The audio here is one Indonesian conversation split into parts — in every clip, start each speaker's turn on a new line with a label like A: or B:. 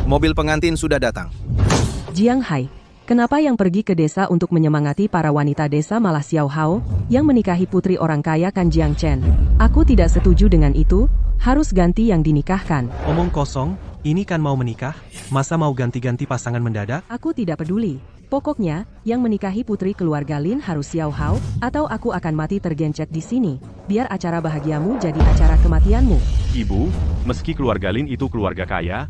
A: Mobil pengantin sudah datang.
B: Jiang Hai, kenapa yang pergi ke desa untuk menyemangati para wanita desa malah Xiao Hao, yang menikahi putri orang kaya kan Jiang Chen? Aku tidak setuju dengan itu, harus ganti yang dinikahkan.
C: Omong kosong, ini kan mau menikah, masa mau ganti-ganti pasangan mendadak?
B: Aku tidak peduli. Pokoknya, yang menikahi putri keluarga Lin harus Xiao Hao, atau aku akan mati tergencet di sini, biar acara bahagiamu jadi acara kematianmu.
D: Ibu, meski keluarga Lin itu keluarga kaya,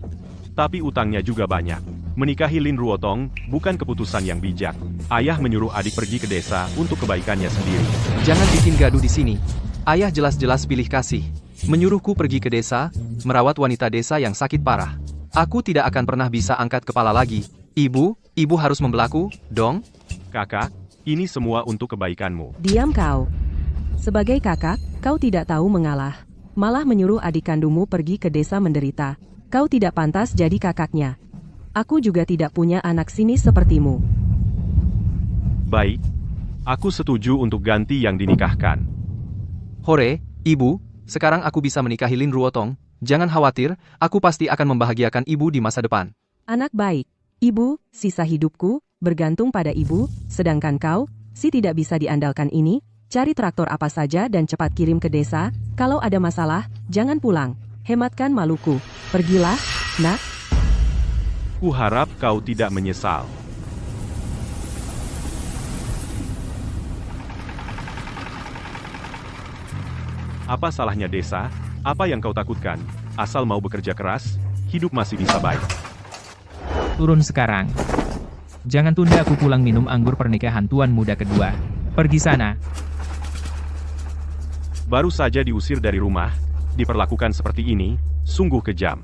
D: tapi utangnya juga banyak. Menikahi Lin Ruotong bukan keputusan yang bijak. Ayah menyuruh adik pergi ke desa untuk kebaikannya sendiri.
E: Jangan bikin gaduh di sini. Ayah jelas-jelas pilih kasih. Menyuruhku pergi ke desa, merawat wanita desa yang sakit parah. Aku tidak akan pernah bisa angkat kepala lagi. Ibu harus membelaku, dong?
D: Kakak, ini semua untuk kebaikanmu.
B: Diam kau. Sebagai kakak, kau tidak tahu mengalah. Malah menyuruh adik kandungmu pergi ke desa menderita. Kau tidak pantas jadi kakaknya. Aku juga tidak punya anak sinis sepertimu.
D: Baik, aku setuju untuk ganti yang dinikahkan.
E: Hore, ibu, sekarang aku bisa menikahi Lin Ruotong. Jangan khawatir, aku pasti akan membahagiakan ibu di masa depan.
B: Anak baik. Ibu, sisa hidupku, bergantung pada ibu, sedangkan kau, si tidak bisa diandalkan ini, cari traktor apa saja dan cepat kirim ke desa, kalau ada masalah, jangan pulang. Hematkan maluku. Pergilah, nak.
D: Ku harap kau tidak menyesal. Apa salahnya desa? Apa yang kau takutkan? Asal mau bekerja keras, hidup masih bisa baik.
F: Turun sekarang. Jangan tunda aku pulang minum anggur pernikahan tuan muda kedua. Pergi sana.
D: Baru saja diusir dari rumah, diperlakukan seperti ini, sungguh kejam.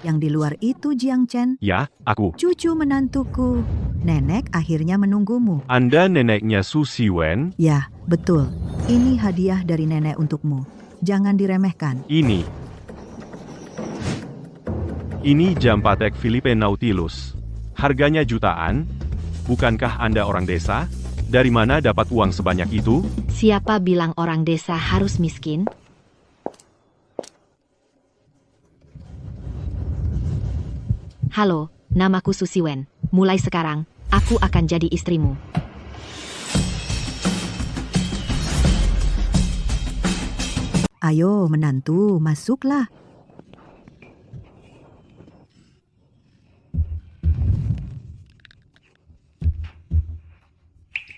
G: Yang di luar itu Jiang Chen.
D: Ya, aku.
G: Cucu menantuku. Nenek akhirnya menunggumu.
D: Anda neneknya Su Siwen?
G: Ya, betul. Ini hadiah dari nenek untukmu. Jangan diremehkan.
D: Ini jam Patek Philippe Nautilus. Harganya jutaan. Bukankah Anda orang desa? Dari mana dapat uang sebanyak itu?
H: Siapa bilang orang desa harus miskin? Halo, namaku Su Siwen. Mulai sekarang, aku akan jadi istrimu.
G: Ayo menantu, masuklah.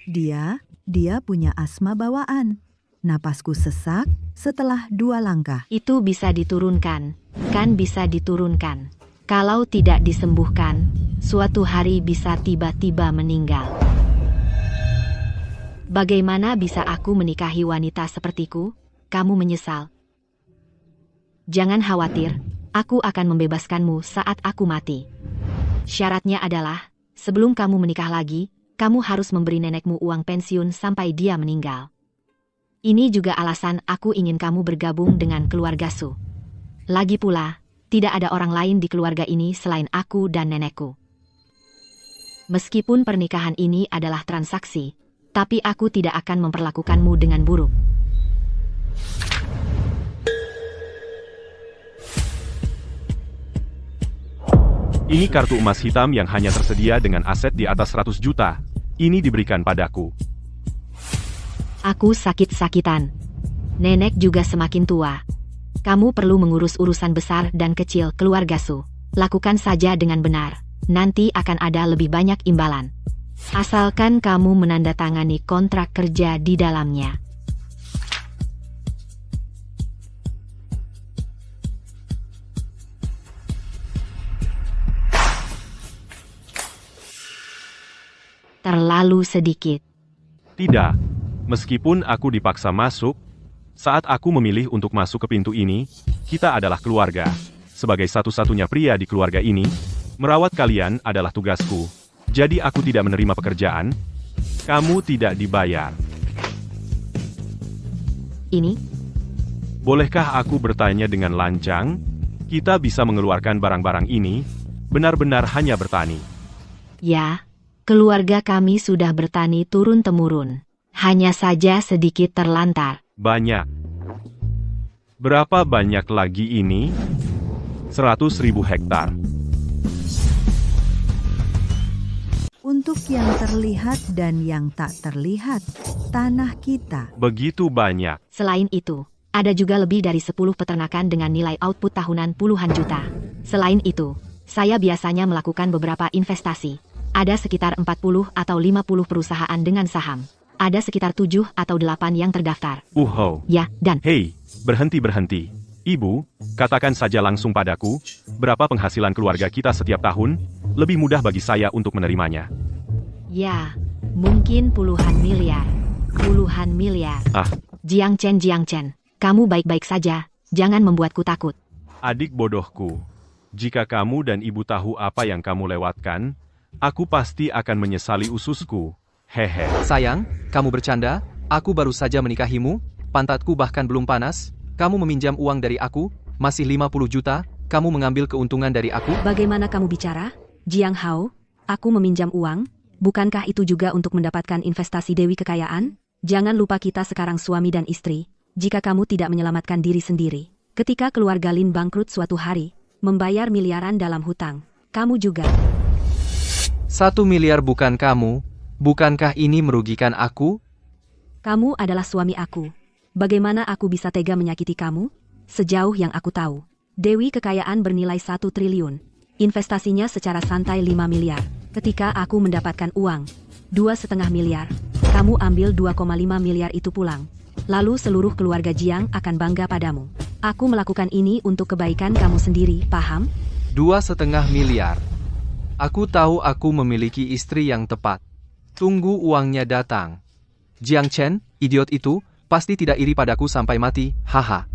G: Dia punya asma bawaan. Napasku sesak setelah 2 langkah.
H: Itu bisa diturunkan, kan bisa diturunkan. Kalau tidak disembuhkan, suatu hari bisa tiba-tiba meninggal. Bagaimana bisa aku menikahi wanita sepertiku? Kamu menyesal. Jangan khawatir, aku akan membebaskanmu saat aku mati. Syaratnya adalah, sebelum kamu menikah lagi, kamu harus memberi nenekmu uang pensiun sampai dia meninggal. Ini juga alasan aku ingin kamu bergabung dengan keluarga Su. Lagi pula, tidak ada orang lain di keluarga ini selain aku dan nenekku. Meskipun pernikahan ini adalah transaksi, tapi aku tidak akan memperlakukanmu dengan buruk.
D: Ini kartu emas hitam yang hanya tersedia dengan aset di atas 100 juta. Ini diberikan padaku.
H: Aku sakit-sakitan. Nenek juga semakin tua. Kamu perlu mengurus urusan besar dan kecil keluarga Su. Lakukan saja dengan benar. Nanti akan ada lebih banyak imbalan. Asalkan kamu menandatangani kontrak kerja di dalamnya. Terlalu sedikit.
D: Tidak. Meskipun aku dipaksa masuk, saat aku memilih untuk masuk ke pintu ini, kita adalah keluarga. Sebagai satu-satunya pria di keluarga ini, merawat kalian adalah tugasku. Jadi aku tidak menerima pekerjaan. Kamu tidak dibayar.
H: Ini?
D: Bolehkah aku bertanya dengan lancang? Kita bisa mengeluarkan barang-barang ini, benar-benar hanya bertani.
H: Ya, keluarga kami sudah bertani turun-temurun. Hanya saja sedikit terlantar.
D: Banyak. Berapa banyak lagi ini? 100.000 hektar.
G: Untuk yang terlihat dan yang tak terlihat, tanah kita.
D: Begitu banyak.
H: Selain itu, ada juga lebih dari 10 peternakan dengan nilai output tahunan puluhan juta. Selain itu, saya biasanya melakukan beberapa investasi. Ada sekitar 40 atau 50 perusahaan dengan saham. Ada sekitar 7 atau 8 yang terdaftar. Ya, dan...
D: Hei, berhenti. Ibu, katakan saja langsung padaku, berapa penghasilan keluarga kita setiap tahun? Lebih mudah bagi saya untuk menerimanya.
H: Ya, mungkin puluhan miliar. Puluhan miliar. Jiang Chen, kamu baik-baik saja, jangan membuatku takut.
D: Adik bodohku, jika kamu dan ibu tahu apa yang kamu lewatkan, aku pasti akan menyesali ususku. Hehe.
E: Sayang, kamu bercanda? Aku baru saja menikahimu, pantatku bahkan belum panas. Kamu meminjam uang dari aku, masih 50 juta, kamu mengambil keuntungan dari aku?
B: Bagaimana kamu bicara? Jiang Hao, aku meminjam uang? Bukankah itu juga untuk mendapatkan investasi Dewi Kekayaan? Jangan lupa kita sekarang suami dan istri. Jika kamu tidak menyelamatkan diri sendiri, ketika keluarga Lin bangkrut suatu hari, membayar miliaran dalam hutang, kamu juga.
E: 1 miliar bukan kamu? Bukankah ini merugikan aku?
B: Kamu adalah suami aku. Bagaimana aku bisa tega menyakiti kamu? Sejauh yang aku tahu, Dewi Kekayaan bernilai 1 triliun. Investasinya secara santai 5 miliar. Ketika aku mendapatkan uang, 2,5 miliar, kamu ambil 2,5 miliar itu pulang. Lalu seluruh keluarga Jiang akan bangga padamu. Aku melakukan ini untuk kebaikan kamu sendiri, paham?
E: 2,5 miliar. Aku tahu aku memiliki istri yang tepat. Tunggu uangnya datang. Jiang Chen, idiot itu, pasti tidak iri padaku sampai mati, haha.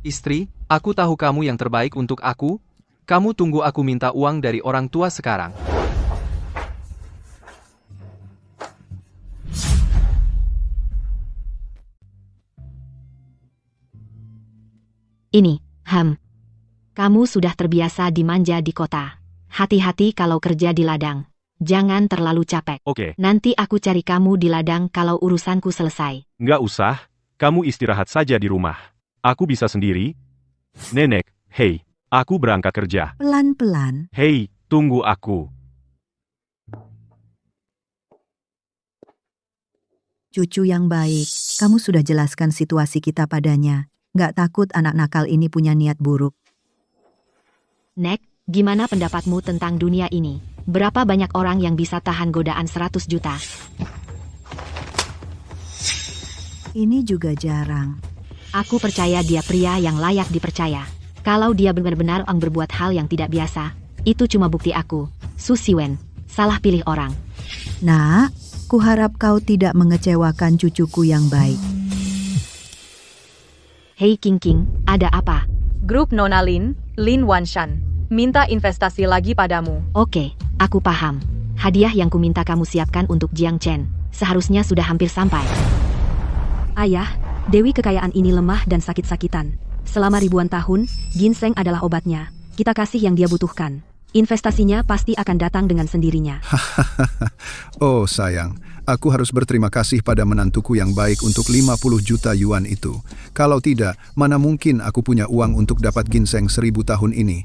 E: Istri, aku tahu kamu yang terbaik untuk aku. Kamu tunggu aku minta uang dari orang tua sekarang.
H: Ini, kamu sudah terbiasa dimanja di kota. Hati-hati kalau kerja di ladang. Jangan terlalu capek.
D: Oke.
H: Nanti aku cari kamu di ladang kalau urusanku selesai.
D: Nggak usah, kamu istirahat saja di rumah. Aku bisa sendiri. Nenek, hei, aku berangkat kerja.
G: Pelan-pelan.
D: Hei, tunggu aku.
G: Cucu yang baik, kamu sudah jelaskan situasi kita padanya. Nggak takut anak nakal ini punya niat buruk.
H: Nek, gimana pendapatmu tentang dunia ini? Berapa banyak orang yang bisa tahan godaan 100 juta?
G: Ini juga jarang.
H: Aku percaya dia pria yang layak dipercaya. Kalau dia benar-benar berbuat hal yang tidak biasa, itu cuma bukti aku, Su Siwen, salah pilih orang.
G: Nak, kuharap kau tidak mengecewakan cucuku yang baik.
H: Hei King, ada apa?
A: Grup Nona Lin Wanshan, minta investasi lagi padamu.
H: Oke, aku paham. Hadiah yang kuminta kamu siapkan untuk Jiang Chen, seharusnya sudah hampir sampai.
B: Ayah, Dewi Kekayaan ini lemah dan sakit-sakitan. Selama ribuan tahun, ginseng adalah obatnya. Kita kasih yang dia butuhkan. Investasinya pasti akan datang dengan sendirinya.
I: Oh sayang, aku harus berterima kasih pada menantuku yang baik untuk 50 juta yuan itu. Kalau tidak, mana mungkin aku punya uang untuk dapat ginseng 1000 tahun ini.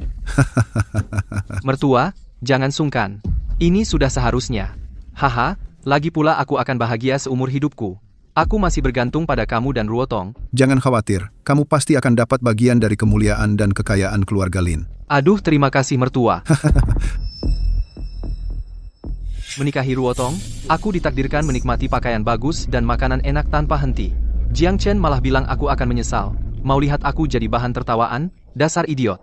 E: Mertua, jangan sungkan. Ini sudah seharusnya. Haha, lagi pula aku akan bahagia seumur hidupku. Aku masih bergantung pada kamu dan Ruotong.
I: Jangan khawatir, kamu pasti akan dapat bagian dari kemuliaan dan kekayaan keluarga Lin.
E: Aduh, terima kasih mertua. Menikahi Ruotong, aku ditakdirkan menikmati pakaian bagus dan makanan enak tanpa henti. Jiang Chen malah bilang aku akan menyesal. Mau lihat aku jadi bahan tertawaan? Dasar idiot.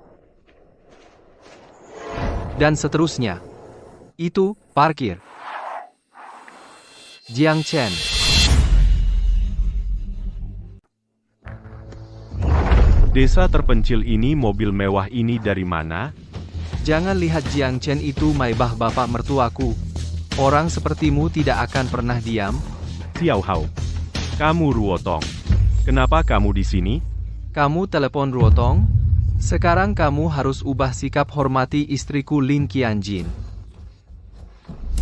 E: Dan seterusnya. Itu, parkir. Jiang Chen.
D: Desa terpencil ini, mobil mewah ini dari mana?
E: Jangan lihat Jiang Chen itu maibah bapak mertuaku. Orang sepertimu tidak akan pernah diam.
D: Xiao Hao. Kamu Ruotong. Kenapa kamu di sini?
E: Kamu telepon Ruotong? Sekarang kamu harus ubah sikap, hormati istriku Lin Qianjin.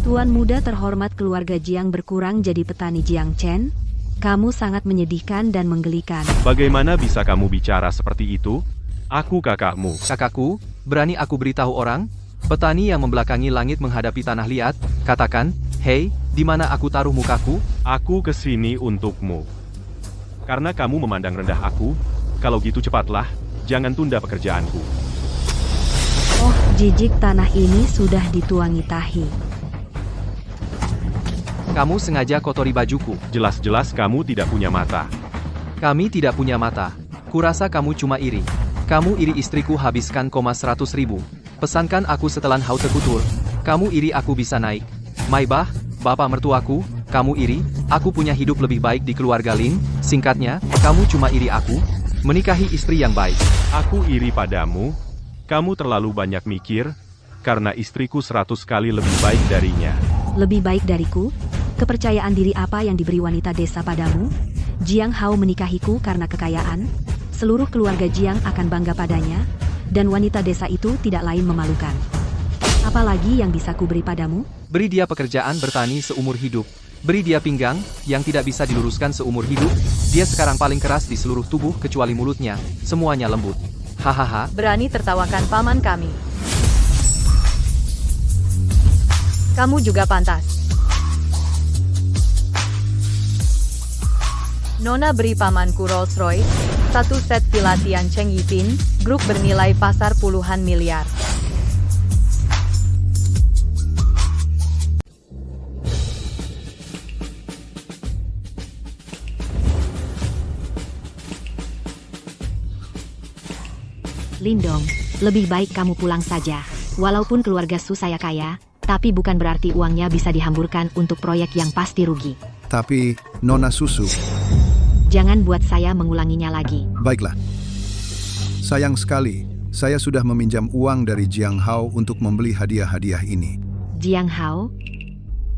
H: Tuan muda terhormat keluarga Jiang berkurang jadi petani Jiang Chen. Kamu sangat menyedihkan dan menggelikan.
D: Bagaimana bisa kamu bicara seperti itu? Aku kakakmu.
E: Kakakku, berani aku beritahu orang? Petani yang membelakangi langit menghadapi tanah liat, katakan, hei, di mana aku taruh mukaku?
D: Aku kesini untukmu. Karena kamu memandang rendah aku, kalau gitu cepatlah, jangan tunda pekerjaanku.
H: Oh, jijik, tanah ini sudah dituangi tahi.
E: Kamu sengaja kotori bajuku.
D: Jelas-jelas kamu tidak punya mata.
E: Kami tidak punya mata. Kurasa kamu cuma iri. Kamu iri istriku habiskan 100.000. Pesankan aku setelan haute couture. Kamu iri aku bisa naik. Maibah, bapak mertuaku, kamu iri, aku punya hidup lebih baik di keluarga Lin. Singkatnya, kamu cuma iri aku, menikahi istri yang baik.
D: Aku iri padamu. Kamu terlalu banyak mikir, karena istriku 100 kali lebih baik darinya.
H: Lebih baik dariku? Kepercayaan diri apa yang diberi wanita desa padamu? Jiang Hao menikahiku karena kekayaan. Seluruh keluarga Jiang akan bangga padanya. Dan wanita desa itu tidak lain memalukan. Apalagi yang bisa kuberi padamu?
E: Beri dia pekerjaan bertani seumur hidup. Beri dia pinggang, yang tidak bisa diluruskan seumur hidup. Dia sekarang paling keras di seluruh tubuh kecuali mulutnya. Semuanya lembut. Hahaha.
A: Berani tertawakan paman kami. Kamu juga pantas. Nona beri pamanku Rolls Royce, satu set villa Tian Cheng Yipin, grup bernilai pasar puluhan miliar.
H: Lindong, lebih baik kamu pulang saja. Walaupun keluarga Su saya kaya, tapi bukan berarti uangnya bisa dihamburkan untuk proyek yang pasti rugi.
I: Tapi, Nona Susu,
H: Jangan buat saya mengulanginya lagi.
I: baiklah. Sayang sekali, saya sudah meminjam uang dari Jiang Hao untuk membeli hadiah-hadiah ini.
H: Jiang Hao,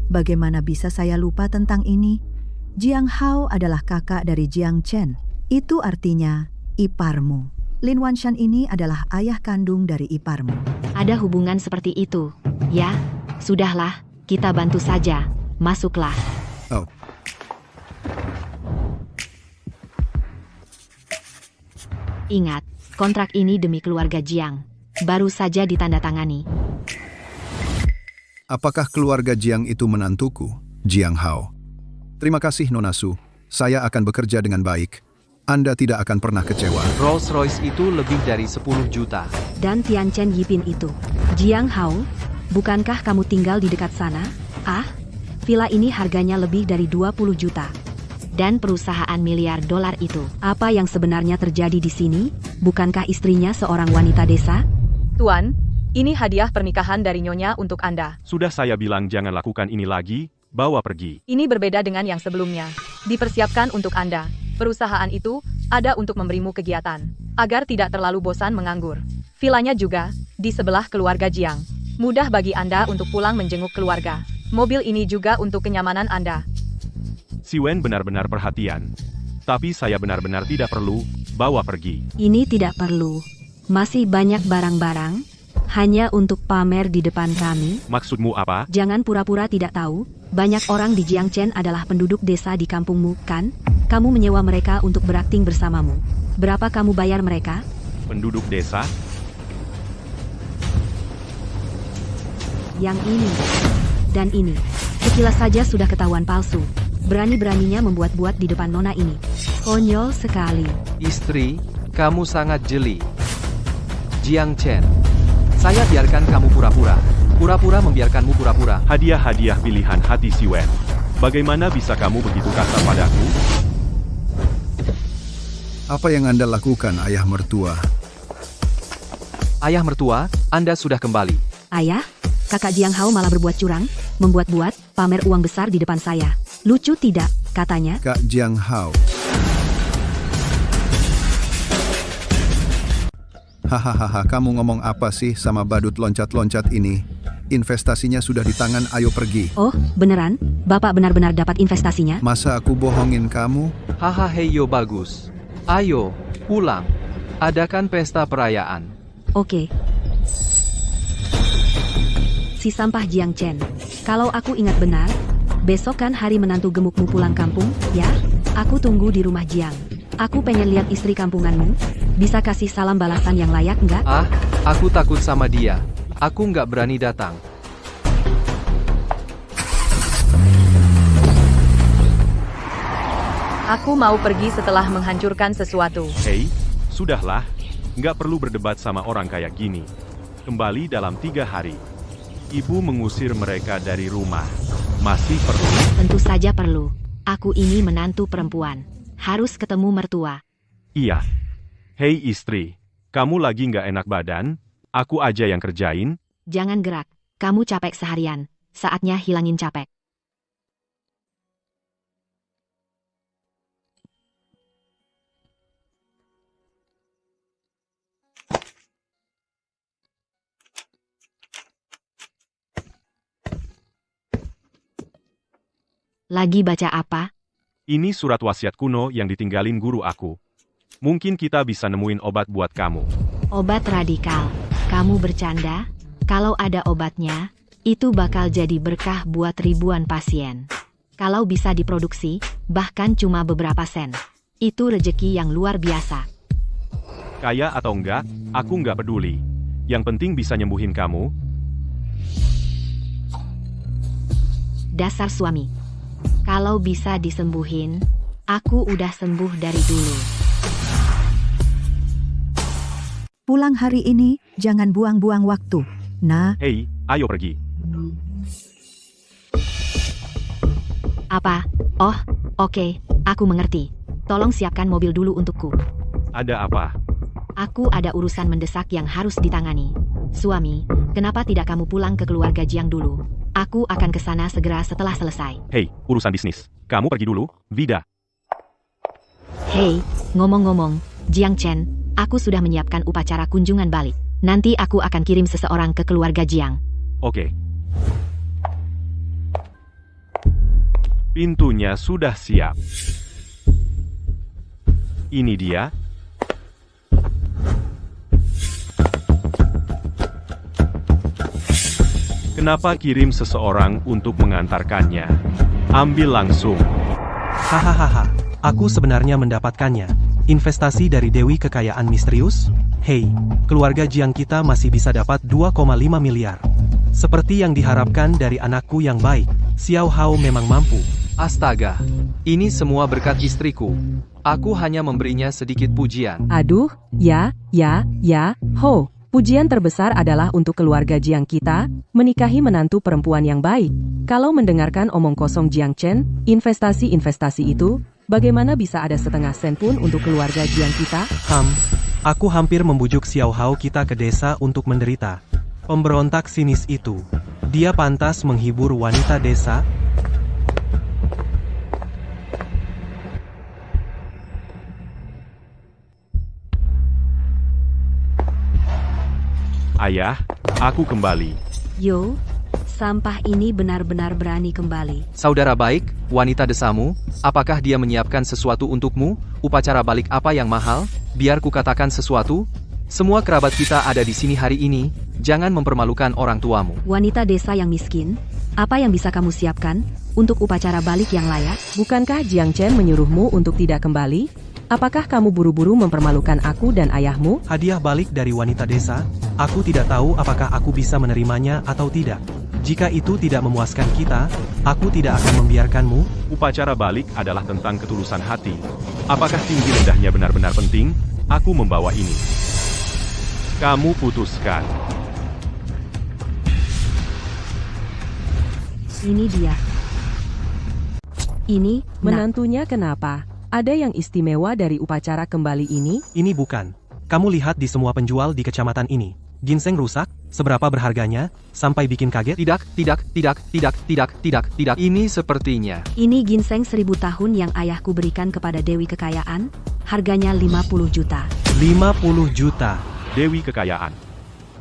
G: Bagaimana bisa saya lupa tentang ini? Jiang Hao adalah kakak dari Jiang Chen. Itu artinya iparmu. Lin Wanshan ini adalah ayah kandung dari iparmu.
H: ada hubungan seperti itu. Ya, sudahlah, kita bantu saja. Masuklah.
I: Oh,
H: Ingat, kontrak ini demi keluarga Jiang. Baru saja ditandatangani.
I: apakah keluarga Jiang itu menantuku, Jiang Hao? Terima kasih, Nona Su. Saya akan bekerja dengan baik. Anda tidak akan pernah kecewa.
E: Rolls Royce itu lebih dari 10 juta.
H: Dan Tian Chen Yipin itu. Jiang Hao, bukankah kamu tinggal di dekat sana? Ah, villa ini harganya lebih dari 20 juta. Dan perusahaan miliar dolar itu. Apa yang sebenarnya terjadi di sini? Bukankah istrinya seorang wanita desa?
A: Tuan, ini hadiah pernikahan dari Nyonya untuk Anda.
D: Sudah saya bilang jangan lakukan ini lagi, bawa pergi.
A: Ini berbeda dengan yang sebelumnya. Dipersiapkan untuk Anda. Perusahaan itu ada untuk memberimu kegiatan, agar tidak terlalu bosan menganggur. Vilanya juga, di sebelah keluarga Jiang. Mudah bagi Anda untuk pulang menjenguk keluarga. Mobil ini juga untuk kenyamanan Anda.
D: Si Wen benar-benar perhatian. Tapi saya benar-benar tidak perlu, bawa pergi.
H: Ini tidak perlu. Masih banyak barang-barang, hanya untuk pamer di depan kami.
D: Maksudmu apa?
H: Jangan pura-pura tidak tahu, banyak orang di Jiangchen adalah penduduk desa di kampungmu, kan? Kamu menyewa mereka untuk berakting bersamamu. Berapa kamu bayar mereka?
D: Penduduk desa?
H: Yang ini. Dan ini. Sekilas saja sudah ketahuan palsu. Berani-beraninya membuat-buat di depan nona ini. Konyol sekali.
E: Istri, kamu sangat jeli. Jiang Chen, saya biarkan kamu pura-pura. Pura-pura membiarkanmu pura-pura.
D: Hadiah-hadiah pilihan hati si Wen. Bagaimana bisa kamu begitu kasar padaku?
I: Apa yang Anda lakukan, ayah mertua?
E: Ayah mertua, Anda sudah kembali.
H: Ayah, kakak Jiang Hao malah berbuat curang, membuat-buat, pamer uang besar di depan saya. Lucu tidak, katanya?
I: Kak Jiang Hao. Hahaha, kamu ngomong apa sih sama badut loncat-loncat ini? Investasinya sudah di tangan, ayo pergi.
H: Oh, beneran? Bapak benar-benar dapat investasinya?
I: Masa aku bohongin kamu?
E: Haha heyo bagus. Ayo, pulang. Adakan pesta perayaan.
H: Oke. Si sampah Jiang Chen. Kalau aku ingat benar, besok kan hari menantu gemukmu pulang kampung, ya? Aku tunggu di rumah Jiang. Aku pengen lihat istri kampunganmu. Bisa kasih salam balasan yang layak nggak?
E: Ah, aku takut sama dia. Aku nggak berani datang.
A: Aku mau pergi setelah menghancurkan sesuatu.
D: Hei, sudahlah. Nggak perlu berdebat sama orang kayak gini. Kembali dalam 3 hari. Ibu mengusir mereka dari rumah. Masih perlu?
H: Tentu saja perlu. Aku ini menantu perempuan. Harus ketemu mertua.
D: Iya. Hei istri, kamu lagi nggak enak badan? Aku aja yang kerjain.
H: Jangan gerak. Kamu capek seharian. Saatnya hilangin capek. Lagi baca apa?
D: Ini surat wasiat kuno yang ditinggalin guru aku. Mungkin kita bisa nemuin obat buat kamu.
H: Obat radikal. Kamu bercanda? Kalau ada obatnya, itu bakal jadi berkah buat ribuan pasien. Kalau bisa diproduksi, bahkan cuma beberapa sen. Itu rejeki yang luar biasa.
D: Kaya atau enggak, aku nggak peduli. Yang penting bisa nyembuhin kamu.
H: Dasar suami. Kalau bisa disembuhin, aku udah sembuh dari dulu.
G: Pulang hari ini, jangan buang-buang waktu. Nah,
D: Hei, ayo pergi.
H: Apa? Oh, oke, aku mengerti. Tolong siapkan mobil dulu untukku.
D: Ada apa?
H: Aku ada urusan mendesak yang harus ditangani. Suami, kenapa tidak kamu pulang ke keluarga Jiang dulu? Aku akan ke sana segera setelah selesai.
D: Hei, urusan bisnis. Kamu pergi dulu, Vida.
H: Hei, ngomong-ngomong, Jiang Chen, aku sudah menyiapkan upacara kunjungan balik. Nanti aku akan kirim seseorang ke keluarga Jiang.
D: Oke. Pintunya sudah siap. Ini dia. Kenapa kirim seseorang untuk mengantarkannya? Ambil langsung.
C: Hahaha, aku sebenarnya mendapatkannya. Investasi dari Dewi Kekayaan Misterius? Hei, keluarga Jiang kita masih bisa dapat 2,5 miliar. Seperti yang diharapkan dari anakku yang baik, Xiao Hao memang mampu.
E: Astaga, ini semua berkat istriku. Aku hanya memberinya sedikit pujian.
B: Aduh, ya, ho. Pujian terbesar adalah untuk keluarga Jiang kita, menikahi menantu perempuan yang baik. Kalau mendengarkan omong kosong Jiang Chen, investasi-investasi itu, bagaimana bisa ada setengah sen pun untuk keluarga Jiang kita?
C: Aku hampir membujuk Xiao Hao kita ke desa untuk menderita. Pemberontak sinis itu. Dia pantas menghibur wanita desa.
D: Ayah, aku kembali.
H: Yo, sampah ini benar-benar berani kembali.
E: Saudara baik, wanita desamu, apakah dia menyiapkan sesuatu untukmu? Upacara balik apa yang mahal? Biar kukatakan sesuatu. Semua kerabat kita ada di sini hari ini, jangan mempermalukan orang tuamu.
H: Wanita desa yang miskin, apa yang bisa kamu siapkan untuk upacara balik yang layak?
B: Bukankah Jiang Chen menyuruhmu untuk tidak kembali? Apakah kamu buru-buru mempermalukan aku dan ayahmu?
C: Hadiah balik dari wanita desa, aku tidak tahu apakah aku bisa menerimanya atau tidak. Jika itu tidak memuaskan kita, aku tidak akan membiarkanmu.
D: Upacara balik adalah tentang ketulusan hati. Apakah tinggi rendahnya benar-benar penting? Aku membawa ini. Kamu putuskan.
H: Ini dia. Ini,
B: Menantunya kenapa? Ada yang istimewa dari upacara kembali ini?
C: Ini bukan. Kamu lihat di semua penjual di kecamatan ini. Ginseng rusak, seberapa berharganya, sampai bikin kaget?
E: Tidak. Ini sepertinya.
H: Ini ginseng 1000 tahun yang ayahku berikan kepada Dewi Kekayaan. Harganya 50 juta.
C: 50 juta.
D: Dewi Kekayaan.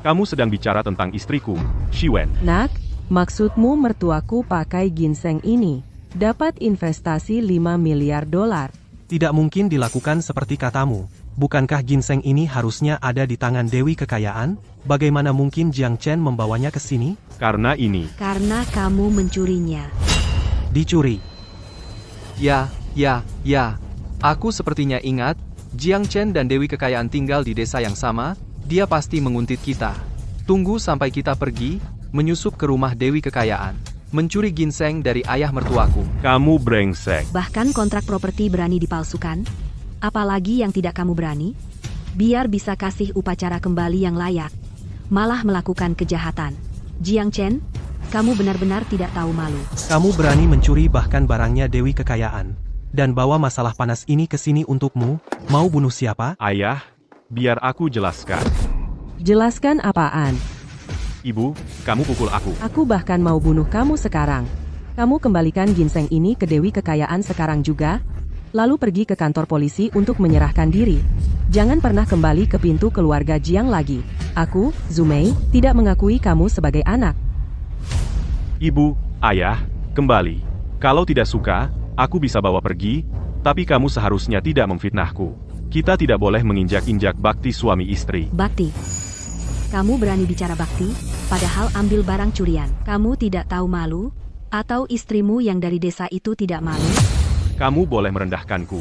D: Kamu sedang bicara tentang istriku, Shiwen.
B: Nak, maksudmu mertuaku pakai ginseng ini? Dapat investasi 5 miliar dolar.
C: Tidak mungkin dilakukan seperti katamu. bukankah ginseng ini harusnya ada di tangan Dewi Kekayaan? Bagaimana mungkin Jiang Chen membawanya ke sini?
D: Karena ini.
H: Karena kamu mencurinya.
C: Dicuri.
E: Ya. Aku sepertinya ingat, Jiang Chen dan Dewi Kekayaan tinggal di desa yang sama, dia pasti menguntit kita. Tunggu sampai kita pergi, menyusup ke rumah Dewi Kekayaan. Mencuri ginseng dari ayah mertuaku.
D: Kamu brengsek.
H: Bahkan kontrak properti berani dipalsukan? Apalagi yang tidak kamu berani? Biar bisa kasih upacara kembali yang layak. Malah melakukan kejahatan. Jiang Chen, kamu benar-benar tidak tahu malu.
C: Kamu berani mencuri bahkan barangnya Dewi Kekayaan. Dan bawa masalah panas ini ke sini untukmu, mau bunuh siapa?
D: Ayah, biar aku jelaskan.
B: Jelaskan apaan?
D: Ibu, kamu pukul aku.
B: Aku bahkan mau bunuh kamu sekarang. Kamu kembalikan ginseng ini ke Dewi Kekayaan sekarang juga, lalu pergi ke kantor polisi untuk menyerahkan diri. Jangan pernah kembali ke pintu keluarga Jiang lagi. Aku, Zumei, tidak mengakui kamu sebagai anak.
D: Ibu, ayah, kembali. Kalau tidak suka, aku bisa bawa pergi, tapi kamu seharusnya tidak memfitnahku. Kita tidak boleh menginjak-injak bakti suami istri.
H: Bakti. Kamu berani bicara bakti, padahal ambil barang curian. Kamu tidak tahu malu? Atau istrimu yang dari desa itu tidak malu?
D: Kamu boleh merendahkanku,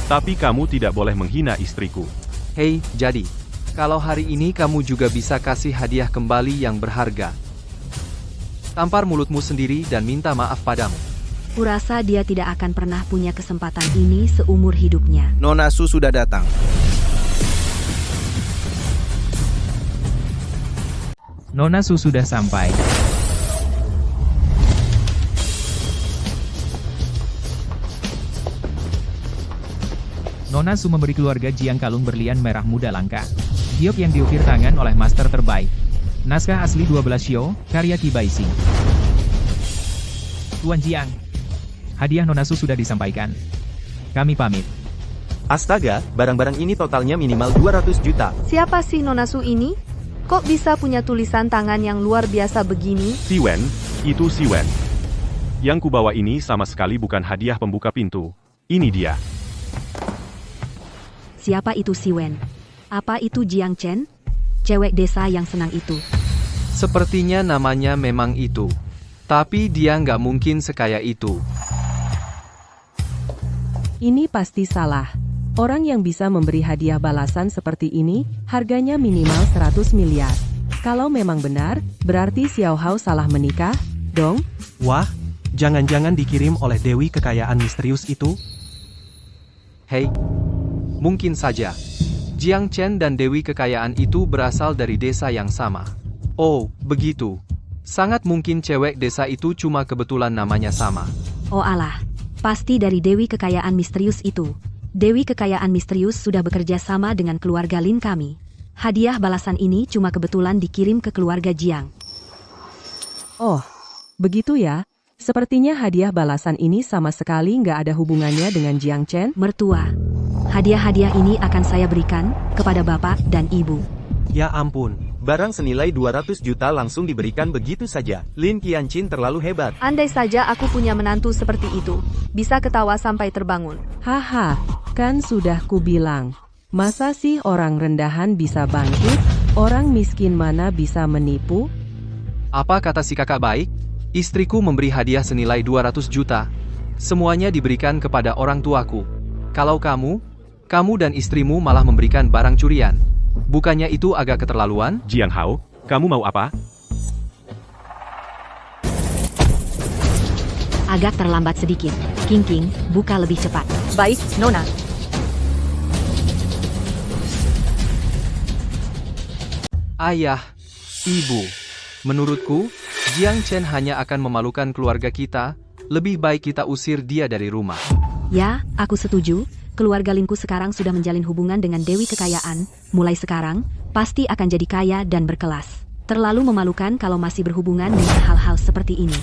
D: tapi kamu tidak boleh menghina istriku.
E: Hei, jadi, kalau hari ini kamu juga bisa kasih hadiah kembali yang berharga. Tampar mulutmu sendiri dan minta maaf padamu.
H: Kurasa dia tidak akan pernah punya kesempatan ini seumur hidupnya.
J: Nona Su sudah datang.
F: Nona Su sudah sampai. Nona Su memberi keluarga Jiang kalung berlian merah muda langka. Giok yang diukir tangan oleh master terbaik. Naskah asli 12 Shio, karya Kibaisi. Tuan Jiang, hadiah Nona Su sudah disampaikan. Kami pamit.
J: Astaga, barang-barang ini totalnya minimal 200 juta.
K: Siapa sih Nona Su ini? Kok bisa punya tulisan tangan yang luar biasa begini?
D: Si Wen, itu si Wen. Yang kubawa ini sama sekali bukan hadiah pembuka pintu. Ini dia.
H: Siapa itu si Wen? Apa itu Jiang Chen? Cewek desa yang senang itu.
E: Sepertinya namanya memang itu. Tapi dia nggak mungkin sekaya itu.
B: Ini pasti salah. Orang yang bisa memberi hadiah balasan seperti ini, harganya minimal 100 miliar. Kalau memang benar, berarti Xiao Hao salah menikah, dong?
C: Wah, jangan-jangan dikirim oleh Dewi Kekayaan misterius itu?
E: Hei, mungkin saja. Jiang Chen dan Dewi Kekayaan itu berasal dari desa yang sama. Oh, begitu. Sangat mungkin cewek desa itu cuma kebetulan namanya sama.
H: Oh alah, pasti dari Dewi Kekayaan misterius itu. Dewi Kekayaan misterius sudah bekerja sama dengan keluarga Lin kami. Hadiah balasan ini cuma kebetulan dikirim ke keluarga Jiang.
B: Oh, begitu ya. Sepertinya hadiah balasan ini sama sekali nggak ada hubungannya dengan Jiang Chen.
H: Mertua, hadiah-hadiah ini akan saya berikan kepada bapak dan ibu.
C: Ya ampun.
J: Barang senilai 200 juta langsung diberikan begitu saja. Lin Qianqin terlalu hebat.
K: Andai saja aku punya menantu seperti itu, bisa ketawa sampai terbangun.
B: Haha, kan sudah kubilang. Masa sih orang rendahan bisa bangkit? Orang miskin mana bisa menipu?
E: Apa kata si kakak baik? Istriku memberi hadiah senilai 200 juta. Semuanya diberikan kepada orang tuaku. Kalau kamu dan istrimu malah memberikan barang curian. Bukannya itu agak keterlaluan?
D: Jiang Hao, kamu mau apa?
H: Agak terlambat sedikit. King, buka lebih cepat.
A: Baik, Nona.
E: Ayah, ibu. Menurutku, Jiang Chen hanya akan memalukan keluarga kita. Lebih baik kita usir dia dari rumah.
H: Ya, aku setuju. Keluarga Linku sekarang sudah menjalin hubungan dengan Dewi Kekayaan. Mulai sekarang, pasti akan jadi kaya dan berkelas. Terlalu memalukan kalau masih berhubungan dengan hal-hal seperti ini.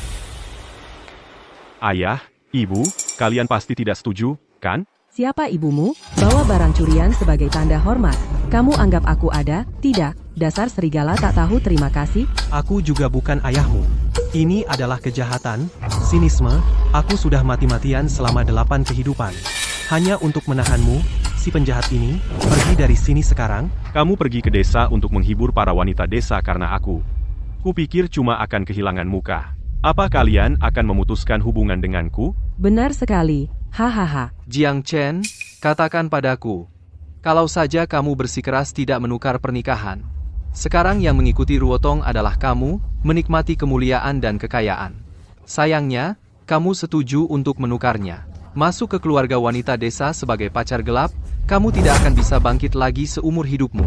D: Ayah, ibu, kalian pasti tidak setuju, kan?
B: Siapa ibumu? Bawa barang curian sebagai tanda hormat. Kamu anggap aku ada? Tidak, dasar serigala tak tahu terima kasih.
C: Aku juga bukan ayahmu. Ini adalah kejahatan, sinisme. Aku sudah mati-matian selama 8 kehidupan. Hanya untuk menahanmu, si penjahat ini, pergi dari sini sekarang.
D: Kamu pergi ke desa untuk menghibur para wanita desa karena aku. Kupikir cuma akan kehilangan muka. Apa kalian akan memutuskan hubungan denganku?
B: Benar sekali, hahaha.
E: Jiang Chen, katakan padaku. Kalau saja kamu bersikeras tidak menukar pernikahan. Sekarang yang mengikuti Ruotong adalah kamu, menikmati kemuliaan dan kekayaan. Sayangnya, kamu setuju untuk menukarnya. Masuk ke keluarga wanita desa sebagai pacar gelap, kamu tidak akan bisa bangkit lagi seumur hidupmu.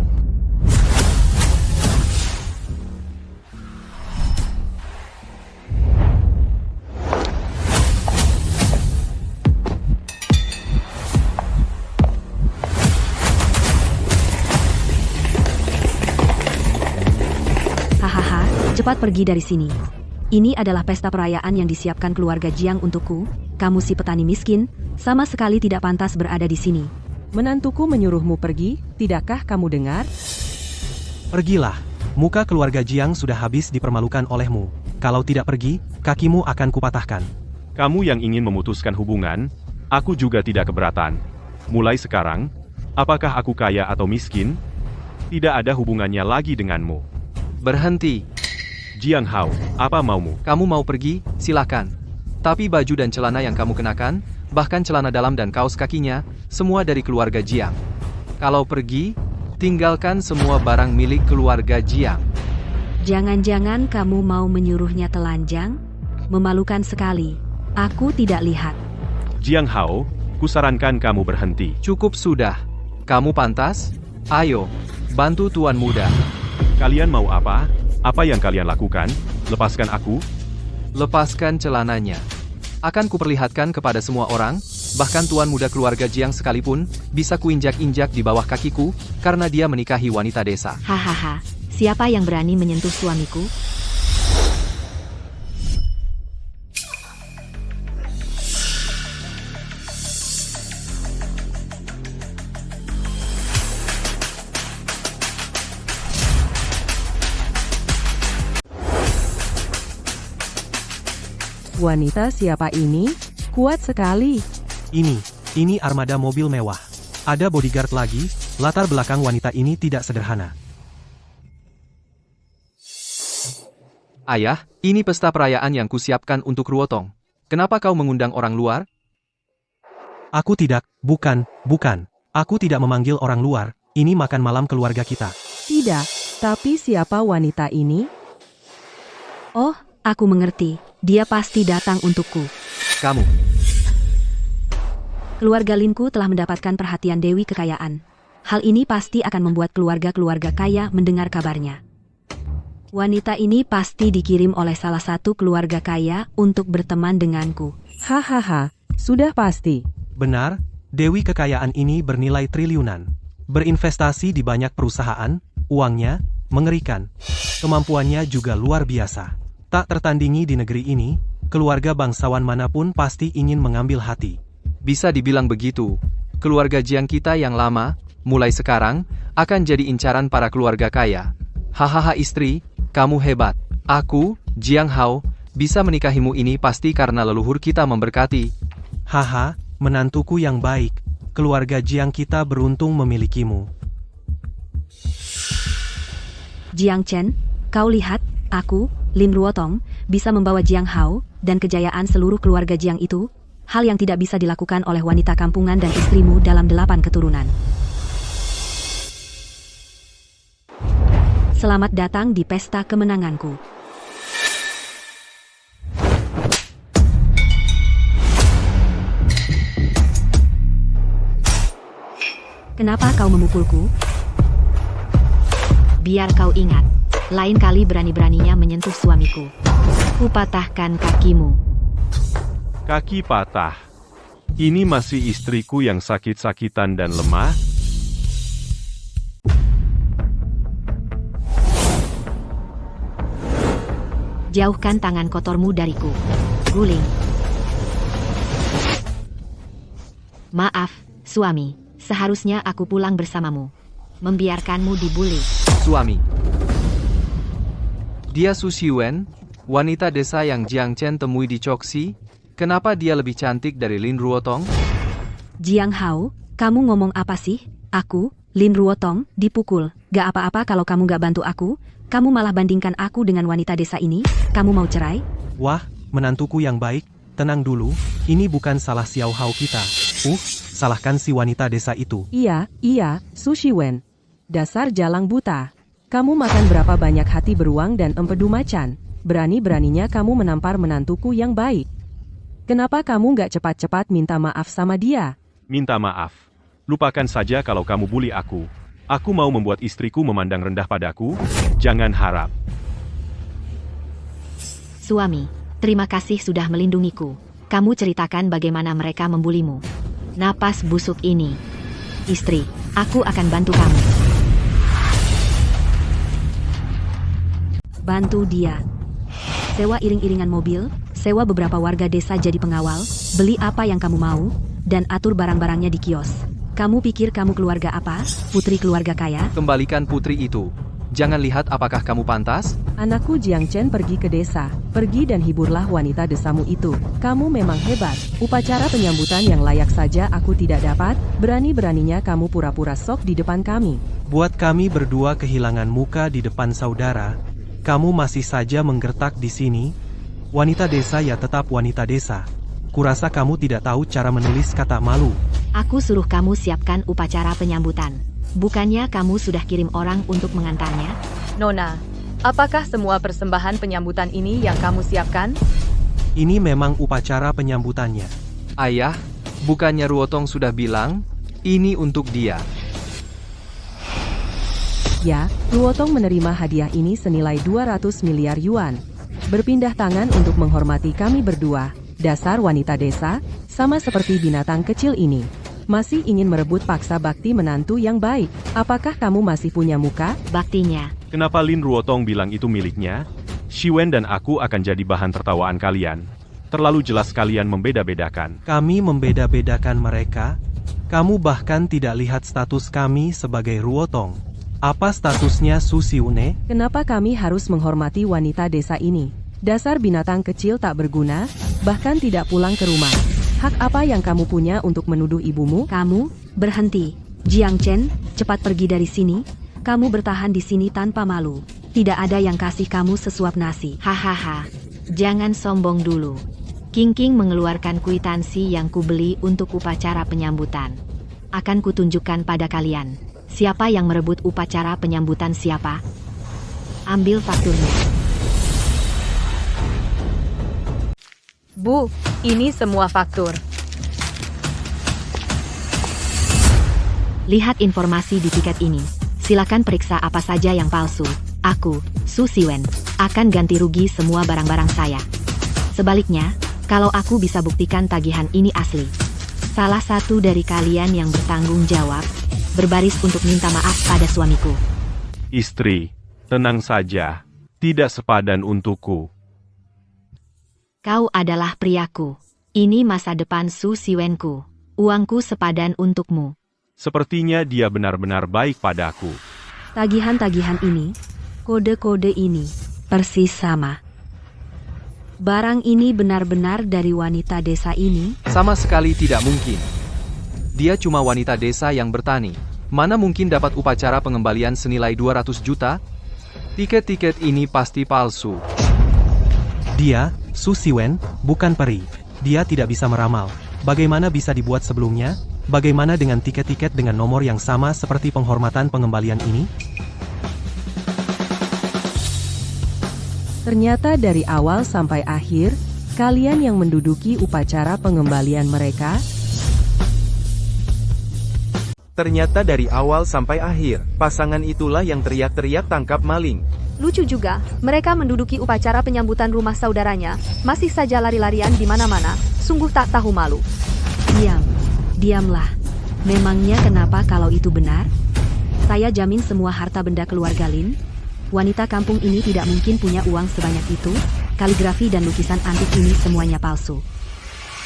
H: Hahaha, cepat pergi dari sini. Ini adalah pesta perayaan yang disiapkan keluarga Jiang untukku. Kamu si petani miskin, sama sekali tidak pantas berada di sini.
B: Menantuku menyuruhmu pergi, tidakkah kamu dengar?
C: Pergilah. Muka keluarga Jiang sudah habis dipermalukan olehmu. Kalau tidak pergi, kakimu akan kupatahkan.
D: Kamu yang ingin memutuskan hubungan, aku juga tidak keberatan. Mulai sekarang, apakah aku kaya atau miskin? Tidak ada hubungannya lagi denganmu.
E: Berhenti.
D: Jiang Hao, apa maumu?
E: Kamu mau pergi, silakan. Tapi baju dan celana yang kamu kenakan, bahkan celana dalam dan kaos kakinya, semua dari keluarga Jiang. Kalau pergi, tinggalkan semua barang milik keluarga Jiang.
H: Jangan-jangan kamu mau menyuruhnya telanjang? Memalukan sekali. Aku tidak lihat.
D: Jiang Hao, kusarankan kamu berhenti.
E: Cukup sudah. Kamu pantas? Ayo, bantu tuan muda.
D: Kalian mau apa? Apa yang kalian lakukan? Lepaskan aku.
E: Lepaskan celananya. Akan kuperlihatkan kepada semua orang, bahkan tuan muda keluarga Jiang sekalipun, bisa kuinjak-injak di bawah kakiku, karena dia menikahi wanita desa.
H: Hahaha, siapa yang berani menyentuh suamiku?
B: Wanita siapa ini? Kuat sekali.
C: Ini armada mobil mewah. Ada bodyguard lagi, latar belakang wanita ini tidak sederhana.
E: Ayah, ini pesta perayaan yang kusiapkan untuk Ruotong. Kenapa kau mengundang orang luar?
C: Aku tidak, bukan. Aku tidak memanggil orang luar, ini makan malam keluarga kita.
B: Tidak, tapi siapa wanita ini?
H: Oh, aku mengerti. Dia pasti datang untukku.
E: Kamu.
H: Keluarga Linku telah mendapatkan perhatian Dewi Kekayaan. Hal ini pasti akan membuat keluarga-keluarga kaya mendengar kabarnya. Wanita ini pasti dikirim oleh salah satu keluarga kaya untuk berteman denganku.
B: Hahaha, sudah pasti.
C: Benar, Dewi Kekayaan ini bernilai triliunan. Berinvestasi di banyak perusahaan, uangnya mengerikan. Kemampuannya juga luar biasa. Tak tertandingi di negeri ini, keluarga bangsawan manapun pasti ingin mengambil hati.
E: Bisa dibilang begitu. Keluarga Jiang kita yang lama, mulai sekarang, akan jadi incaran para keluarga kaya. Hahaha istri, kamu hebat. Aku, Jiang Hao, bisa menikahimu ini pasti karena leluhur kita memberkati.
C: Haha, menantuku yang baik. Keluarga Jiang kita beruntung memilikimu.
H: Jiang Chen, kau lihat, aku, Lin Ruotong, bisa membawa Jiang Hao dan kejayaan seluruh keluarga Jiang itu, hal yang tidak bisa dilakukan oleh wanita kampungan dan istrimu dalam 8 keturunan. Selamat datang di pesta kemenanganku. Kenapa kau memukulku? Biar kau ingat. Lain kali berani-beraninya menyentuh suamiku. Kupatahkan kakimu.
D: Kaki patah. Ini masih istriku yang sakit-sakitan dan lemah?
H: Jauhkan tangan kotormu dariku. Guling. Maaf, suami. Seharusnya aku pulang bersamamu. Membiarkanmu dibuli.
E: Suami. Dia Su Xiwen, wanita desa yang Jiang Chen temui di Choxi. Kenapa dia lebih cantik dari Lin Ruotong?
H: Jiang Hao, Kamu ngomong apa sih? Aku, Lin Ruotong, dipukul. Gak apa-apa kalau kamu gak bantu aku. Kamu malah bandingkan aku dengan wanita desa ini. Kamu mau cerai?
C: Wah, menantuku yang baik, tenang dulu, ini bukan salah Xiao Hao kita. Salahkan si wanita desa itu.
B: Iya, Su Shiwen. Dasar jalang buta. Kamu makan berapa banyak hati beruang dan empedu macan? Berani-beraninya kamu menampar menantuku yang baik. Kenapa kamu gak cepat-cepat minta maaf sama dia?
D: Minta maaf. Lupakan saja kalau kamu bully aku. Aku mau membuat istriku memandang rendah padaku. Jangan harap.
H: Suami, terima kasih sudah melindungiku. Kamu ceritakan bagaimana mereka membulimu. Napas busuk ini. Istri, aku akan bantu kamu. Bantu dia. Sewa iring-iringan mobil, sewa beberapa warga desa jadi pengawal, beli apa yang kamu mau, dan atur barang-barangnya di kios. Kamu pikir kamu keluarga apa? Putri keluarga kaya?
E: Kembalikan putri itu. Jangan lihat apakah kamu pantas.
B: Anakku Jiang Chen pergi ke desa. Pergi dan hiburlah wanita desamu itu. Kamu memang hebat. Upacara penyambutan yang layak saja aku tidak dapat. Berani-beraninya kamu pura-pura sok di depan kami.
C: Buat kami berdua kehilangan muka di depan saudara, kamu masih saja menggertak di sini. Wanita desa ya tetap wanita desa. Kurasa kamu tidak tahu cara menulis kata malu.
H: Aku suruh kamu siapkan upacara penyambutan. Bukannya kamu sudah kirim orang untuk mengantarnya?
A: Nona, apakah semua persembahan penyambutan ini yang kamu siapkan?
C: Ini memang upacara penyambutannya.
E: Ayah, bukannya Ruotong sudah bilang, ini untuk dia.
B: Ya, Ruotong menerima hadiah ini senilai 200 miliar yuan. Berpindah tangan untuk menghormati kami berdua. Dasar wanita desa, sama seperti binatang kecil ini. Masih ingin merebut paksa bakti menantu yang baik. Apakah kamu masih punya muka?
H: Baktinya.
D: Kenapa Lin Ruotong bilang itu miliknya? Shiwen dan aku akan jadi bahan tertawaan kalian. Terlalu jelas kalian membeda-bedakan.
C: Kami membeda-bedakan mereka. Kamu bahkan tidak lihat status kami sebagai Ruotong. Apa statusnya Su Siune?
B: Kenapa kami harus menghormati wanita desa ini? Dasar binatang kecil tak berguna, bahkan tidak pulang ke rumah. Hak apa yang kamu punya untuk menuduh ibumu?
H: Kamu, berhenti. Jiang Chen, cepat pergi dari sini. Kamu bertahan di sini tanpa malu. Tidak ada yang kasih kamu sesuap nasi. Hahaha. Jangan sombong dulu. King King mengeluarkan kwitansi yang kubeli untuk upacara penyambutan. Akan kutunjukkan pada kalian. Siapa yang merebut upacara penyambutan siapa? Ambil fakturnya.
A: Bu, ini semua faktur.
H: Lihat informasi di tiket ini. Silakan periksa apa saja yang palsu. Aku, Su Siwen, akan ganti rugi semua barang-barang saya. Sebaliknya, kalau aku bisa buktikan tagihan ini asli, salah satu dari kalian yang bertanggung jawab, berbaris untuk minta maaf pada suamiku.
D: Istri, tenang saja. Tidak sepadan untukku.
H: Kau adalah priaku. Ini masa depan Su Siwenku. Uangku sepadan untukmu.
D: Sepertinya dia benar-benar baik padaku.
H: Tagihan-tagihan ini, kode-kode ini, persis sama. Barang ini benar-benar dari wanita desa ini?
E: Sama sekali tidak mungkin. Dia cuma wanita desa yang bertani. Mana mungkin dapat upacara pengembalian senilai 200 juta? Tiket-tiket ini pasti palsu.
C: Dia, Su Siwen, bukan peri. Dia tidak bisa meramal. Bagaimana bisa dibuat sebelumnya? Bagaimana dengan tiket-tiket dengan nomor yang sama seperti penghormatan pengembalian ini?
B: Ternyata dari awal sampai akhir, kalian yang menduduki upacara pengembalian mereka.
J: Ternyata dari awal sampai akhir, pasangan itulah yang teriak-teriak tangkap maling.
K: Lucu juga, mereka menduduki upacara penyambutan rumah saudaranya, masih saja lari-larian di mana-mana, sungguh tak tahu malu.
H: Diamlah. Memangnya kenapa kalau itu benar? Saya jamin semua harta benda keluarga Lin. Wanita kampung ini tidak mungkin punya uang sebanyak itu. Kaligrafi dan lukisan antik ini semuanya palsu.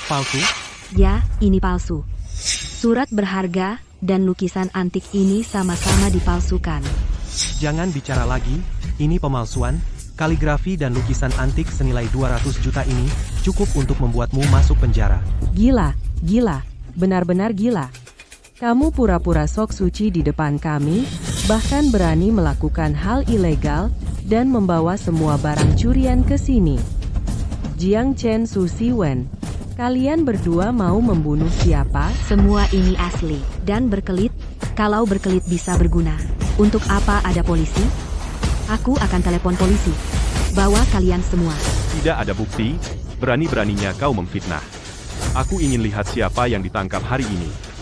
C: Palsu?
H: Ya, ini palsu. Surat berharga dan lukisan antik ini sama-sama dipalsukan.
C: Jangan bicara lagi, ini pemalsuan. Kaligrafi dan lukisan antik senilai 200 juta ini cukup untuk membuatmu masuk penjara.
B: Gila, benar-benar gila. Kamu pura-pura sok suci di depan kami, bahkan berani melakukan hal ilegal, dan membawa semua barang curian ke sini. Jiang Chen, Su Siwen, kalian berdua mau membunuh siapa?
H: Semua ini asli dan berkelit. Kalau berkelit bisa berguna. Untuk apa ada polisi? Aku akan telepon polisi. Bawa kalian semua.
D: Tidak ada bukti, berani-beraninya kau memfitnah. Aku ingin lihat siapa yang ditangkap hari ini.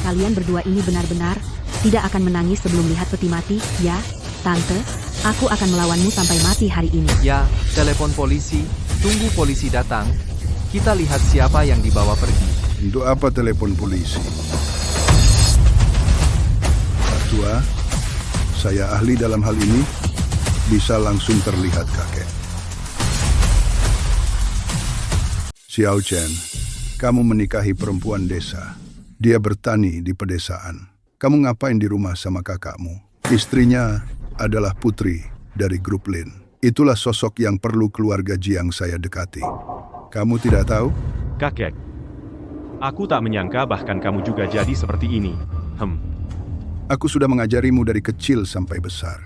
H: Kalian berdua ini benar-benar tidak akan menangis sebelum lihat peti mati, ya, Tante? Aku akan melawanmu sampai mati hari ini.
E: Ya, telepon polisi, tunggu polisi datang. Kita lihat siapa yang dibawa pergi.
I: Untuk apa telepon polisi? Pak Tua, saya ahli dalam hal ini. Bisa langsung terlihat kakek. Xiao Chen, kamu menikahi perempuan desa. Dia bertani di pedesaan. Kamu ngapain di rumah sama kakakmu? Istrinya adalah putri dari grup Lin. Itulah sosok yang perlu keluarga Jiang saya dekati. Kamu tidak tahu?
D: Kakek, aku tak menyangka bahkan kamu juga jadi seperti ini.
I: Aku sudah mengajarimu dari kecil sampai besar.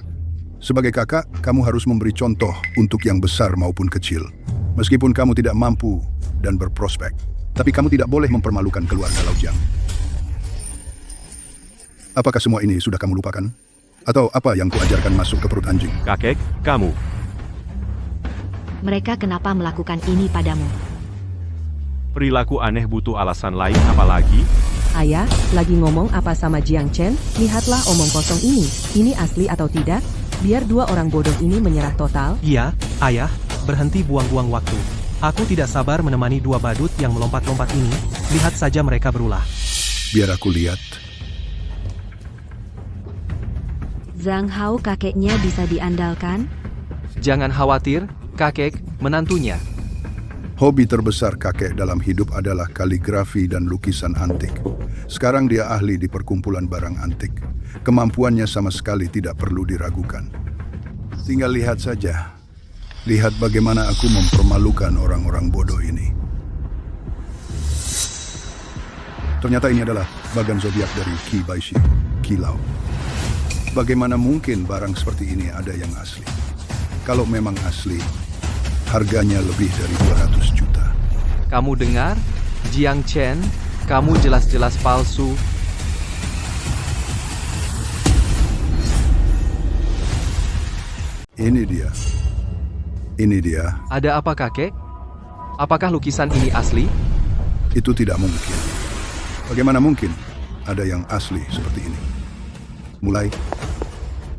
I: Sebagai kakak, kamu harus memberi contoh untuk yang besar maupun kecil. Meskipun kamu tidak mampu dan berprospek, tapi kamu tidak boleh mempermalukan keluarga Lao Jiang. Apakah semua ini sudah kamu lupakan? Atau apa yang kuajarkan masuk ke perut anjing?
D: Kakek, kamu.
H: Mereka kenapa melakukan ini padamu?
D: Perilaku aneh butuh alasan lain apalagi?
B: Ayah, lagi ngomong apa sama Jiang Chen? Lihatlah omong kosong ini. Ini asli atau tidak? Biar dua orang bodoh ini menyerah total.
C: Iya, ayah, berhenti buang-buang waktu. Aku tidak sabar menemani dua badut yang melompat-lompat ini. Lihat saja mereka berulah.
I: Biar aku lihat.
H: Zhang Hao kakeknya bisa diandalkan?
E: Jangan khawatir, kakek, menantunya.
I: Hobi terbesar kakek dalam hidup adalah kaligrafi dan lukisan antik. Sekarang dia ahli di perkumpulan barang antik. Kemampuannya sama sekali tidak perlu diragukan. Tinggal lihat saja. Lihat bagaimana aku mempermalukan orang-orang bodoh ini. Ternyata ini adalah bagan zodiak dari Qi Baishi, Qi Lao. Bagaimana mungkin barang seperti ini ada yang asli? Kalau memang asli, harganya lebih dari 200 juta.
E: Kamu dengar? Jiang Chen, kamu jelas-jelas palsu.
I: Ini dia. Ini dia.
E: Ada apa, kakek? Apakah lukisan ini asli?
I: Itu tidak mungkin. Bagaimana mungkin ada yang asli seperti ini? Mulai.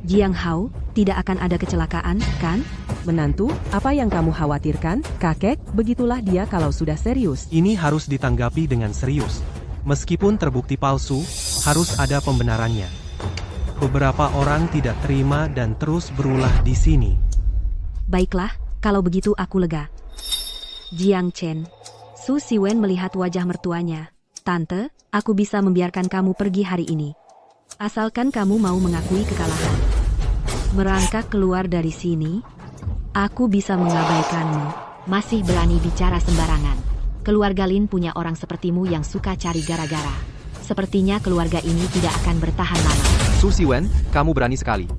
H: Jiang Hao, tidak akan ada kecelakaan, kan?
B: Menantu, apa yang kamu khawatirkan? Kakek, begitulah dia kalau sudah serius.
C: Ini harus ditanggapi dengan serius. Meskipun terbukti palsu, harus ada pembenarannya. Beberapa orang tidak terima dan terus berulah di sini.
H: Baiklah, kalau begitu aku lega. Jiang Chen. Su Siwen melihat wajah mertuanya. Tante, aku bisa membiarkan kamu pergi hari ini. Asalkan kamu mau mengakui kekalahan. Merangkak keluar dari sini, aku bisa mengabaikanmu. Masih berani bicara sembarangan. Keluarga Lin punya orang sepertimu yang suka cari gara-gara. Sepertinya keluarga ini tidak akan bertahan lama.
E: Su Siwen, kamu berani sekali.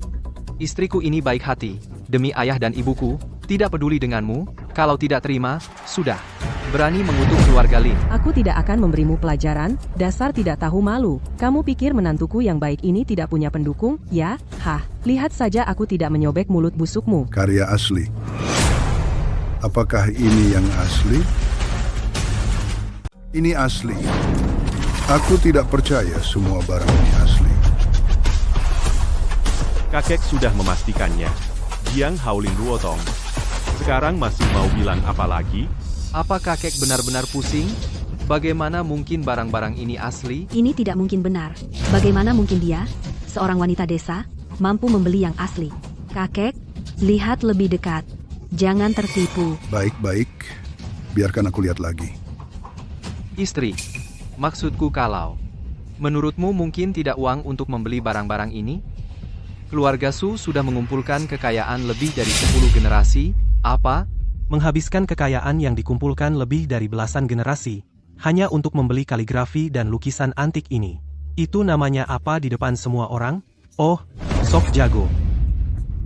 E: Istriku ini baik hati. Demi ayah dan ibuku, tidak peduli denganmu. Kalau tidak terima, sudah. Berani mengutuk keluarga Lin.
B: Aku tidak akan memberimu pelajaran, dasar tidak tahu malu. Kamu pikir menantuku yang baik ini tidak punya pendukung, ya? Hah, lihat saja aku tidak menyobek mulut busukmu.
I: Karya asli. Apakah ini yang asli? Ini asli. Aku tidak percaya semua barang ini asli.
D: Kakek sudah memastikannya. Jiang Haolin Ruotong. Sekarang masih mau bilang apa lagi?
E: Apa kakek benar-benar pusing? Bagaimana mungkin barang-barang ini asli?
H: Ini tidak mungkin benar. Bagaimana mungkin dia, seorang wanita desa, mampu membeli yang asli? Kakek, lihat lebih dekat. Jangan tertipu.
I: Baik-baik. Biarkan aku lihat lagi.
E: Istri, maksudku kalau menurutmu mungkin tidak uang untuk membeli barang-barang ini? Keluarga Su sudah mengumpulkan kekayaan lebih dari 10 generasi, apa?
C: Menghabiskan kekayaan yang dikumpulkan lebih dari belasan generasi. hanya untuk membeli kaligrafi dan lukisan antik ini. Itu namanya apa di depan semua orang? Oh, sok jago.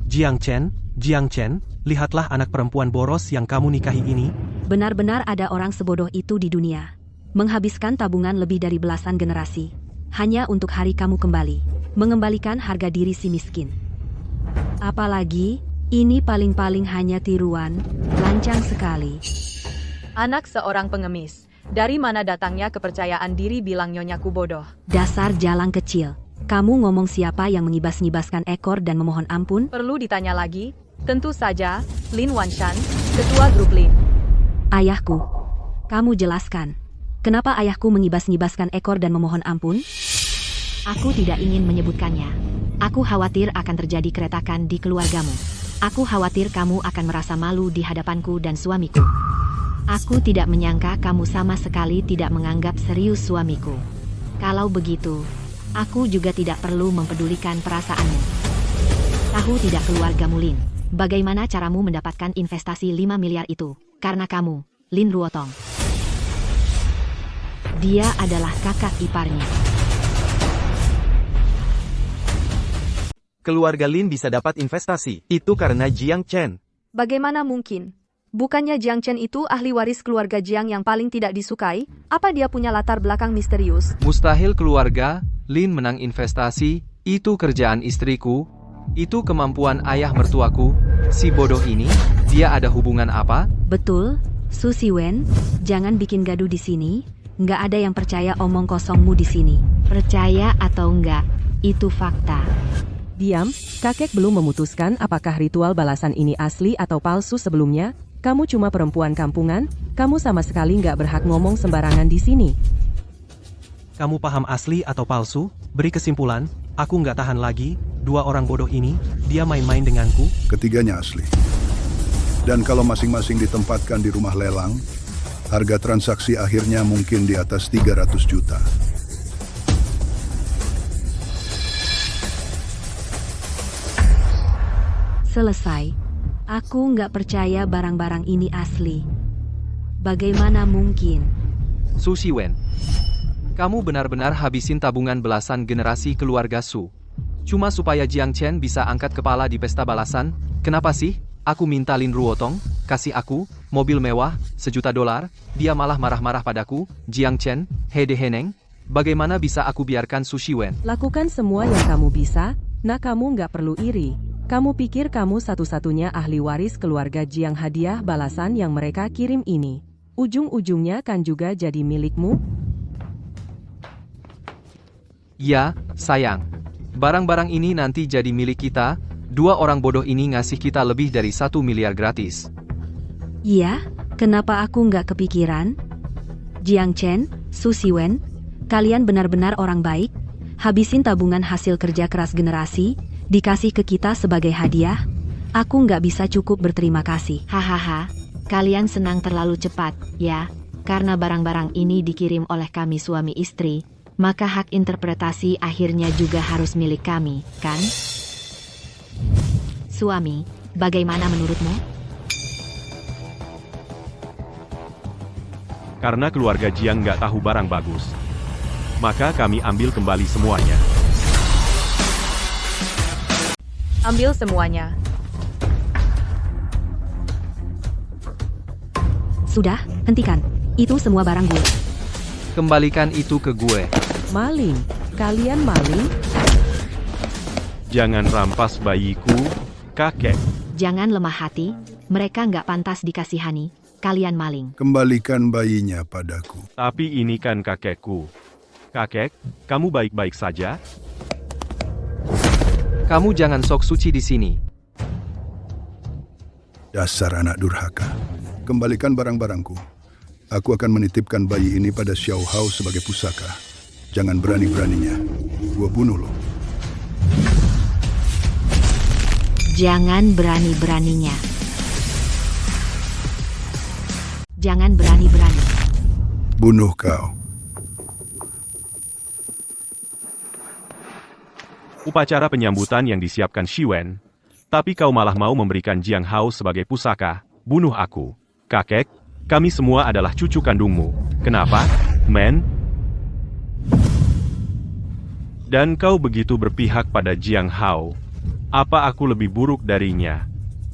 C: Jiang Chen, lihatlah anak perempuan boros yang kamu nikahi ini.
H: Benar-benar ada orang sebodoh itu di dunia. Menghabiskan tabungan lebih dari belasan generasi. Hanya untuk hari kamu kembali. Mengembalikan harga diri si miskin. Apalagi, ini paling-paling hanya tiruan. Lancang sekali.
A: Anak seorang pengemis. Dari mana datangnya kepercayaan diri bilang nyonyaku bodoh?
H: Dasar jalang kecil. Kamu ngomong siapa yang mengibas-ngibaskan ekor dan memohon ampun?
A: Perlu ditanya lagi? Tentu saja, Lin Wanshan, ketua grup Lin.
H: Ayahku. Kamu jelaskan. Kenapa ayahku mengibas-ngibaskan ekor dan memohon ampun? Aku tidak ingin menyebutkannya. Aku khawatir akan terjadi keretakan di keluargamu. Aku khawatir kamu akan merasa malu di hadapanku dan suamiku. Aku tidak menyangka kamu sama sekali tidak menganggap serius suamiku. Kalau begitu, aku juga tidak perlu mempedulikan perasaanmu. Tahu tidak keluargamu Lin, bagaimana caramu mendapatkan investasi 5 miliar itu? Karena kamu, Lin Ruotong. Dia adalah kakak iparnya.
J: Keluarga Lin bisa dapat investasi, itu karena Jiang Chen.
K: Bagaimana mungkin? Bukannya Jiang Chen itu ahli waris keluarga Jiang yang paling tidak disukai? Apa dia punya latar belakang misterius?
E: Mustahil keluarga Lin menang investasi, itu kerjaan istriku, itu kemampuan ayah mertuaku. Si bodoh ini, dia ada hubungan apa?
H: Betul, Su Siwen, jangan bikin gaduh di sini. Nggak ada yang percaya omong kosongmu di sini. Percaya atau enggak, itu fakta.
B: Diam, kakek belum memutuskan apakah ritual balasan ini asli atau palsu sebelumnya. Kamu cuma perempuan kampungan, kamu sama sekali nggak berhak ngomong sembarangan di sini.
C: Kamu paham asli atau palsu? Beri kesimpulan, aku nggak tahan lagi, dua orang bodoh ini, dia main-main denganku.
I: Ketiganya asli. Dan kalau masing-masing ditempatkan di rumah lelang, harga transaksi akhirnya mungkin di atas 300 juta.
H: Selesai. Aku nggak percaya barang-barang ini asli. Bagaimana mungkin?
E: Su Siwen, kamu benar-benar habisin tabungan belasan generasi keluarga Su. Cuma supaya Jiang Chen bisa angkat kepala di pesta balasan? Kenapa sih? Aku minta Lin Ruotong, kasih aku, mobil mewah, $1 juta. Dia malah marah-marah padaku, Jiang Chen, Hede Heneng. Bagaimana bisa aku biarkan Su Siwen?
B: Lakukan semua yang kamu bisa, nah kamu nggak perlu iri. Kamu pikir kamu satu-satunya ahli waris keluarga Jiang, hadiah balasan yang mereka kirim ini. Ujung-ujungnya kan juga jadi milikmu?
E: Ya, sayang. Barang-barang ini nanti jadi milik kita. Dua orang bodoh ini ngasih kita lebih dari 1 miliar gratis.
H: Iya, kenapa aku nggak kepikiran? Jiang Chen, Su Siwen, kalian benar-benar orang baik. Habisin tabungan hasil kerja keras generasi, dikasih ke kita sebagai hadiah. Aku nggak bisa cukup berterima kasih. Hahaha, kalian senang terlalu cepat, ya? Karena barang-barang ini dikirim oleh kami suami istri, maka hak interpretasi akhirnya juga harus milik kami, kan? Suami, bagaimana menurutmu?
D: Karena keluarga Jiang nggak tahu barang bagus, maka kami ambil kembali semuanya.
A: Ambil semuanya.
H: Sudah, hentikan. Itu semua barang gue.
E: Kembalikan itu ke gue.
B: Maling? Kalian maling?
D: Jangan rampas bayiku, kakek.
H: Jangan lemah hati, mereka nggak pantas dikasihani. Kalian maling.
I: Kembalikan bayinya padaku.
D: Tapi ini kan kakekku. Kakek, kamu baik-baik saja?
E: Kamu jangan sok suci di sini.
I: Dasar anak durhaka. Kembalikan barang-barangku. Aku akan menitipkan bayi ini pada Xiao Hao sebagai pusaka. Jangan berani-beraninya. Gua bunuh lo.
H: Jangan berani-beraninya. Jangan berani-berani.
I: Bunuh kau.
D: Upacara penyambutan yang disiapkan Shiwen. Tapi kau malah mau memberikan Jiang Hao sebagai pusaka. Bunuh aku. Kakek, kami semua adalah cucu kandungmu. Kenapa, Men? Dan kau begitu berpihak pada Jiang Hao. Apa aku lebih buruk darinya?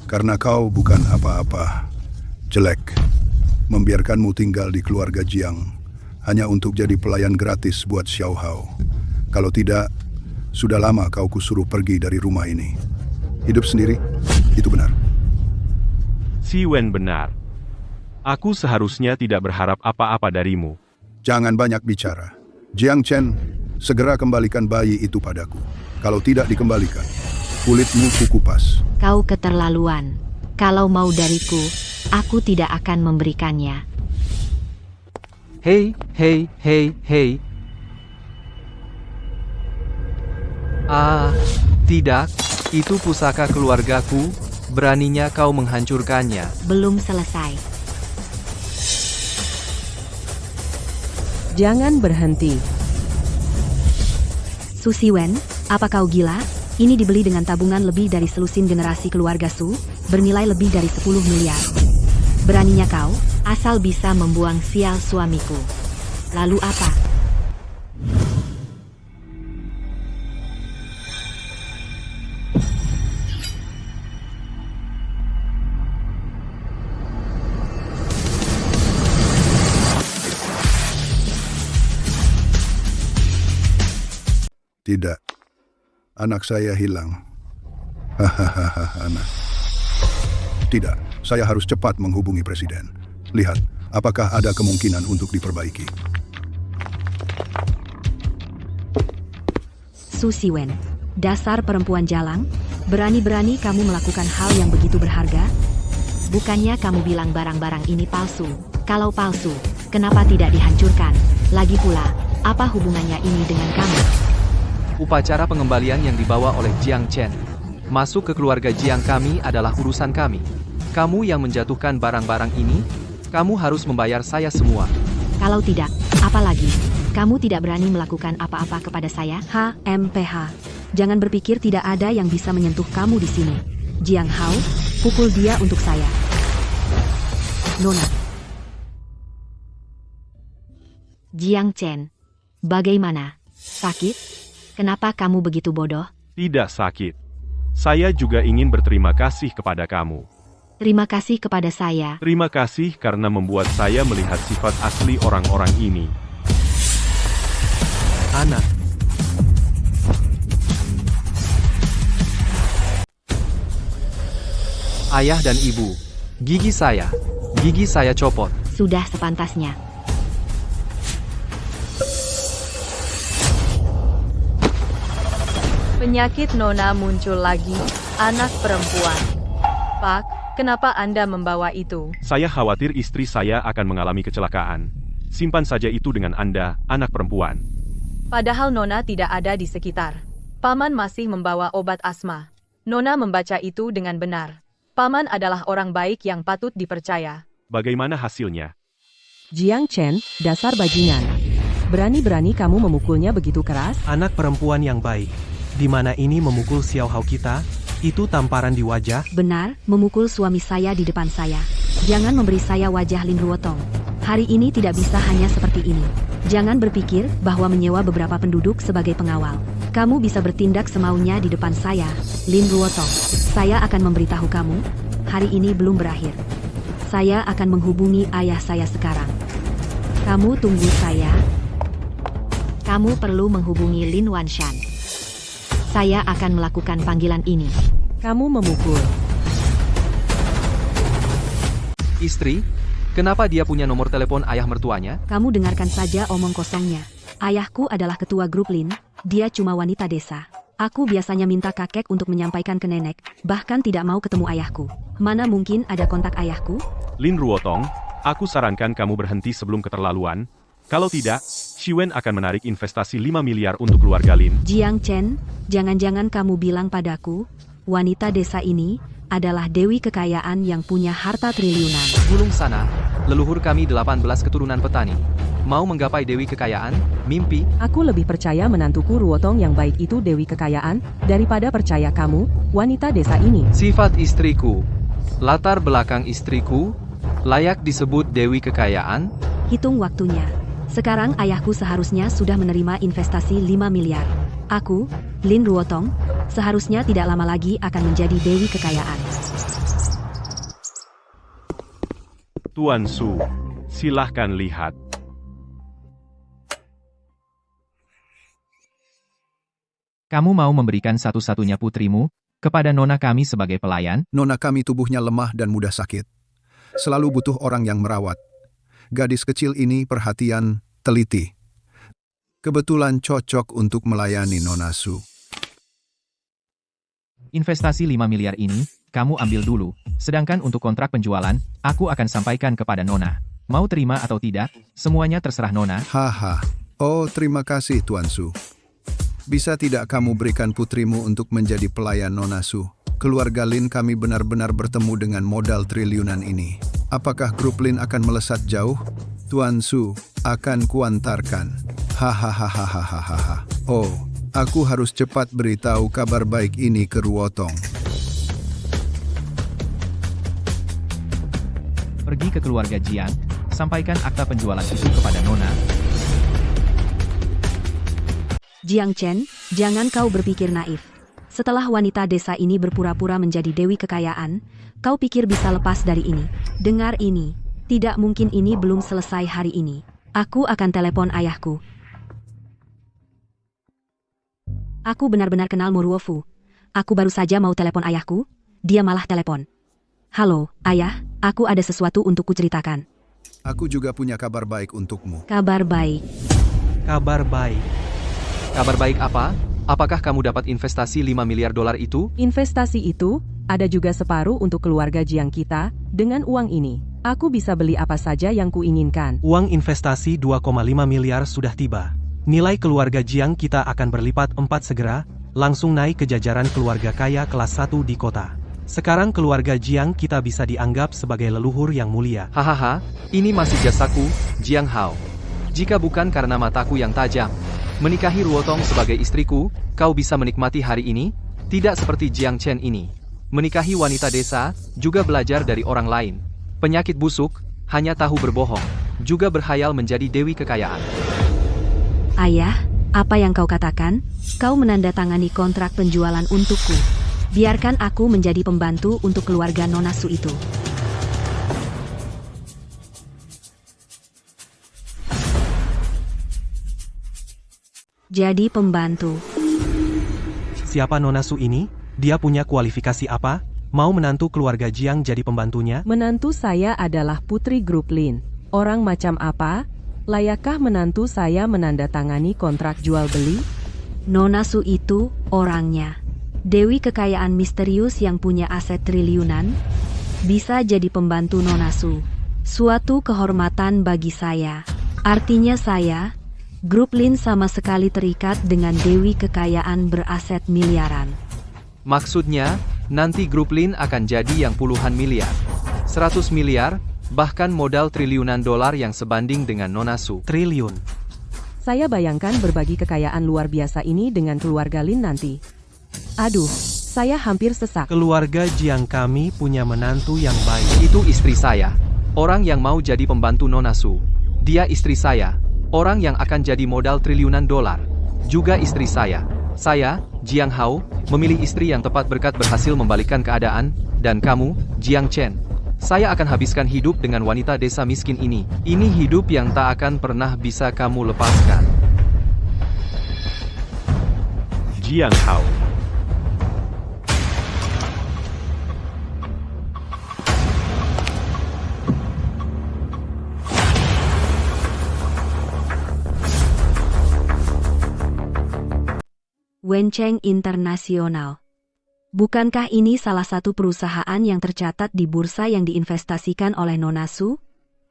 I: Karena kau bukan apa-apa. Jelek. Membiarkanmu tinggal di keluarga Jiang hanya untuk jadi pelayan gratis buat Xiao Hao. Kalau tidak, sudah lama kau kusuruh pergi dari rumah ini. Hidup sendiri, itu benar.
D: Si Wen benar. Aku seharusnya tidak berharap apa-apa darimu.
I: Jangan banyak bicara. Jiang Chen, segera kembalikan bayi itu padaku. Kalau tidak dikembalikan, kulitmu kukupas.
H: Kau keterlaluan. Kalau mau dariku, aku tidak akan memberikannya.
E: Hei. Tidak, itu pusaka keluargaku, beraninya kau menghancurkannya.
H: Belum selesai.
B: Jangan berhenti.
K: Su Siwen, apa kau gila? Ini dibeli dengan tabungan lebih dari selusin generasi keluarga Su, bernilai lebih dari 10 miliar. Beraninya kau?
H: Asal bisa membuang sial suamiku. Lalu apa?
I: Tidak. Anak saya hilang. Hahaha, anak. Tidak, saya harus cepat menghubungi presiden. Lihat, apakah ada kemungkinan untuk diperbaiki.
K: Su Siwen, dasar perempuan jalang, berani-berani kamu melakukan hal yang begitu berharga?
H: Bukannya kamu bilang barang-barang ini palsu? Kalau palsu, kenapa tidak dihancurkan? Lagi pula, apa hubungannya ini dengan kamu?
E: Upacara pengembalian yang dibawa oleh Jiang Chen. Masuk ke keluarga Jiang kami adalah urusan kami. Kamu yang menjatuhkan barang-barang ini, kamu harus membayar saya semua.
K: Kalau tidak, apa lagi? Kamu tidak berani melakukan apa-apa kepada saya? HMPH. Jangan berpikir tidak ada yang bisa menyentuh kamu di sini. Jiang Hao, pukul dia untuk saya. Nona.
H: Jiang Chen, bagaimana? Sakit? Kenapa kamu begitu bodoh?
D: Tidak sakit. Saya juga ingin berterima kasih kepada kamu.
H: Terima kasih kepada saya.
D: Terima kasih karena membuat saya melihat sifat asli orang-orang ini.
C: Anak.
E: Ayah dan ibu, gigi saya copot.
H: Sudah sepantasnya.
A: Penyakit Nona muncul lagi, anak perempuan. Pak, kenapa Anda membawa itu?
D: Saya khawatir istri saya akan mengalami kecelakaan. Simpan saja itu dengan Anda, anak perempuan.
A: Padahal Nona tidak ada di sekitar. Paman masih membawa obat asma. Nona membaca itu dengan benar. Paman adalah orang baik yang patut dipercaya.
D: Bagaimana hasilnya?
B: Jiang Chen, dasar bajingan. Berani-berani kamu memukulnya begitu keras?
C: Anak perempuan yang baik. Di mana ini memukul Xiao Hao kita? Itu tamparan di wajah?
K: Benar, memukul suami saya di depan saya. Jangan memberi saya wajah Lin Ruotong. Hari ini tidak bisa hanya seperti ini. Jangan berpikir bahwa menyewa beberapa penduduk sebagai pengawal. Kamu bisa bertindak semaunya di depan saya, Lin Ruotong. Saya akan memberitahu kamu, hari ini belum berakhir. Saya akan menghubungi ayah saya sekarang. Kamu tunggu saya.
H: Kamu perlu menghubungi Lin Wanshan. Saya akan melakukan panggilan ini.
B: Kamu memukul.
E: Istri, kenapa dia punya nomor telepon ayah mertuanya?
K: Kamu dengarkan saja omong kosongnya. Ayahku adalah ketua grup Lin, dia cuma wanita desa. Aku biasanya minta kakek untuk menyampaikan ke nenek, bahkan tidak mau ketemu ayahku. Mana mungkin ada kontak ayahku?
D: Lin Ruotong, aku sarankan kamu berhenti sebelum keterlaluan. Kalau tidak, Xiwen akan menarik investasi 5 miliar untuk keluarga Lin.
K: Jiang Chen, jangan-jangan kamu bilang padaku, wanita desa ini adalah dewi kekayaan yang punya harta triliunan.
E: Gulung sana, leluhur kami 18 keturunan petani. Mau menggapai dewi kekayaan, mimpi.
B: Aku lebih percaya menantuku Ruotong yang baik itu dewi kekayaan, daripada percaya kamu, wanita desa ini.
E: Sifat istriku, latar belakang istriku, layak disebut dewi kekayaan.
K: Hitung waktunya. Sekarang ayahku seharusnya sudah menerima investasi 5 miliar. Aku, Lin Ruotong, seharusnya tidak lama lagi akan menjadi dewi kekayaan.
D: Tuan Su, silahkan lihat.
F: Kamu mau memberikan satu-satunya putrimu kepada nona kami sebagai pelayan?
I: Nona kami tubuhnya lemah dan mudah sakit. Selalu butuh orang yang merawat. Gadis kecil ini perhatian, teliti. Kebetulan cocok untuk melayani Nona Su.
F: Investasi 5 miliar ini, kamu ambil dulu. Sedangkan untuk kontrak penjualan, aku akan sampaikan kepada nona. Mau terima atau tidak, semuanya terserah nona.
I: Haha. Oh, terima kasih Tuan Su. Bisa tidak kamu berikan putrimu untuk menjadi pelayan Nona Su? Keluarga Lin kami benar-benar bertemu dengan modal triliunan ini. Apakah grup Lin akan melesat jauh? Tuan Su, akan kuantarkan. Hahaha. Oh, aku harus cepat beritahu kabar baik ini ke Ruotong.
F: Pergi ke keluarga Jiang, sampaikan akta penjualan itu kepada nona.
K: Jiang Chen, jangan kau berpikir naif. Setelah wanita desa ini berpura-pura menjadi dewi kekayaan, kau pikir bisa lepas dari ini. Dengar ini, tidak mungkin ini belum selesai hari ini. Aku akan telepon ayahku. Aku benar-benar kenal Muruofu. Aku baru saja mau telepon ayahku, dia malah telepon. Halo, ayah, aku ada sesuatu untuk kuceritakan.
I: Aku juga punya kabar baik untukmu.
K: Kabar baik.
C: Kabar baik.
E: Kabar baik apa? Apakah kamu dapat investasi 5 miliar dolar itu?
B: Investasi itu, ada juga separuh untuk keluarga Jiang kita. Dengan uang ini, aku bisa beli apa saja yang kuinginkan.
C: Uang investasi 2,5 miliar sudah tiba. Nilai keluarga Jiang kita akan berlipat 4 segera, langsung naik ke jajaran keluarga kaya kelas 1 di kota. Sekarang keluarga Jiang kita bisa dianggap sebagai leluhur yang mulia.
E: Hahaha, ini masih jasaku, Jiang Hao. Jika bukan karena mataku yang tajam, menikahi Ruotong sebagai istriku, kau bisa menikmati hari ini, tidak seperti Jiang Chen ini. Menikahi wanita desa, juga belajar dari orang lain. Penyakit busuk, hanya tahu berbohong, juga berhayal menjadi dewi kekayaan.
K: Ayah, apa yang kau katakan? Kau menandatangani kontrak penjualan untukku. Biarkan aku menjadi pembantu untuk keluarga Nona Su itu. Jadi pembantu.
C: Siapa Nona Su ini? Dia punya kualifikasi apa? Mau menantu keluarga Jiang jadi pembantunya?
B: Menantu saya adalah putri grup Lin. Orang macam apa? Layakkah menantu saya menandatangani kontrak jual beli?
K: Nona Su itu orangnya. Dewi kekayaan misterius yang punya aset triliunan. Bisa jadi pembantu Nona Su. Suatu kehormatan bagi saya. Artinya saya, grup Lin sama sekali terikat dengan dewi kekayaan beraset miliaran.
E: Maksudnya, nanti grup Lin akan jadi yang puluhan miliar. 100 miliar, bahkan modal triliunan dolar yang sebanding dengan Nona Su.
C: Triliun.
B: Saya bayangkan berbagi kekayaan luar biasa ini dengan keluarga Lin nanti. Aduh, saya hampir sesak.
C: Keluarga Jiang kami punya menantu yang baik.
E: Itu istri saya. Orang yang mau jadi pembantu Nona Su. Dia istri saya. Orang yang akan jadi modal triliunan dolar. Juga istri saya. Saya, Jiang Hao, memilih istri yang tepat berkat berhasil membalikkan keadaan. Dan kamu, Jiang Chen. Saya akan habiskan hidup dengan wanita desa miskin ini. Ini hidup yang tak akan pernah bisa kamu lepaskan.
D: Jiang Hao.
K: Wencheng Internasional. Bukankah ini salah satu perusahaan yang tercatat di bursa yang diinvestasikan oleh Nona Su?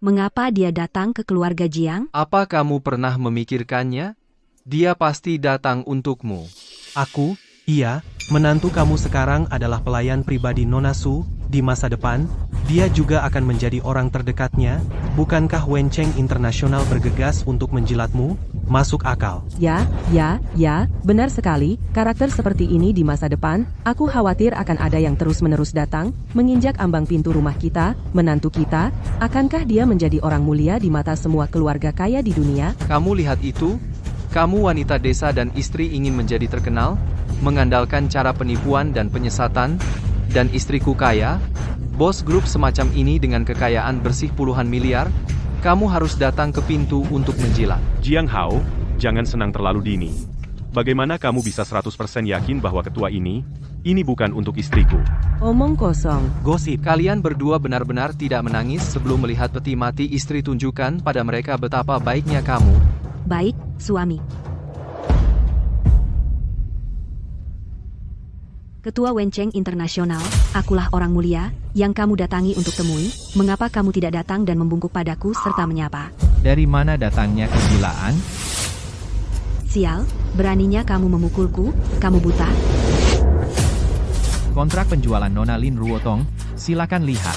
K: Mengapa dia datang ke keluarga Jiang?
E: Apa kamu pernah memikirkannya? Dia pasti datang untukmu.
C: Aku, iya, menantu kamu sekarang adalah pelayan pribadi Nona Su. Di masa depan, dia juga akan menjadi orang terdekatnya. Bukankah Wencheng Internasional bergegas untuk menjilatmu? masuk akal.
B: Ya, benar sekali. Karakter seperti ini di masa depan, aku khawatir akan ada yang terus-menerus datang, menginjak ambang pintu rumah kita, menantu kita. Akankah dia menjadi orang mulia di mata semua keluarga kaya di dunia?
E: Kamu lihat itu? Kamu wanita desa dan istri ingin menjadi terkenal, mengandalkan cara penipuan dan penyesatan, dan istriku kaya? Bos grup semacam ini dengan kekayaan bersih puluhan miliar? Kamu harus datang ke pintu untuk menjilat.
D: Jiang Hao, jangan senang terlalu dini. Bagaimana kamu bisa 100% yakin bahwa ketua ini bukan untuk istriku?
B: Omong kosong.
C: Gosip.
E: Kalian berdua benar-benar tidak menangis sebelum melihat peti mati istri. Tunjukkan pada mereka betapa baiknya kamu.
K: Baik, suami. Ketua Wencheng Internasional, akulah orang mulia yang kamu datangi untuk temui. Mengapa kamu tidak datang dan membungkuk padaku serta menyapa?
F: Dari mana datangnya kegilaan?
K: Sial, beraninya kamu memukulku, kamu buta?
F: Kontrak penjualan Nona Lin Ruotong, silakan lihat.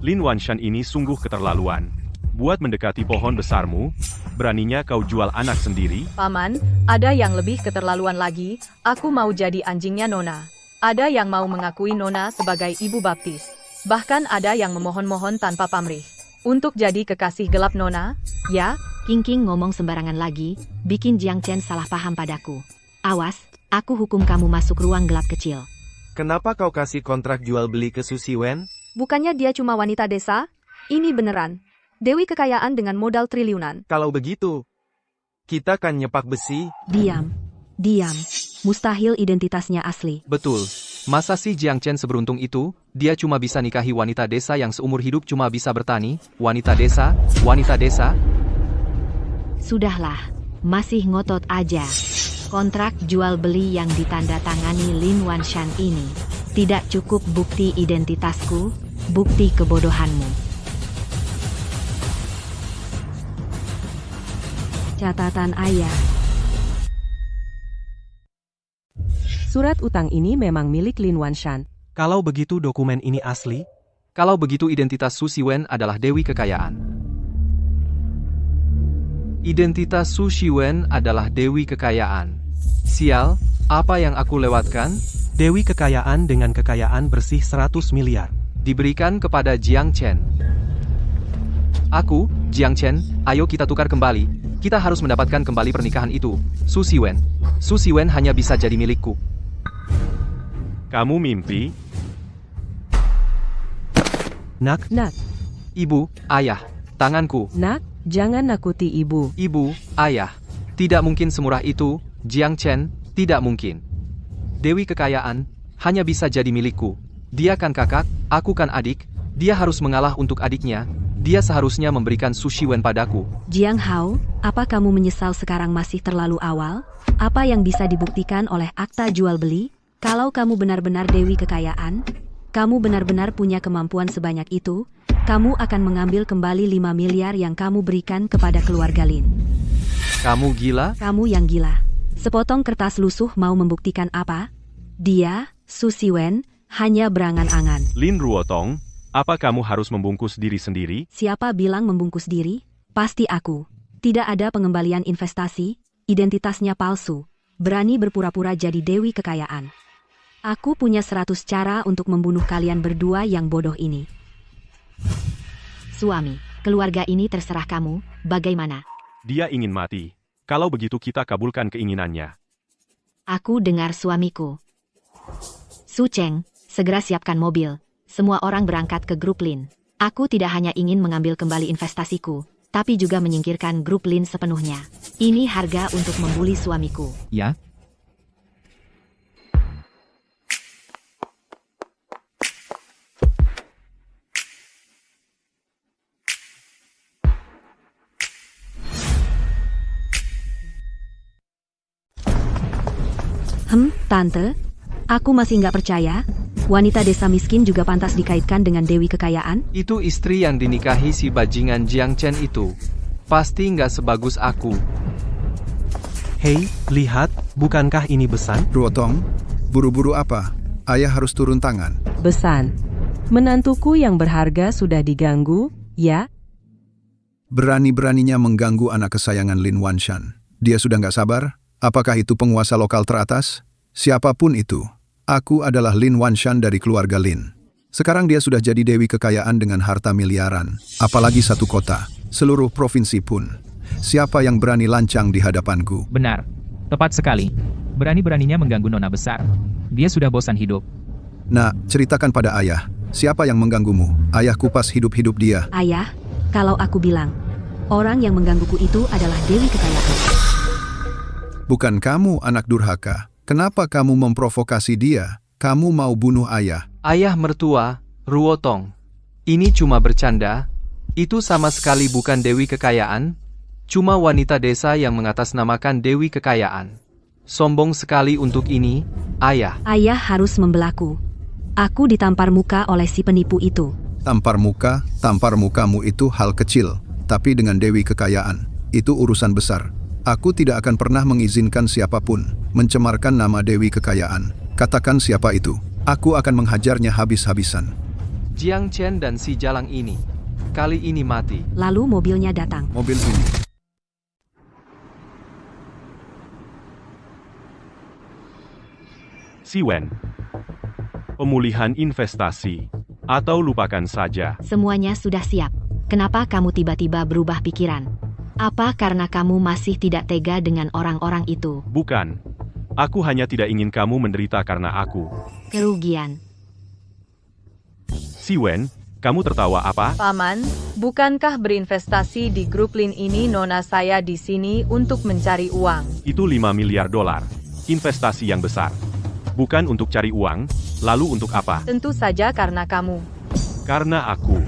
D: Lin Wanshan ini sungguh keterlaluan. Buat mendekati pohon besarmu, beraninya kau jual anak sendiri?
A: Paman, ada yang lebih keterlaluan lagi, aku mau jadi anjingnya Nona. Ada yang mau mengakui Nona sebagai ibu baptis. Bahkan ada yang memohon-mohon tanpa pamrih. Untuk jadi kekasih gelap Nona, ya?
H: King ngomong sembarangan lagi, bikin Jiang Chen salah paham padaku. Awas, aku hukum kamu masuk ruang gelap kecil.
J: Kenapa kau kasih kontrak jual beli ke Susi Wen?
L: Bukannya dia cuma wanita desa? Ini beneran. Dewi kekayaan dengan modal triliunan.
J: Kalau begitu, kita kan nyepak besi.
K: Diam. Mustahil identitasnya asli.
E: Betul. Masa sih Jiang Chen seberuntung itu? Dia cuma bisa nikahi wanita desa yang seumur hidup cuma bisa bertani. Wanita desa.
H: Sudahlah, masih ngotot aja. Kontrak jual beli yang ditandatangani Lin Wanshan ini tidak cukup bukti identitasku, bukti kebodohanmu.
K: Catatan ayah.
B: Surat utang ini memang milik Lin Wanshan.
C: Kalau begitu dokumen ini asli?
E: Kalau begitu identitas Su Shiwen adalah Dewi Kekayaan. Identitas Su Shiwen adalah Dewi Kekayaan. Sial, apa yang aku lewatkan?
C: Dewi Kekayaan dengan kekayaan bersih 100 miliar.
E: Diberikan kepada Jiang Chen. Aku, Jiang Chen, ayo kita tukar kembali. Kita harus mendapatkan kembali pernikahan itu. Su Shiwen hanya bisa jadi milikku.
D: Kamu mimpi?
C: Nak.
E: Ibu, ayah, tanganku.
B: Nak, jangan nakuti ibu.
E: Ibu, ayah, tidak mungkin semurah itu, Jiang Chen, tidak mungkin. Dewi Kekayaan hanya bisa jadi milikku. Dia kan kakak, aku kan adik. Dia harus mengalah untuk adiknya. Dia seharusnya memberikan Su Shiwen padaku.
K: Jiang Hao, apa kamu menyesal sekarang masih terlalu awal? Apa yang bisa dibuktikan oleh akta jual beli? Kalau kamu benar-benar Dewi Kekayaan, kamu benar-benar punya kemampuan sebanyak itu, kamu akan mengambil kembali 5 miliar yang kamu berikan kepada keluarga Lin.
E: Kamu gila?
K: Kamu yang gila. Sepotong kertas lusuh mau membuktikan apa? Dia, Su Shiwen, hanya berangan-angan.
D: Lin Ruotong, apa kamu harus membungkus diri sendiri?
K: Siapa bilang membungkus diri? Pasti aku. Tidak ada pengembalian investasi, identitasnya palsu, berani berpura-pura jadi Dewi Kekayaan. Aku punya 100 cara untuk membunuh kalian berdua yang bodoh ini.
H: Suami, keluarga ini terserah kamu, bagaimana?
D: Dia ingin mati. Kalau begitu kita kabulkan keinginannya.
H: Aku dengar suamiku. Su Cheng, segera siapkan mobil. Semua orang berangkat ke grup Lin. Aku tidak hanya ingin mengambil kembali investasiku, tapi juga menyingkirkan grup Lin sepenuhnya. Ini harga untuk membuli suamiku.
F: Ya?
K: Tante, aku masih nggak percaya. Wanita desa miskin juga pantas dikaitkan dengan Dewi Kekayaan?
E: Itu istri yang dinikahi si bajingan Jiang Chen itu. Pasti nggak sebagus aku.
C: Hei, lihat, bukankah ini besan?
I: Ruotong, buru-buru apa? Ayah harus turun tangan.
B: Besan. Menantuku yang berharga sudah diganggu, ya?
I: Berani-beraninya mengganggu anak kesayangan Lin Wanshan. Dia sudah nggak sabar? Apakah itu penguasa lokal teratas? Siapapun itu, aku adalah Lin Wanshan dari keluarga Lin. Sekarang dia sudah jadi dewi kekayaan dengan harta miliaran. Apalagi satu kota, seluruh provinsi pun. Siapa yang berani lancang di hadapanku?
F: Benar. Tepat sekali. Berani-beraninya mengganggu nona besar. Dia sudah bosan hidup.
I: Nah, ceritakan pada ayah. Siapa yang mengganggumu? Ayah kupas hidup-hidup dia.
K: Ayah, kalau aku bilang, orang yang menggangguku itu adalah dewi kekayaan.
I: Bukan kamu anak durhaka. Kenapa kamu memprovokasi dia? Kamu mau bunuh ayah.
E: Ayah mertua, Ruotong. Ini cuma bercanda. Itu sama sekali bukan dewi kekayaan. Cuma wanita desa yang mengatasnamakan dewi kekayaan. Sombong sekali untuk ini, ayah.
K: Ayah harus membelaku. Aku ditampar muka oleh si penipu itu.
I: Tampar mukamu itu hal kecil. Tapi dengan dewi kekayaan, itu urusan besar. Aku tidak akan pernah mengizinkan siapapun mencemarkan nama dewi kekayaan. Katakan siapa itu. Aku akan menghajarnya habis-habisan.
E: Jiang Chen dan si Jalang ini. Kali ini mati.
K: Lalu mobilnya datang.
I: Mobil ini.
D: Siwen. Pemulihan investasi. Atau lupakan saja.
H: Semuanya sudah siap. Kenapa kamu tiba-tiba berubah pikiran? Apa karena kamu masih tidak tega dengan orang-orang itu?
D: Bukan. Aku hanya tidak ingin kamu menderita karena aku.
H: Kerugian.
D: Siwen, kamu tertawa apa?
A: Paman, bukankah berinvestasi di grup Lin ini nona saya di sini untuk mencari uang?
D: Itu 5 miliar dolar. Investasi yang besar. Bukan untuk cari uang, lalu untuk apa?
A: Tentu saja karena kamu.
D: Karena aku.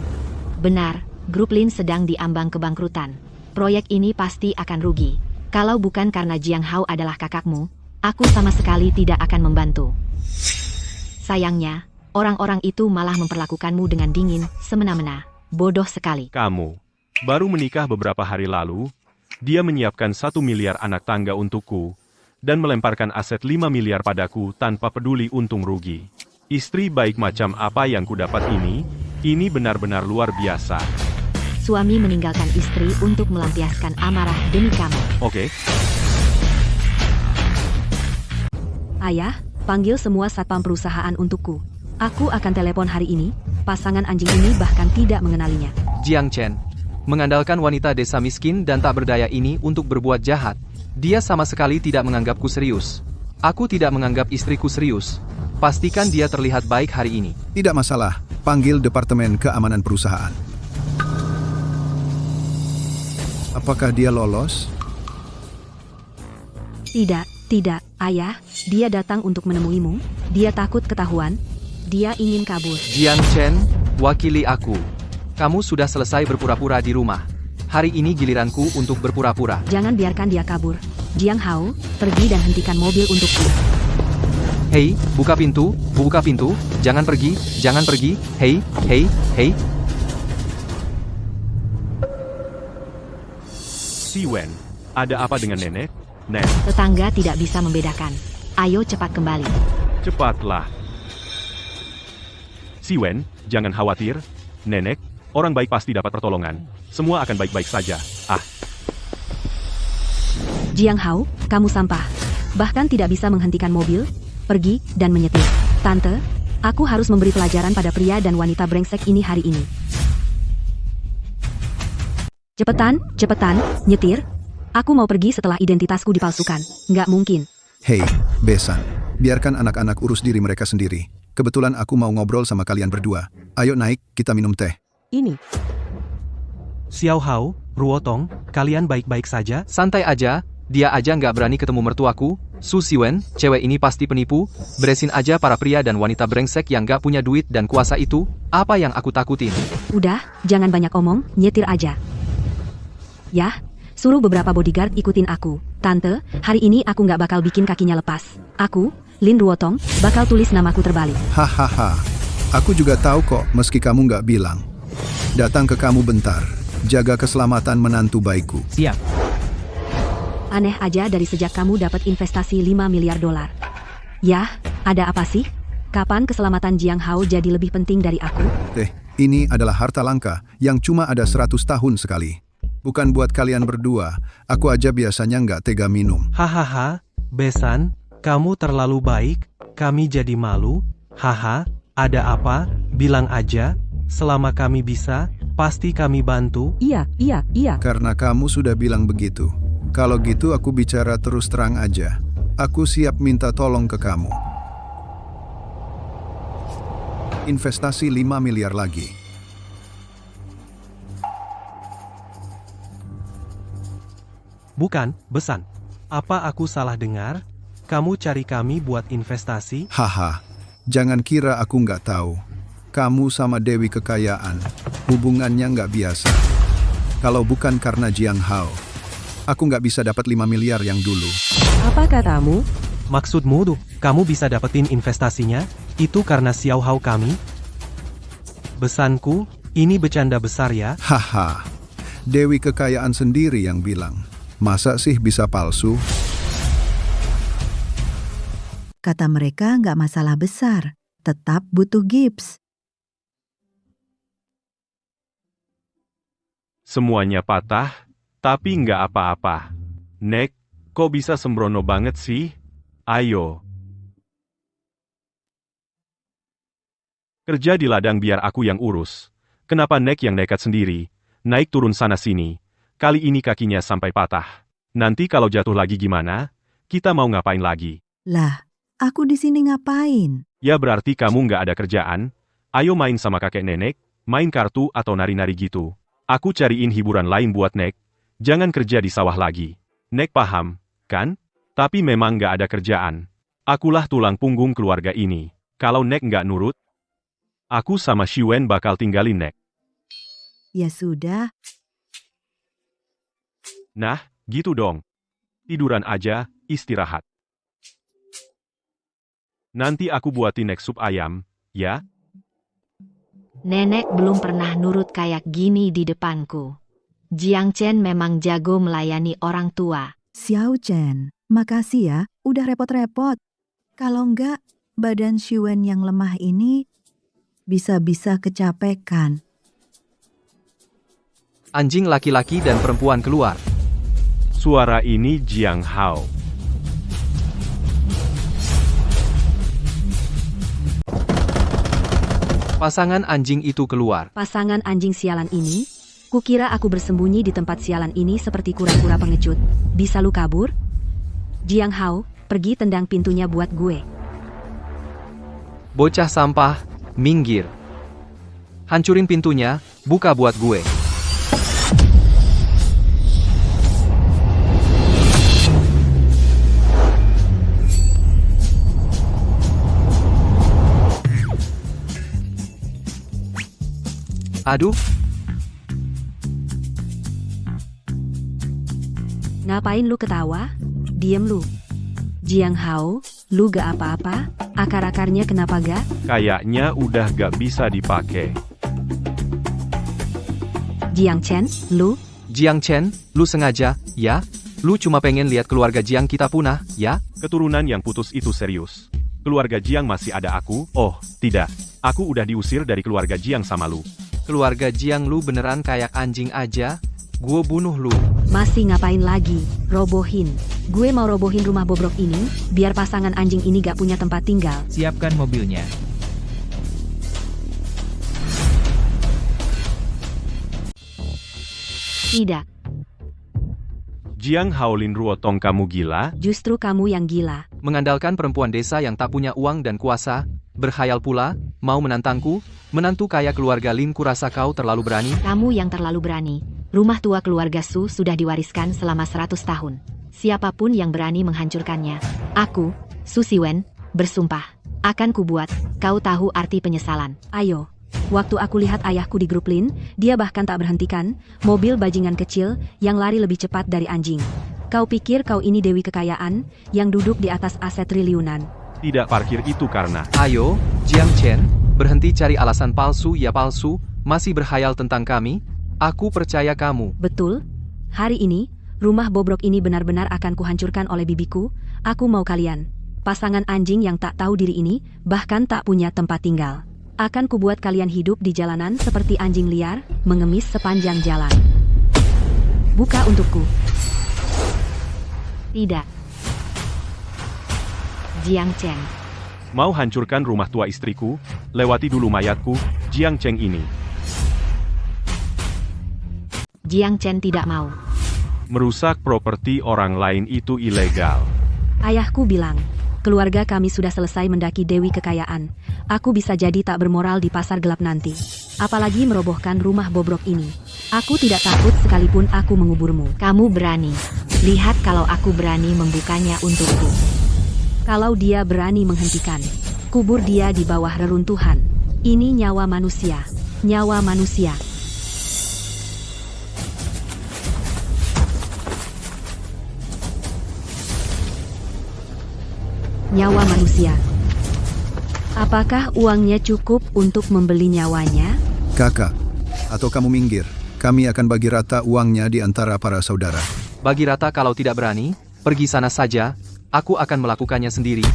H: Benar, grup Lin sedang diambang kebangkrutan. Proyek ini pasti akan rugi. Kalau bukan karena Jiang Hao adalah kakakmu, aku sama sekali tidak akan membantu. Sayangnya, orang-orang itu malah memperlakukanmu dengan dingin, semena-mena. Bodoh sekali.
D: Kamu. Baru menikah beberapa hari lalu, dia menyiapkan 1 miliar anak tangga untukku, dan melemparkan aset 5 miliar padaku tanpa peduli untung rugi. Istri baik macam apa yang kudapat ini benar-benar luar biasa.
H: Suami meninggalkan istri untuk melampiaskan amarah demi kamu.
D: Oke.
K: Ayah, panggil semua satpam perusahaan untukku. Aku akan telepon hari ini. Pasangan anjing ini bahkan tidak mengenalinya.
E: Jiang Chen. Mengandalkan wanita desa miskin dan tak berdaya ini untuk berbuat jahat. Dia sama sekali tidak menganggapku serius. Aku tidak menganggap istriku serius. Pastikan dia terlihat baik hari ini.
I: Tidak masalah. Panggil Departemen Keamanan Perusahaan. Apakah dia lolos?
K: Tidak, ayah. Dia datang untuk menemuimu. Dia takut ketahuan. Dia ingin kabur.
E: Jiang Chen, wakili aku. Kamu sudah selesai berpura-pura di rumah. Hari ini giliranku untuk berpura-pura.
K: Jangan biarkan dia kabur. Jiang Hao, pergi dan hentikan mobil untukku.
E: Hei, buka pintu, jangan pergi, hei.
D: Siwen, ada apa dengan nenek? Nen,
H: Tetangga tidak bisa membedakan. Ayo cepat kembali.
D: cepatlah. Siwen, jangan khawatir. Nenek, orang baik pasti dapat pertolongan. Semua akan baik-baik saja.
K: Jiang Hao, kamu sampah. Bahkan tidak bisa menghentikan mobil, pergi, dan menyetir. Tante, aku harus memberi pelajaran pada pria dan wanita brengsek ini hari ini. Cepetan, nyetir. Aku mau pergi setelah identitasku dipalsukan. Nggak mungkin.
I: Hei, Besan. Biarkan anak-anak urus diri mereka sendiri. Kebetulan aku mau ngobrol sama kalian berdua. Ayo naik, kita minum teh.
B: Ini.
C: Xiao Hao, Ruotong, kalian baik-baik saja?
E: Santai aja, dia aja nggak berani ketemu mertuaku. Su Siwen, cewek ini pasti penipu. Beresin aja para pria dan wanita brengsek yang nggak punya duit dan kuasa itu. Apa yang aku takutin?
K: Udah, jangan banyak omong, nyetir aja. Yah, suruh beberapa bodyguard ikutin aku. Tante, hari ini aku nggak bakal bikin kakinya lepas. Aku, Lin Ruotong, bakal tulis namaku terbalik.
I: Hahaha. Aku juga tahu kok, meski kamu nggak bilang. Datang ke kamu bentar. Jaga keselamatan menantu baikku.
F: Siap.
K: Aneh aja dari sejak kamu dapat investasi 5 miliar dolar. Yah, ada apa sih? Kapan keselamatan Jiang Hao jadi lebih penting dari aku?
I: Ini adalah harta langka yang cuma ada 100 tahun sekali. Bukan buat kalian berdua, aku aja biasanya nggak tega minum.
C: Hahaha, Besan, kamu terlalu baik, kami jadi malu. Haha, ada apa? Bilang aja, selama kami bisa, pasti kami bantu.
B: Iya.
I: Karena kamu sudah bilang begitu. Kalau gitu aku bicara terus terang aja. Aku siap minta tolong ke kamu. Investasi 5 miliar lagi.
C: Bukan, Besan. Apa aku salah dengar? Kamu cari kami buat investasi?
I: Haha, jangan kira aku nggak tahu. Kamu sama Dewi Kekayaan, hubungannya nggak biasa. Kalau bukan karena Jiang Hao, aku nggak bisa dapat 5 miliar yang dulu.
B: Apa katamu?
C: Maksudmu tuh, kamu bisa dapetin investasinya? Itu karena Xiao Hao kami? Besanku, ini bercanda besar ya?
I: Haha, Dewi Kekayaan sendiri yang bilang. Masa sih bisa palsu?
G: Kata mereka nggak masalah besar, tetap butuh gips.
D: Semuanya patah, tapi nggak apa-apa. Nek, kok bisa sembrono banget sih? Ayo. Kerja di ladang biar aku yang urus. Kenapa Nek yang nekat sendiri? Naik turun sana-sini. Kali ini kakinya sampai patah. Nanti kalau jatuh lagi gimana? Kita mau ngapain lagi?
G: Lah, aku di sini ngapain?
D: Ya berarti kamu nggak ada kerjaan? Ayo main sama kakek nenek, main kartu atau nari-nari gitu. Aku cariin hiburan lain buat Nek. Jangan kerja di sawah lagi. Nek paham, kan? Tapi memang nggak ada kerjaan. Akulah tulang punggung keluarga ini. Kalau Nek nggak nurut, aku sama Shiwen bakal tinggalin Nek.
G: Ya sudah,
D: Nah, gitu dong. Tiduran aja, istirahat. Nanti aku buatin Nek sup ayam, ya?
H: Nenek belum pernah nurut kayak gini di depanku. Jiang Chen memang jago melayani orang tua.
G: Xiao Chen, makasih ya, udah repot-repot. Kalau enggak, badan Shiwen yang lemah ini bisa-bisa kecapekan.
E: Anjing laki-laki dan perempuan keluar.
D: Suara ini Jiang Hao.
E: Pasangan anjing itu keluar.
K: Pasangan anjing sialan ini? Kukira aku bersembunyi di tempat sialan ini seperti kura-kura pengecut. Bisa lu kabur? Jiang Hao, pergi tendang pintunya buat gue.
E: Bocah sampah, minggir. Hancurin pintunya, buka buat gue. Aduh,
K: Ngapain lu ketawa? Diem lu. Jiang Hao, lu gak apa-apa? Akar-akarnya kenapa gak?
D: Kayaknya udah gak bisa dipakai.
K: Jiang Chen, lu?
E: Jiang Chen, lu sengaja, ya? Lu cuma pengen lihat keluarga Jiang kita punah, ya?
D: Keturunan yang putus itu serius. Keluarga Jiang masih ada aku? Oh, tidak. Aku udah diusir dari keluarga Jiang sama lu.
E: Keluarga Jiang lu beneran kayak anjing aja? Gue bunuh lu.
K: Masih ngapain lagi? Robohin. Gue mau robohin rumah bobrok ini, biar pasangan anjing ini gak punya tempat tinggal.
F: Siapkan mobilnya.
H: Tidak.
D: Jiang Haolin Ruotong, kamu gila?
K: Justru kamu yang gila.
E: Mengandalkan perempuan desa yang tak punya uang dan kuasa, berkhayal pula, mau menantangku, menantu kaya keluarga Lin, kurasa kau terlalu berani.
H: Kamu yang terlalu berani. Rumah tua keluarga Su sudah diwariskan selama 100 tahun. Siapapun yang berani menghancurkannya. Aku, Su Siwen, bersumpah. Akan kubuat, kau tahu arti penyesalan.
K: Ayo. Waktu aku lihat ayahku di grup Lin, dia bahkan tak berhentikan, mobil bajingan kecil, yang lari lebih cepat dari anjing. Kau pikir kau ini Dewi Kekayaan, yang duduk di atas aset triliunan.
D: Tidak parkir itu karena...
E: Ayo, Jiang Chen, berhenti cari alasan palsu ya palsu, masih berkhayal tentang kami? Aku percaya kamu.
K: Betul. Hari ini, rumah bobrok ini benar-benar akan kuhancurkan oleh bibiku. Aku mau kalian. Pasangan anjing yang tak tahu diri ini, bahkan tak punya tempat tinggal. Akan kubuat kalian hidup di jalanan seperti anjing liar, mengemis sepanjang jalan. buka untukku.
H: Tidak. Jiang Chen.
D: Mau hancurkan rumah tua istriku? Lewati dulu mayatku, Jiang Cheng ini.
H: Jiang Chen tidak mau.
D: Merusak properti orang lain itu ilegal.
K: Ayahku bilang, keluarga kami sudah selesai mendaki Dewi Kekayaan. Aku bisa jadi tak bermoral di pasar gelap nanti. Apalagi merobohkan rumah bobrok ini. Aku tidak takut sekalipun aku menguburmu.
H: Kamu berani. Lihat kalau aku berani membukanya untukku.
K: Kalau dia berani menghentikan, kubur dia di bawah reruntuhan. Ini nyawa manusia. Nyawa manusia. Nyawa manusia. Apakah uangnya cukup untuk membeli nyawanya?
I: Kakak, atau kamu minggir. Kami akan bagi rata uangnya di antara para saudara.
E: Bagi rata kalau tidak berani, pergi sana saja, aku akan melakukannya sendiri.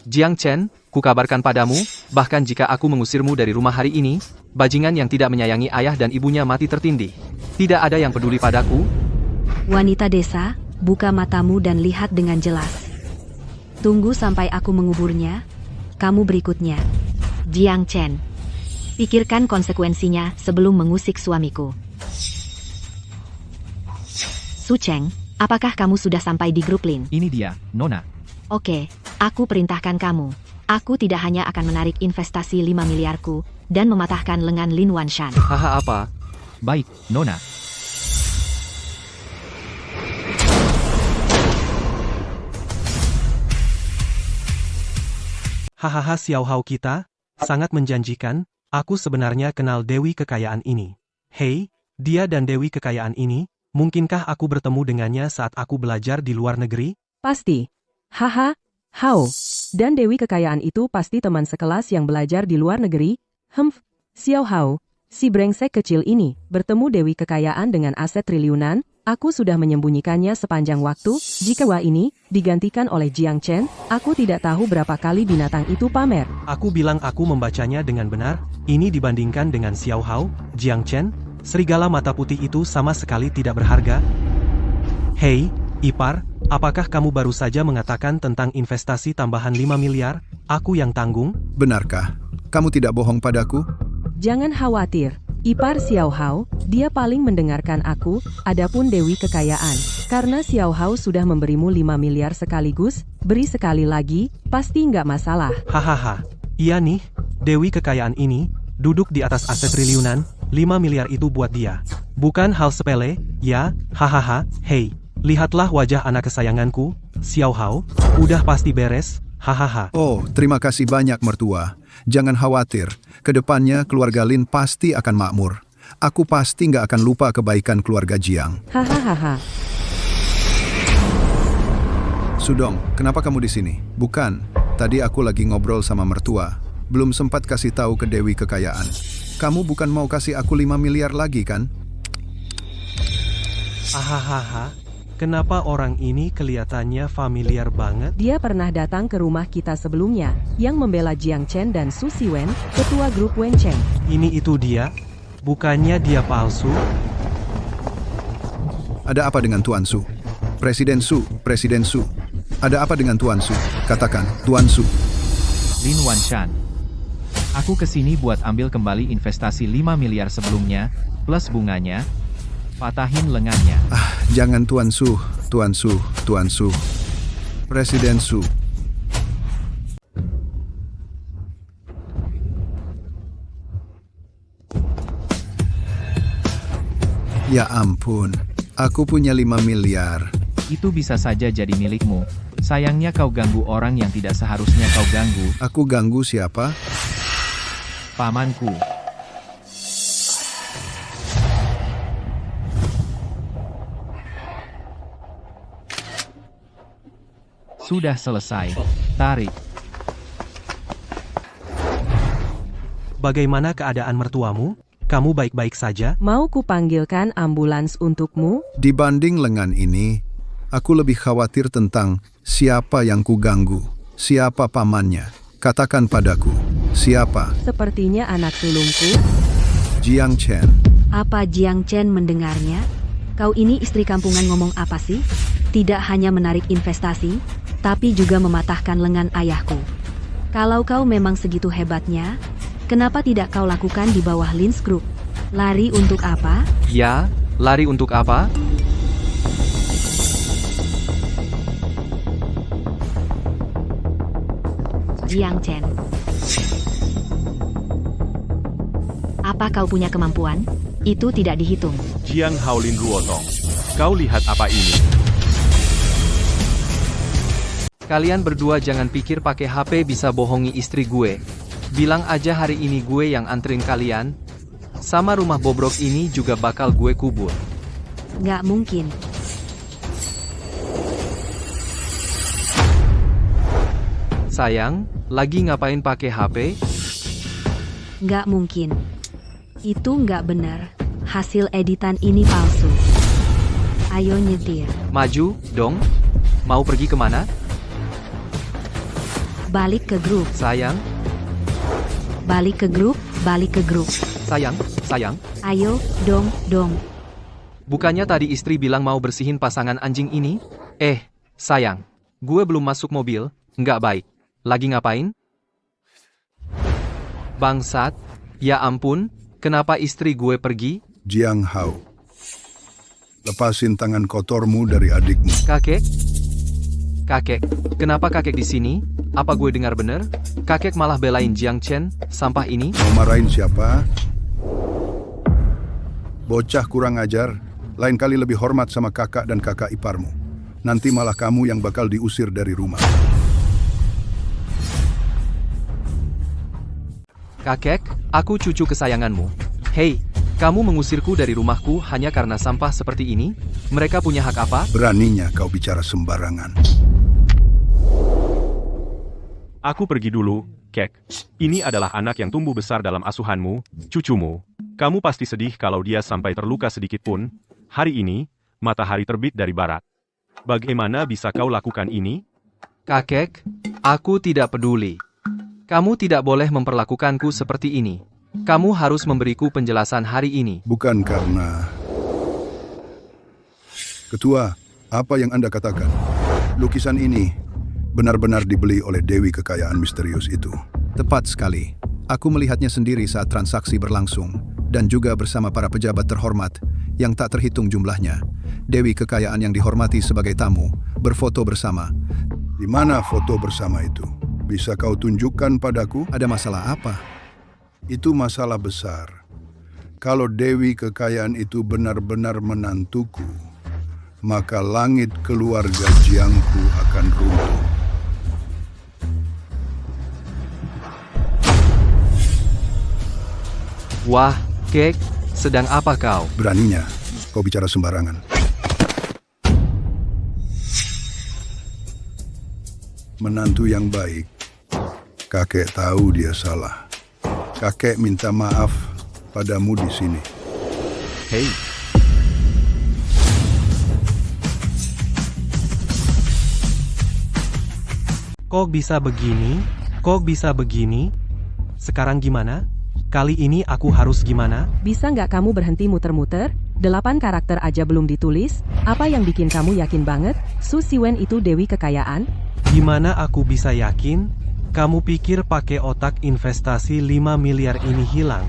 E: Jiang Chen, kukabarkan padamu, bahkan jika aku mengusirmu dari rumah hari ini, bajingan yang tidak menyayangi ayah dan ibunya mati tertindih. Tidak ada yang peduli padaku.
K: Wanita desa, buka matamu dan lihat dengan jelas. Tunggu sampai aku menguburnya. Kamu berikutnya.
H: Jiang Chen. Pikirkan konsekuensinya sebelum mengusik suamiku. Su Cheng, apakah kamu sudah sampai di grup Lin?
F: Ini dia, Nona.
H: Oke, aku perintahkan kamu. Aku tidak hanya akan menarik investasi 5 miliarku dan mematahkan lengan Lin Wanshan.
E: Haha apa?
F: Baik, Nona.
C: Hahaha Xiao Hao kita, sangat menjanjikan, aku sebenarnya kenal Dewi Kekayaan ini. Hei, dia dan Dewi Kekayaan ini, mungkinkah aku bertemu dengannya saat aku belajar di luar negeri?
B: Pasti. Haha, Hao. Dan Dewi Kekayaan itu pasti teman sekelas yang belajar di luar negeri. Xiao Hao, si brengsek kecil ini, bertemu Dewi Kekayaan dengan aset triliunan, aku sudah menyembunyikannya sepanjang waktu, jika wah ini, digantikan oleh Jiang Chen, aku tidak tahu berapa kali binatang itu pamer.
C: Aku bilang aku membacanya dengan benar, ini dibandingkan dengan Xiao Hao, Jiang Chen, serigala mata putih itu sama sekali tidak berharga. Hei, ipar, apakah kamu baru saja mengatakan tentang investasi tambahan 5 miliar, aku yang tanggung?
I: Benarkah? Kamu tidak bohong padaku?
B: Jangan khawatir, ipar Xiao Hao, dia paling mendengarkan aku, adapun Dewi Kekayaan. Karena Xiao Hao sudah memberimu 5 miliar sekaligus, beri sekali lagi, pasti nggak masalah.
C: Hahaha, iya nih, Dewi Kekayaan ini, duduk di atas aset triliunan, 5 miliar itu buat dia. Bukan hal sepele, ya, hahaha, hei, lihatlah wajah anak kesayanganku, Xiao Hao, udah pasti beres, hahaha.
I: Oh, terima kasih banyak mertua. Jangan khawatir, kedepannya keluarga Lin pasti akan makmur. Aku pasti nggak akan lupa kebaikan keluarga Jiang.
B: Hahaha.
I: Sudong, kenapa kamu di sini? Bukan, tadi aku lagi ngobrol sama mertua. Belum sempat kasih tahu ke Dewi Kekayaan. Kamu bukan mau kasih aku 5 miliar lagi kan?
C: Hahaha, kenapa orang ini kelihatannya familiar banget?
B: Dia pernah datang ke rumah kita sebelumnya, yang membela Jiang Chen dan Su Siwen, ketua grup Wen Cheng.
C: Ini itu dia? Bukannya dia palsu?
I: Ada apa dengan Tuan Su? Presiden Su, Presiden Su. Ada apa dengan Tuan Su? Katakan, Tuan Su.
F: Lin Wanshan. Aku kesini buat ambil kembali investasi 5 miliar sebelumnya, plus bunganya. Patahin lengannya.
I: Jangan Tuan Su, Tuan Su, Tuan Su. Presiden Su. Ya ampun, aku punya 5 miliar.
F: Itu bisa saja jadi milikmu. Sayangnya kau ganggu orang yang tidak seharusnya kau ganggu.
I: Aku ganggu siapa?
F: Pamanku. Sudah selesai. Tarik.
C: Bagaimana keadaan mertuamu? Kamu baik-baik saja?
B: Mau kupanggilkan ambulans untukmu?
I: Dibanding lengan ini, aku lebih khawatir tentang siapa yang kuganggu, siapa pamannya. Katakan padaku, siapa?
B: Sepertinya anak sulungku.
I: Jiang Chen.
K: Apa Jiang Chen mendengarnya? Kau ini istri kampungan ngomong apa sih? Tidak hanya menarik investasi, tapi juga mematahkan lengan ayahku. Kalau kau memang segitu hebatnya, kenapa tidak kau lakukan di bawah Lins Group? Lari untuk apa?
E: Ya, lari untuk apa?
H: Jiang Chen. Apa kau punya kemampuan? Itu tidak dihitung.
D: Jiang Haolin Ruotong. Kau lihat apa ini?
E: Kalian berdua jangan pikir pakai HP bisa bohongi istri gue. Bilang aja hari ini gue yang anterin kalian. Sama rumah bobrok ini juga bakal gue kubur.
K: Nggak mungkin.
E: Sayang, lagi ngapain pakai HP?
K: Nggak mungkin. Itu nggak benar. Hasil editan ini palsu. Ayo nyetir.
E: Maju, dong. Mau pergi kemana?
K: Balik ke grup.
E: Sayang,
K: Balik ke grup. Balik ke grup.
E: sayang, sayang.
K: Ayo, dong.
E: Bukannya tadi istri bilang mau bersihin pasangan anjing ini? Sayang. Gue belum masuk mobil, nggak baik. Lagi ngapain? Bangsat. Ya ampun, kenapa istri gue pergi?
I: Jiang Hao. Lepasin tangan kotormu dari adikmu.
E: Kakek? Kakek, kenapa kakek di sini? Apa gue dengar bener? Kakek malah belain Jiang Chen, sampah ini?
I: Mau marahin siapa? Bocah kurang ajar. Lain kali lebih hormat sama kakak dan kakak iparmu. Nanti malah kamu yang bakal diusir dari rumah.
E: Kakek, aku cucu kesayanganmu. Hei, kamu mengusirku dari rumahku hanya karena sampah seperti ini? Mereka punya hak apa?
I: Beraninya kau bicara sembarangan.
D: Aku pergi dulu, Kek. Ini adalah anak yang tumbuh besar dalam asuhanmu, cucumu. Kamu pasti sedih kalau dia sampai terluka sedikit pun. Hari ini, matahari terbit dari barat. Bagaimana bisa kau lakukan ini?
E: Kakek, aku tidak peduli. Kamu tidak boleh memperlakukanku seperti ini. Kamu harus memberiku penjelasan hari ini.
I: Bukan karena... Ketua, apa yang Anda katakan? Lukisan ini benar-benar dibeli oleh Dewi Kekayaan Misterius itu. Tepat sekali. Aku melihatnya sendiri saat transaksi berlangsung, dan juga bersama para pejabat terhormat yang tak terhitung jumlahnya. Dewi Kekayaan yang dihormati sebagai tamu, berfoto bersama. Di mana foto bersama itu? Bisa kau tunjukkan padaku? Ada masalah apa? Itu masalah besar. Kalau Dewi Kekayaan itu benar-benar menantuku, maka langit keluarga Jiangku akan runtuh.
E: Wah, Kek, sedang apa kau?
I: Beraninya kau bicara sembarangan. Menantu yang baik. Kakek tahu dia salah. Kakek minta maaf padamu di sini.
D: Hei,
C: Kok bisa begini? Kok bisa begini? Sekarang gimana? Kali ini aku harus gimana?
B: Bisa nggak kamu berhenti muter-muter? 8 karakter aja belum ditulis? Apa yang bikin kamu yakin banget? Su Siwen itu Dewi Kekayaan?
C: Gimana aku bisa yakin? Kamu pikir pakai otak investasi 5 miliar ini hilang?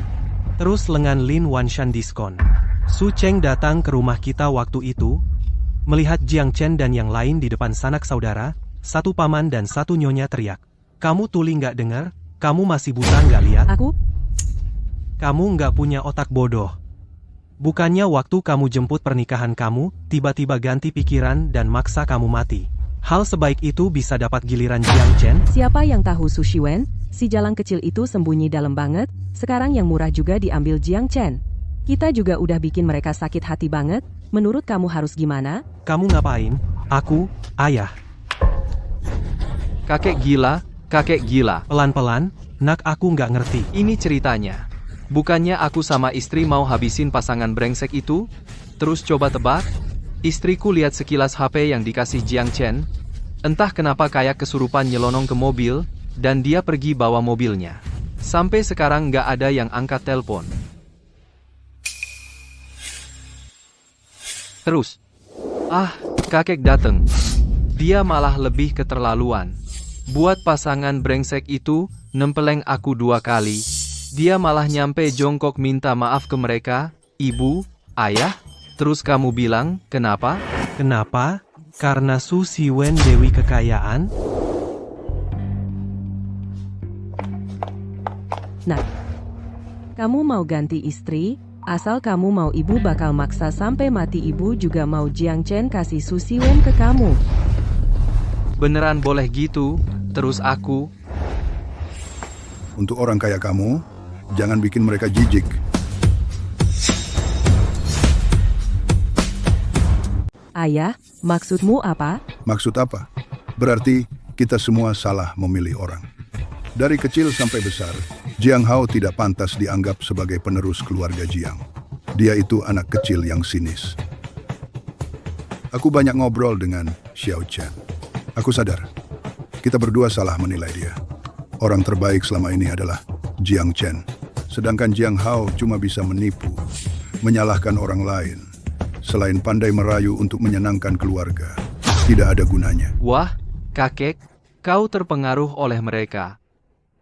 C: Terus lengan Lin Wanshan diskon. Su Cheng datang ke rumah kita waktu itu, melihat Jiang Chen dan yang lain di depan sanak saudara, satu paman dan satu nyonya teriak. Kamu tuli nggak dengar? Kamu masih buta nggak lihat? Kamu nggak punya otak bodoh. Bukannya waktu kamu jemput pernikahan kamu, tiba-tiba ganti pikiran dan maksa kamu mati. Hal sebaik itu bisa dapat giliran Jiang Chen?
B: Siapa yang tahu Su Shiwen? Si jalang kecil itu sembunyi dalam banget, sekarang yang murah juga diambil Jiang Chen. Kita juga udah bikin mereka sakit hati banget, menurut kamu harus gimana?
C: Kamu ngapain? Aku, ayah.
E: Kakek gila, kakek gila.
C: Pelan-pelan, nak aku nggak ngerti.
E: Ini ceritanya. Bukannya aku sama istri mau habisin pasangan brengsek itu? Terus coba tebak? Istriku lihat sekilas HP yang dikasih Jiang Chen. Entah kenapa kayak kesurupan nyelonong ke mobil, dan dia pergi bawa mobilnya. Sampai sekarang nggak ada yang angkat telepon. Terus. Kakek datang. Dia malah lebih keterlaluan. Buat pasangan brengsek itu, nempeleng aku 2 kali. Dia malah nyampe jongkok minta maaf ke mereka, ibu, ayah. Terus kamu bilang, kenapa?
C: Kenapa? Karena Su Siwen Dewi Kekayaan?
B: Nah, kamu mau ganti istri? Asal kamu mau, ibu bakal maksa sampai mati. Ibu juga mau Jiang Chen kasih Su Siwen ke kamu.
E: Beneran boleh gitu? Terus aku?
I: Untuk orang kayak kamu, jangan bikin mereka jijik.
B: Ayah, maksudmu apa?
I: Maksud apa? Berarti kita semua salah memilih orang. Dari kecil sampai besar, Jiang Hao tidak pantas dianggap sebagai penerus keluarga Jiang. Dia itu anak kecil yang sinis. Aku banyak ngobrol dengan Xiao Chen. Aku sadar, kita berdua salah menilai dia. Orang terbaik selama ini adalah Jiang Chen. Sedangkan Jiang Hao cuma bisa menipu, menyalahkan orang lain. Selain pandai merayu untuk menyenangkan keluarga, tidak ada gunanya.
E: Wah, kakek, kau terpengaruh oleh mereka.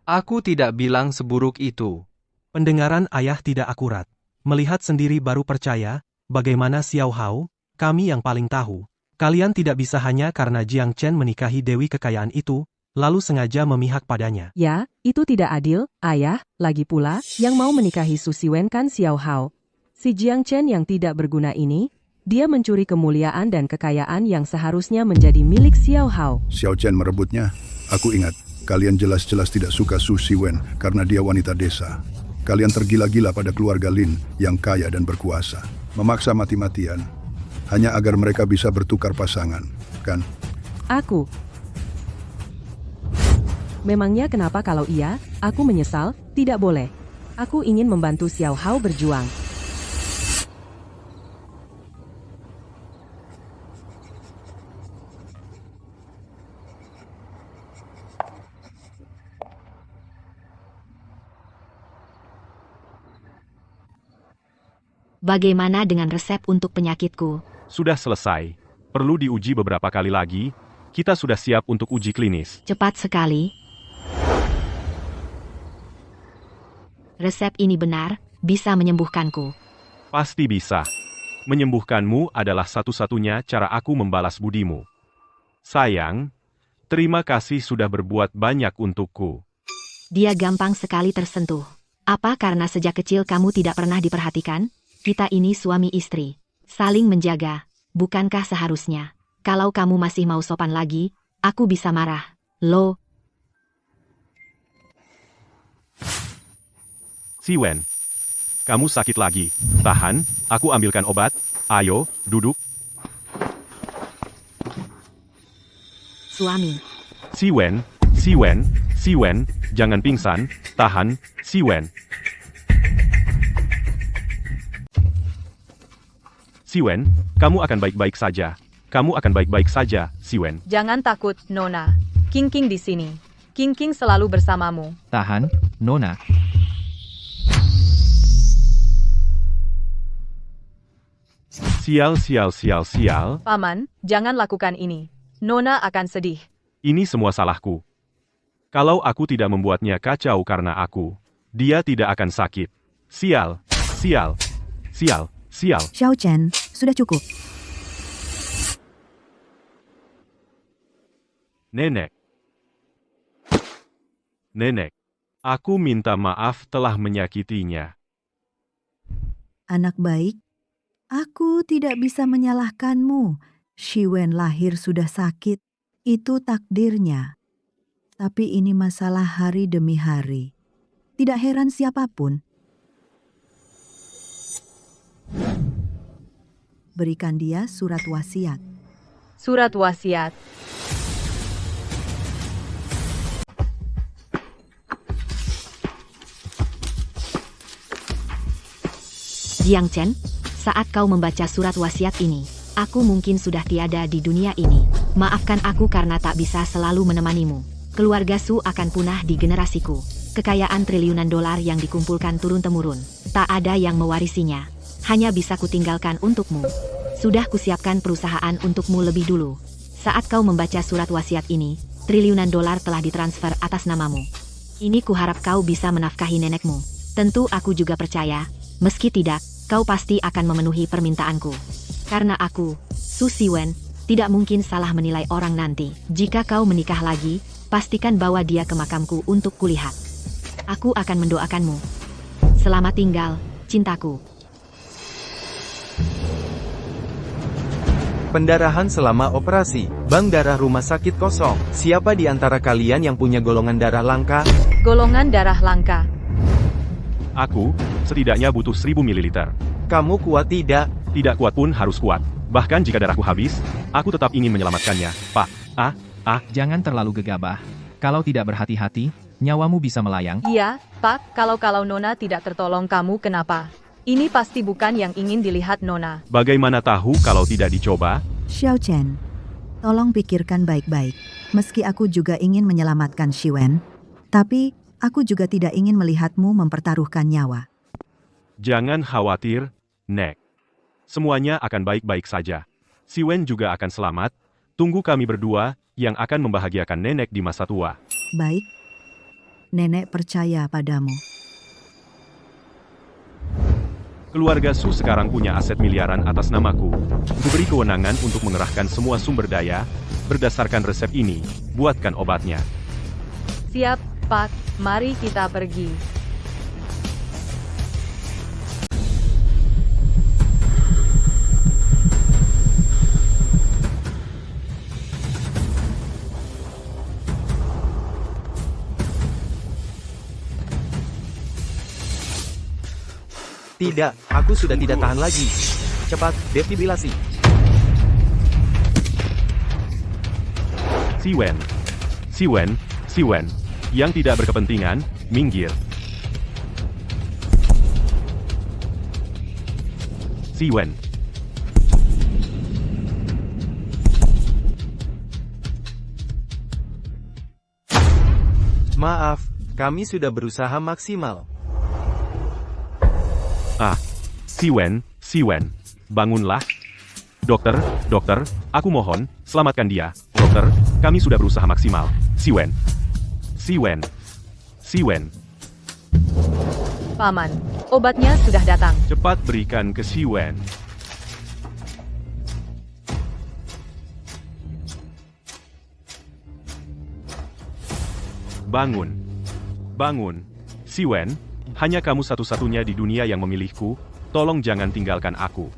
E: Aku tidak bilang seburuk itu.
C: Pendengaran ayah tidak akurat. Melihat sendiri baru percaya, bagaimana Xiao Hao, kami yang paling tahu. Kalian tidak bisa hanya karena Jiang Chen menikahi Dewi Kekayaan itu, lalu sengaja memihak padanya.
B: Ya, itu tidak adil, ayah. Lagi pula, yang mau menikahi Su Siwen kan Xiao Hao. Si Jiang Chen yang tidak berguna ini, dia mencuri kemuliaan dan kekayaan yang seharusnya menjadi milik Xiao Hao.
I: Xiao Chen merebutnya. Aku ingat, kalian jelas-jelas tidak suka Su Siwen karena dia wanita desa. Kalian tergila-gila pada keluarga Lin yang kaya dan berkuasa. Memaksa mati-matian, hanya agar mereka bisa bertukar pasangan, kan?
B: Aku. Memangnya kenapa kalau iya, aku menyesal? Tidak boleh. Aku ingin membantu Xiao Hao berjuang.
H: Bagaimana dengan resep untuk penyakitku?
D: Sudah selesai. Perlu diuji beberapa kali lagi. Kita sudah siap untuk uji klinis.
H: Cepat sekali. Resep ini benar, bisa menyembuhkanku.
D: Pasti bisa. Menyembuhkanmu adalah satu-satunya cara aku membalas budimu. Sayang, terima kasih sudah berbuat banyak untukku.
H: Dia gampang sekali tersentuh. Apa karena sejak kecil kamu tidak pernah diperhatikan? Kita ini suami istri. Saling menjaga. Bukankah seharusnya? Kalau kamu masih mau sopan lagi, aku bisa marah. Lo.
D: Siwen, kamu sakit lagi. Tahan, aku ambilkan obat. Ayo, duduk.
H: Suami.
D: Siwen, jangan pingsan. Tahan, Siwen. Siwen, kamu akan baik-baik saja. Kamu akan baik-baik saja, Siwen.
A: Jangan takut, Nona. King di sini. King selalu bersamamu.
F: Tahan, Nona.
D: Sial.
A: Paman, jangan lakukan ini. Nona akan sedih.
D: Ini semua salahku. Kalau aku tidak membuatnya kacau karena aku, dia tidak akan sakit. Sial.
G: Xiao Chen, sudah cukup.
D: Nenek, aku minta maaf telah menyakitinya.
G: Anak baik, aku tidak bisa menyalahkanmu. Siwen lahir sudah sakit, itu takdirnya. Tapi ini masalah hari demi hari. Tidak heran siapapun. Berikan dia surat wasiat.
A: Surat wasiat.
H: Jiang Chen, saat kau membaca surat wasiat ini, aku mungkin sudah tiada di dunia ini. Maafkan aku karena tak bisa selalu menemanimu. Keluarga Su akan punah di generasiku. Kekayaan triliunan dolar yang dikumpulkan turun-temurun. Tak ada yang mewarisinya. Hanya bisa kutinggalkan untukmu. Sudah kusiapkan perusahaan untukmu lebih dulu. Saat kau membaca surat wasiat ini, triliunan dolar telah ditransfer atas namamu. Ini kuharap kau bisa menafkahi nenekmu. Tentu aku juga percaya, meski tidak, kau pasti akan memenuhi permintaanku. Karena aku, Su Siwen, tidak mungkin salah menilai orang nanti. Jika kau menikah lagi, pastikan bawa dia ke makamku untuk kulihat. Aku akan mendoakanmu. Selamat tinggal, cintaku.
J: Pendarahan selama operasi. Bank darah rumah sakit kosong. Siapa di antara kalian yang punya golongan darah langka?
A: Golongan darah langka.
D: Aku, setidaknya butuh 1000 ml.
J: Kamu kuat tidak?
D: Tidak kuat pun harus kuat. Bahkan jika darahku habis, aku tetap ingin menyelamatkannya, Pak.
F: Jangan terlalu gegabah. Kalau tidak berhati-hati, nyawamu bisa melayang.
A: Iya, Pak, kalau Nona tidak tertolong kamu kenapa? Ini pasti bukan yang ingin dilihat Nona.
D: Bagaimana tahu kalau tidak dicoba?
G: Xiao Chen, tolong pikirkan baik-baik. Meski aku juga ingin menyelamatkan Siwen, tapi aku juga tidak ingin melihatmu mempertaruhkan nyawa.
D: Jangan khawatir, Nek. Semuanya akan baik-baik saja. Siwen juga akan selamat. Tunggu kami berdua, yang akan membahagiakan nenek di masa tua.
G: Baik, nenek percaya padamu.
D: Keluarga Su sekarang punya aset miliaran atas namaku. Kuberi kewenangan untuk mengerahkan semua sumber daya. Berdasarkan resep ini, buatkan obatnya.
A: Siap, Pak. Mari kita pergi.
J: Tidak, aku sudah tidak tahan lagi. Cepat, defibrilasi.
D: Siwen. Yang tidak berkepentingan, minggir. Siwen.
J: Maaf, kami sudah berusaha maksimal.
D: Siwen, bangunlah. Dokter, aku mohon, selamatkan dia. Dokter, kami sudah berusaha maksimal. Siwen.
A: Paman, obatnya sudah datang.
D: Cepat berikan ke Siwen. Bangun. Siwen, hanya kamu satu-satunya di dunia yang memilihku. Tolong jangan tinggalkan aku.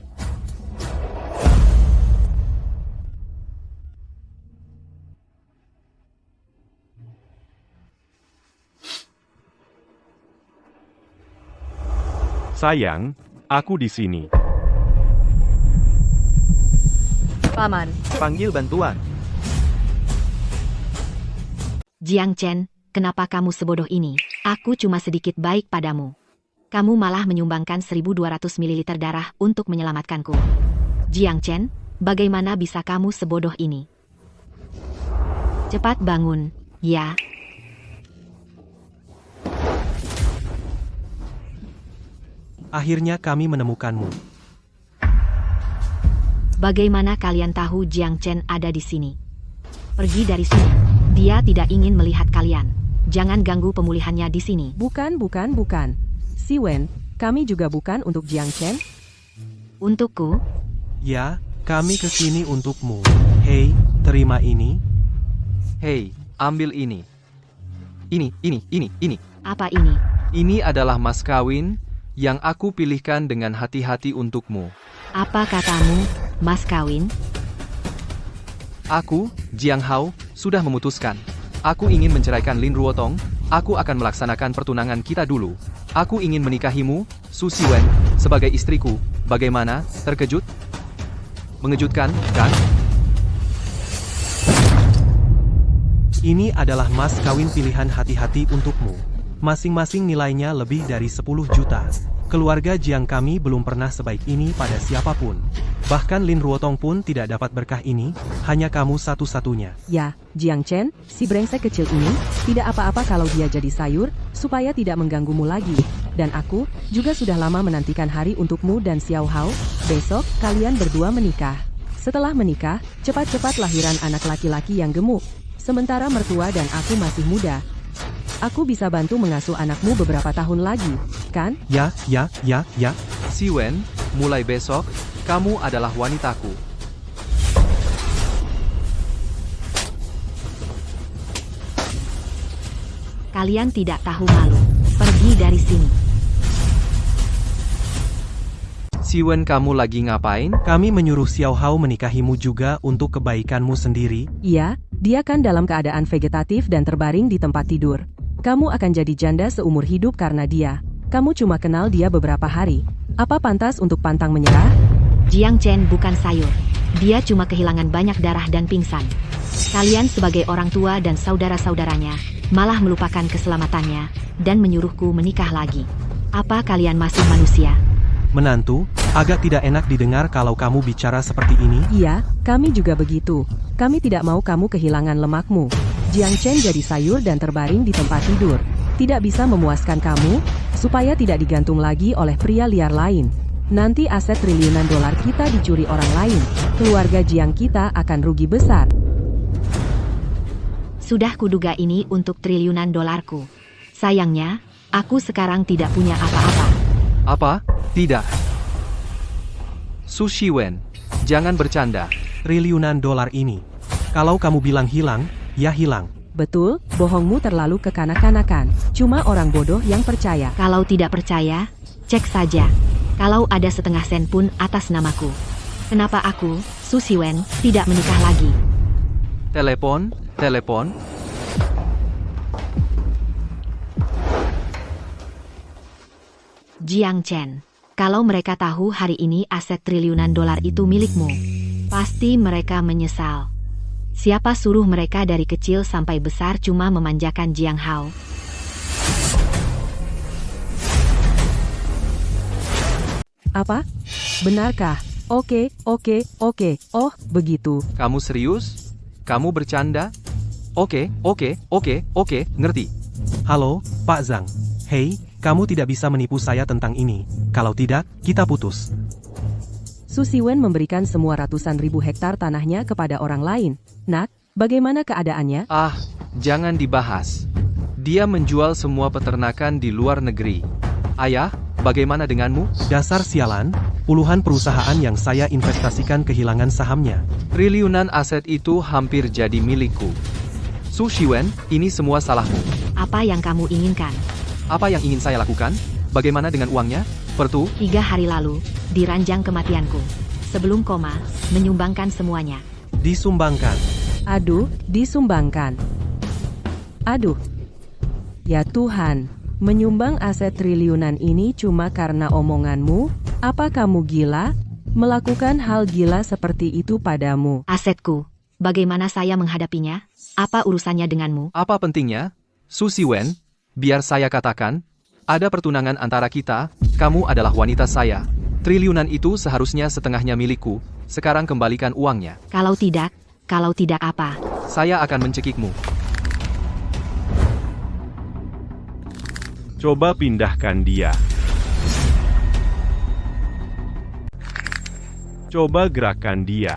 D: Sayang, aku di sini.
A: Paman.
J: Panggil bantuan.
H: Jiang Chen, kenapa kamu sebodoh ini? Aku cuma sedikit baik padamu. Kamu malah menyumbangkan 1200 ml darah untuk menyelamatkanku. Jiang Chen, bagaimana bisa kamu sebodoh ini? Cepat bangun, ya.
C: Akhirnya kami menemukanmu.
H: Bagaimana kalian tahu Jiang Chen ada di sini? Pergi dari sini. Dia tidak ingin melihat kalian. Jangan ganggu pemulihannya di sini.
B: Bukan. Siwen, kami juga bukan untuk Jiang Chen.
H: Untukku?
C: Ya, kami ke sini untukmu. Hei, terima ini.
E: Hei, ambil ini. Ini.
H: Apa ini?
E: Ini adalah mas kawin yang aku pilihkan dengan hati-hati untukmu.
H: Apa katamu, mas kawin?
E: Aku, Jiang Hao, sudah memutuskan. Aku ingin menceraikan Lin Ruotong. Aku akan melaksanakan pertunangan kita dulu. Aku ingin menikahimu, Su Siwen, sebagai istriku. Bagaimana? Terkejut? Mengejutkan, kan?
C: Ini adalah mas kawin pilihan hati-hati untukmu. Masing-masing nilainya lebih dari 10 juta. Keluarga Jiang kami belum pernah sebaik ini pada siapapun. Bahkan Lin Ruotong pun tidak dapat berkah ini, hanya kamu satu-satunya.
B: Ya, Jiang Chen, si brengsek kecil ini, tidak apa-apa kalau dia jadi sayur, supaya tidak mengganggumu lagi. Dan aku juga sudah lama menantikan hari untukmu dan Xiao Hao. Besok, kalian berdua menikah. Setelah menikah, cepat-cepat lahiran anak laki-laki yang gemuk. Sementara mertua dan aku masih muda. Aku bisa bantu mengasuh anakmu beberapa tahun lagi, kan?
C: Ya.
E: Si Wen, mulai besok, kamu adalah wanitaku.
H: Kalian tidak tahu malu. Pergi dari sini.
E: Si Wen, kamu lagi ngapain?
C: Kami menyuruh Xiao Hao menikahimu juga untuk kebaikanmu sendiri.
B: Iya, dia kan dalam keadaan vegetatif dan terbaring di tempat tidur. Kamu akan jadi janda seumur hidup karena dia. Kamu cuma kenal dia beberapa hari. Apa pantas untuk pantang menyerah?
H: Jiang Chen bukan sayur. Dia cuma kehilangan banyak darah dan pingsan. Kalian sebagai orang tua dan saudara-saudaranya malah melupakan keselamatannya dan menyuruhku menikah lagi. Apa kalian masih manusia?
C: Menantu, agak tidak enak didengar kalau kamu bicara seperti ini.
B: Iya, kami juga begitu. Kami tidak mau kamu kehilangan lemakmu. Jiang Chen jadi sayur dan terbaring di tempat tidur. Tidak bisa memuaskan kamu, supaya tidak digantung lagi oleh pria liar lain. Nanti aset triliunan dolar kita dicuri orang lain. Keluarga Jiang kita akan rugi besar.
H: Sudah kuduga ini untuk triliunan dolarku. Sayangnya, aku sekarang tidak punya apa-apa.
E: Apa? Tidak. Su Shiwen, jangan bercanda.
C: Triliunan dolar ini. Kalau kamu bilang hilang, ya hilang.
B: Betul, bohongmu terlalu kekanak-kanakan. Cuma orang bodoh yang percaya.
H: Kalau tidak percaya, cek saja. Kalau ada setengah sen pun atas namaku. Kenapa aku, Su Shiwen, tidak menikah lagi?
E: Telepon.
H: Jiang Chen, kalau mereka tahu hari ini aset triliunan dolar itu milikmu, pasti mereka menyesal. Siapa suruh mereka dari kecil sampai besar cuma memanjakan Jiang Hao?
B: Apa? Benarkah? Oke. Oh, begitu.
E: Kamu serius? Kamu bercanda? Oke, ngerti.
C: Halo, Pak Zhang. Hei, kamu tidak bisa menipu saya tentang ini. Kalau tidak, kita putus.
B: Su Shiwen memberikan semua ratusan ribu hektar tanahnya kepada orang lain. Nak, bagaimana keadaannya?
E: Ah, jangan dibahas. Dia menjual semua peternakan di luar negeri. Ayah, bagaimana denganmu?
C: Dasar sialan, puluhan perusahaan yang saya investasikan kehilangan sahamnya.
E: Triliunan aset itu hampir jadi milikku. Su Shiwen, ini semua salahmu.
H: Apa yang kamu inginkan?
E: Apa yang ingin saya lakukan? Bagaimana dengan uangnya?
H: 3 hari lalu, di ranjang kematianku. Sebelum koma, menyumbangkan semuanya.
C: Disumbangkan.
B: Aduh, disumbangkan. Aduh. Ya Tuhan, menyumbang aset triliunan ini cuma karena omonganmu? Apa kamu gila? Melakukan hal gila seperti itu padamu.
H: Asetku, bagaimana saya menghadapinya? Apa urusannya denganmu?
E: Apa pentingnya? Su Shiwen, biar saya katakan, ada pertunangan antara kita, kamu adalah wanita saya. Triliunan itu seharusnya setengahnya milikku, sekarang kembalikan uangnya.
H: Kalau tidak apa?
E: Saya akan mencekikmu.
D: Coba pindahkan dia. Coba gerakan dia.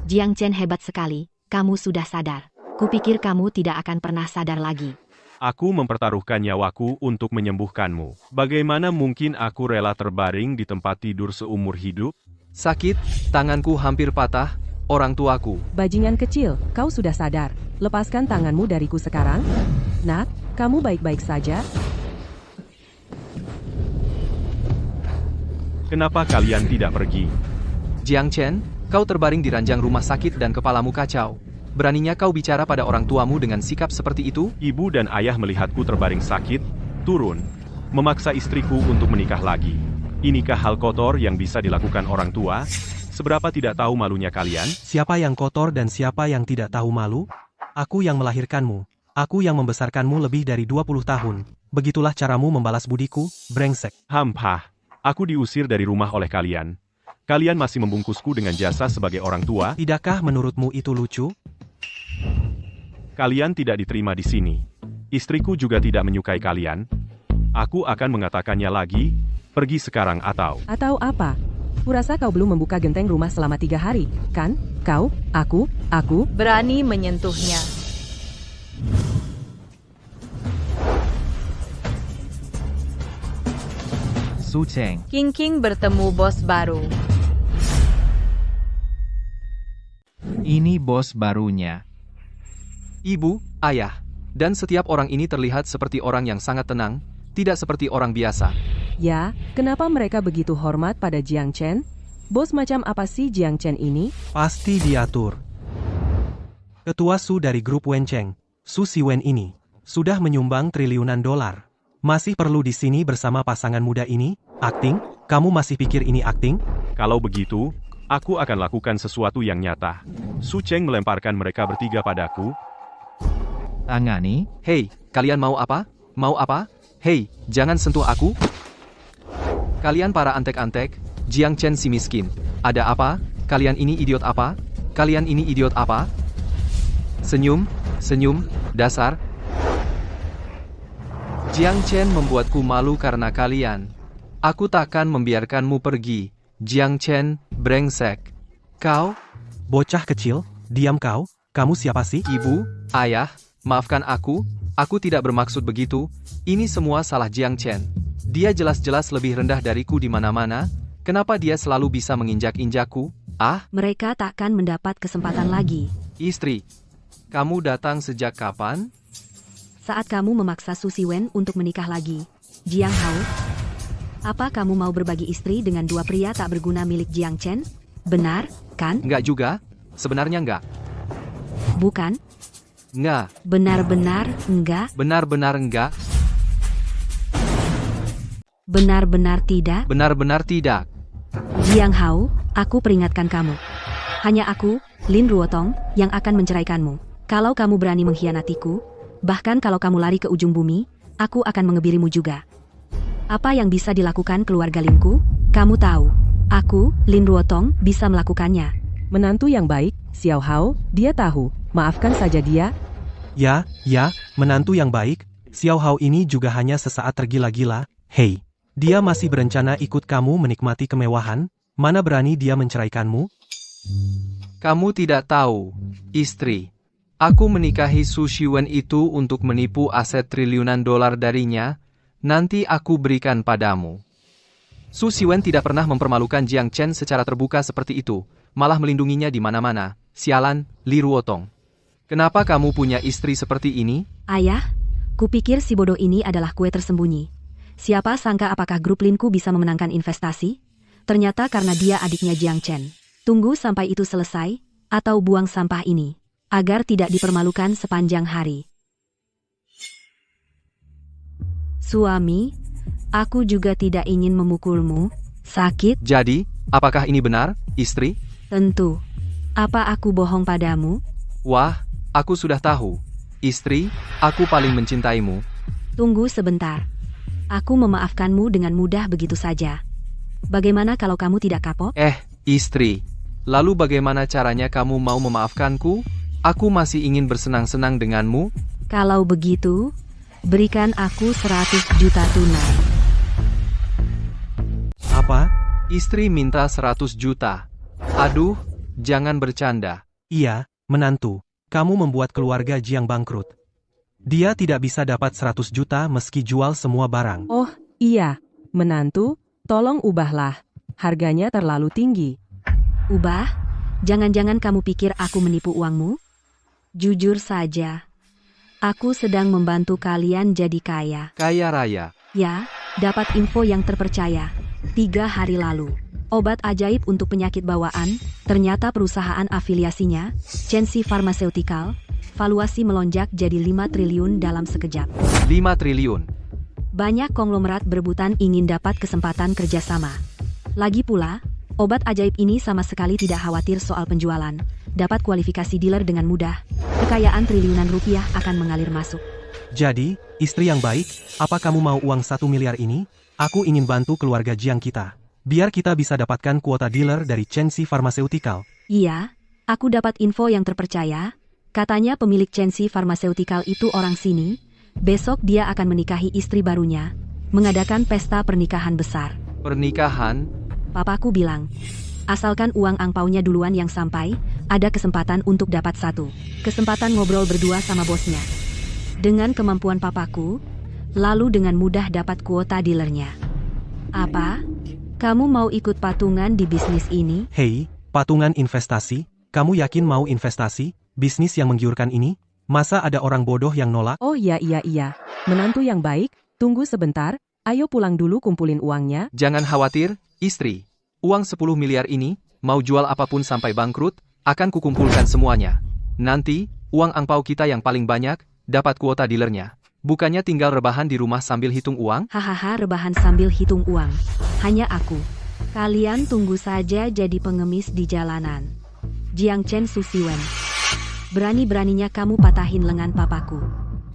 H: Jiang Chen hebat sekali, kamu sudah sadar. Kupikir kamu tidak akan pernah sadar lagi.
D: Aku mempertaruhkan nyawaku untuk menyembuhkanmu. Bagaimana mungkin aku rela terbaring di tempat tidur seumur hidup?
E: Sakit, tanganku hampir patah, orang tuaku.
B: Bajingan kecil, kau sudah sadar. Lepaskan tanganmu dariku sekarang. Nak, kamu baik-baik saja?
D: Kenapa kalian tidak pergi?
E: Jiang Chen, kau terbaring di ranjang rumah sakit dan kepalamu kacau. Beraninya kau bicara pada orang tuamu dengan sikap seperti itu?
D: Ibu dan ayah melihatku terbaring sakit, turun, memaksa istriku untuk menikah lagi. Inikah hal kotor yang bisa dilakukan orang tua? Seberapa tidak tahu malunya kalian?
C: Siapa yang kotor dan siapa yang tidak tahu malu? Aku yang melahirkanmu. Aku yang membesarkanmu lebih dari 20 tahun. Begitulah caramu membalas budiku, brengsek.
D: Hampah. Aku diusir dari rumah oleh kalian. Kalian masih membungkusku dengan jasa sebagai orang tua?
C: Tidakkah menurutmu itu lucu?
D: Kalian tidak diterima di sini. Istriku juga tidak menyukai kalian. Aku akan mengatakannya lagi, pergi sekarang atau...
B: Atau apa? Kurasa kau belum membuka genteng rumah selama 3 hari, kan? Kau, aku...
A: Berani menyentuhnya.
F: Su Cheng.
A: King bertemu bos baru.
F: Ini bos barunya.
E: Ibu, ayah, dan setiap orang ini terlihat seperti orang yang sangat tenang, tidak seperti orang biasa.
B: Ya, kenapa mereka begitu hormat pada Jiang Chen? Bos macam apa sih Jiang Chen ini?
C: Pasti diatur. Ketua Su dari grup Wencheng, Su Siwen ini, sudah menyumbang triliunan dolar. Masih perlu di sini bersama pasangan muda ini? Akting? Kamu masih pikir ini akting?
D: Kalau begitu, aku akan lakukan sesuatu yang nyata. Su Cheng melemparkan mereka bertiga padaku.
F: Tangani.
E: Hei, kalian mau apa? Mau apa? Hei, jangan sentuh aku. Kalian para antek-antek, Jiang Chen si miskin. Ada apa? Kalian ini idiot apa? Kalian ini idiot apa? Senyum, dasar. Jiang Chen membuatku malu karena kalian. Aku takkan membiarkanmu pergi. Jiang Chen, brengsek. Kau?
C: Bocah kecil, diam kau. Kamu siapa sih?
E: Ibu, ayah, maafkan aku tidak bermaksud begitu. Ini semua salah Jiang Chen. Dia jelas-jelas lebih rendah dariku di mana-mana. Kenapa dia selalu bisa menginjak-injakku? Ah?
K: Mereka takkan mendapat kesempatan lagi.
E: Istri, kamu datang sejak kapan?
K: Saat kamu memaksa Su Siwen untuk menikah lagi. Jiang Hao, apa kamu mau berbagi istri dengan 2 pria tak berguna milik Jiang Chen? Benar, kan?
E: Enggak juga. Sebenarnya enggak.
K: Bukan?
E: Enggak.
K: Benar-benar enggak?
E: Benar-benar enggak.
K: Benar-benar tidak?
E: Benar-benar tidak.
K: Jiang Hao, aku peringatkan kamu. Hanya aku, Lin Ruotong, yang akan menceraikanmu. Kalau kamu berani mengkhianatiku, bahkan kalau kamu lari ke ujung bumi, aku akan mengebirimu juga. Apa yang bisa dilakukan keluarga Linku? Kamu tahu. Aku, Lin Ruotong, bisa melakukannya.
B: Menantu yang baik, Xiao Hao, dia tahu. Maafkan saja dia.
C: Ya, menantu yang baik. Xiao Hao ini juga hanya sesaat tergila-gila. Hei, dia masih berencana ikut kamu menikmati kemewahan? Mana berani dia menceraikanmu?
E: Kamu tidak tahu, istri. Aku menikahi Su Siwen itu untuk menipu aset triliunan dolar darinya. Nanti aku berikan padamu. Su Siwen tidak pernah mempermalukan Jiang Chen secara terbuka seperti itu, malah melindunginya di mana-mana. Sialan, Li Ruotong. Kenapa kamu punya istri seperti ini?
K: Ayah, kupikir si bodoh ini adalah kue tersembunyi. Siapa sangka apakah grup Linku bisa memenangkan investasi? Ternyata karena dia adiknya Jiang Chen. Tunggu sampai itu selesai, atau buang sampah ini, agar tidak dipermalukan sepanjang hari. Suami, aku juga tidak ingin memukulmu. Sakit?
E: Jadi, apakah ini benar, istri?
K: Tentu. Apa aku bohong padamu?
E: Wah, aku sudah tahu. Istri, aku paling mencintaimu.
K: Tunggu sebentar. Aku memaafkanmu dengan mudah begitu saja. Bagaimana kalau kamu tidak kapok?
E: Istri. Lalu bagaimana caranya kamu mau memaafkanku? Aku masih ingin bersenang-senang denganmu.
K: Kalau begitu, berikan aku 100 juta tunai.
C: Apa?
E: Istri minta 100 juta. Aduh, jangan bercanda.
C: Iya, menantu. Kamu membuat keluarga Jiang bangkrut. Dia tidak bisa dapat 100 juta meski jual semua barang.
B: Oh, iya. Menantu, tolong ubahlah. Harganya terlalu tinggi.
K: Ubah? Jangan-jangan kamu pikir aku menipu uangmu? Jujur saja. Aku sedang membantu kalian jadi kaya.
E: Kaya raya.
K: Ya, dapat info yang terpercaya. 3 hari lalu. Obat ajaib untuk penyakit bawaan, ternyata perusahaan afiliasinya, Chenxi Pharmaceutical, valuasi melonjak jadi 5 triliun dalam sekejap.
E: 5 triliun.
K: Banyak konglomerat berebutan ingin dapat kesempatan kerjasama. Lagi pula, obat ajaib ini sama sekali tidak khawatir soal penjualan. Dapat kualifikasi dealer dengan mudah. Kekayaan triliunan rupiah akan mengalir masuk.
C: Jadi, istri yang baik, apa kamu mau uang 1 miliar ini? Aku ingin bantu keluarga Jiang kita. Biar kita bisa dapatkan kuota dealer dari Chenxi Pharmaceutical.
K: Iya, aku dapat info yang terpercaya. Katanya pemilik Chenxi Pharmaceutical itu orang sini. Besok dia akan menikahi istri barunya. mengadakan pesta pernikahan besar.
E: Pernikahan?
K: Papaku bilang, asalkan uang angpaunya duluan yang sampai, ada kesempatan untuk dapat satu. Kesempatan ngobrol berdua sama bosnya. Dengan kemampuan papaku, lalu dengan mudah dapat kuota dealernya. Apa? Kamu mau ikut patungan di bisnis ini?
C: Hei, patungan investasi? Kamu yakin mau investasi? Bisnis yang menggiurkan ini? Masa ada orang bodoh yang nolak?
B: Oh iya. Menantu yang baik, tunggu sebentar, ayo pulang dulu kumpulin uangnya.
E: Jangan khawatir, istri. Uang 10 miliar ini, mau jual apapun sampai bangkrut, akan kukumpulkan semuanya. Nanti, uang angpau kita yang paling banyak, dapat kuota dealernya. Bukannya tinggal rebahan di rumah sambil hitung uang?
K: Hahaha, rebahan sambil hitung uang. Hanya aku. Kalian tunggu saja jadi pengemis di jalanan. Jiang Chen Susiwen. Berani-beraninya kamu patahin lengan papaku.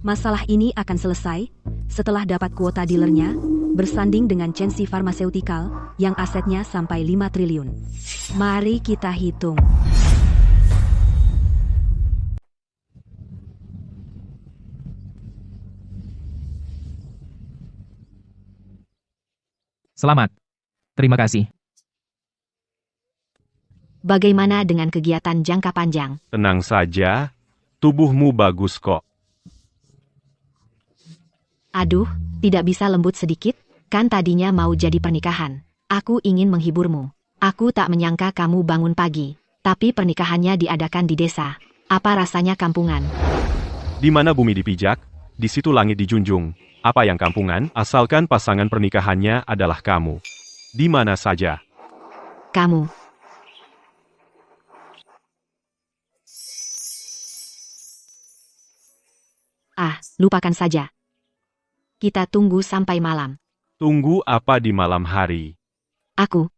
K: Masalah ini akan selesai setelah dapat kuota dealernya, bersanding dengan Chenxi Pharmaceutical yang asetnya sampai 5 triliun. Mari kita hitung.
F: Selamat. Terima kasih.
H: Bagaimana dengan kegiatan jangka panjang?
D: Tenang saja, tubuhmu bagus kok.
H: Aduh, tidak bisa lembut sedikit? Kan tadinya mau jadi pernikahan. Aku ingin menghiburmu. Aku tak menyangka kamu bangun pagi. Tapi pernikahannya diadakan di desa. Apa rasanya kampungan?
D: Di mana bumi dipijak, di situ langit dijunjung. Apa yang kampungan, asalkan pasangan pernikahannya adalah kamu. Di mana saja.
H: Kamu. Lupakan saja. Kita tunggu sampai malam.
D: Tunggu apa di malam hari?
H: Aku.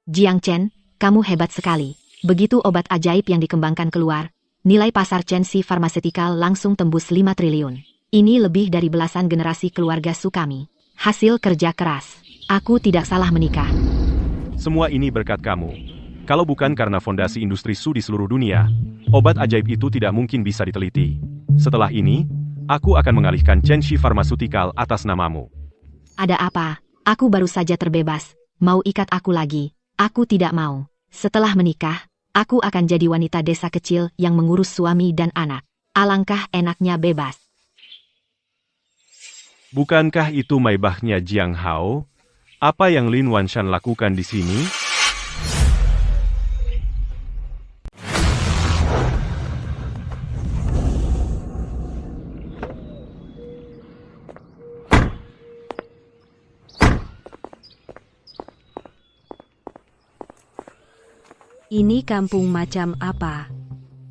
H: Jiang Chen, kamu hebat sekali. Begitu obat ajaib yang dikembangkan keluar, nilai pasar Chenxi Pharmaceutical langsung tembus 5 triliun. Ini lebih dari belasan generasi keluarga Su kami. Hasil kerja keras. Aku tidak salah menikah.
D: Semua ini berkat kamu. Kalau bukan karena fondasi industri Su di seluruh dunia, obat ajaib itu tidak mungkin bisa diteliti. Setelah ini, aku akan mengalihkan Chenxi Pharmaceutical atas namamu.
H: Ada apa? Aku baru saja terbebas. Mau ikat aku lagi? Aku tidak mau. Setelah menikah, aku akan jadi wanita desa kecil yang mengurus suami dan anak. Alangkah enaknya bebas.
D: Bukankah itu maibahnya Jiang Hao? Apa yang Lin Wanshan lakukan di sini?
K: Ini kampung macam apa?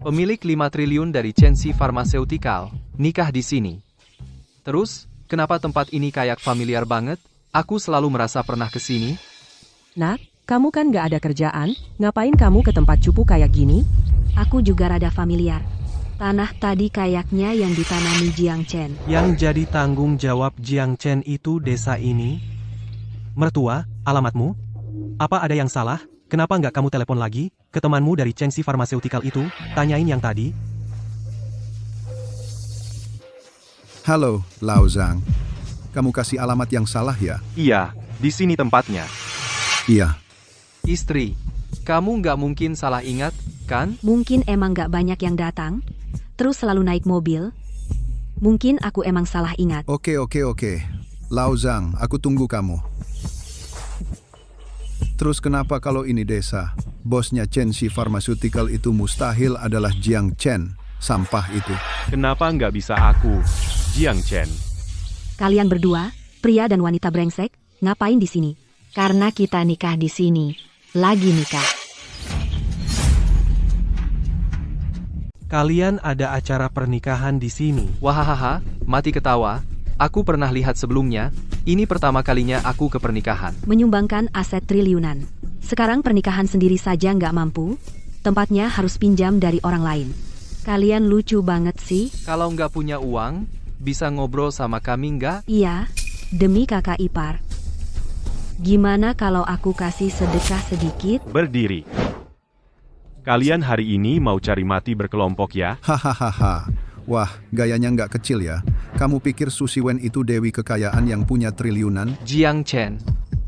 E: Pemilik 5 triliun dari Chenxi Pharmaceutical, nikah di sini. Terus, kenapa tempat ini kayak familiar banget? Aku selalu merasa pernah ke sini.
B: Nak, kamu kan gak ada kerjaan, ngapain kamu ke tempat cupu kayak gini?
K: Aku juga rada familiar. Tanah tadi kayaknya yang ditanami Jiang Chen.
C: Yang jadi tanggung jawab Jiang Chen itu desa ini? Mertua, alamatmu? Apa ada yang salah? Kenapa nggak kamu telepon lagi ke temanmu dari Chenxi Pharmaceutical itu? Tanyain yang tadi.
I: Halo, Lao Zhang. Kamu kasih alamat yang salah ya?
D: Iya, di sini tempatnya.
I: Iya.
E: Istri, kamu nggak mungkin salah ingat, kan?
K: Mungkin emang nggak banyak yang datang, terus selalu naik mobil. Mungkin aku emang salah ingat.
I: Oke. Lao Zhang, aku tunggu kamu. Terus kenapa kalau ini desa? Bosnya Chenxi Pharmaceutical itu mustahil adalah Jiang Chen, sampah itu.
D: Kenapa nggak bisa aku, Jiang Chen?
K: Kalian berdua, pria dan wanita brengsek, ngapain di sini?
H: Karena kita nikah di sini. Lagi nikah.
C: Kalian ada acara pernikahan di sini.
E: Wahahaha, mati ketawa. Aku pernah lihat sebelumnya, ini pertama kalinya aku ke pernikahan.
K: Menyumbangkan aset triliunan. Sekarang pernikahan sendiri saja nggak mampu, tempatnya harus pinjam dari orang lain. Kalian lucu banget sih.
E: Kalau nggak punya uang, bisa ngobrol sama kami nggak?
K: Iya, demi kakak ipar. Gimana kalau aku kasih sedekah sedikit?
D: Berdiri. Kalian hari ini mau cari mati berkelompok ya?
I: Hahaha. Wah, gayanya nggak kecil ya. Kamu pikir Su Shiwen itu dewi kekayaan yang punya triliunan?
E: Jiang Chen,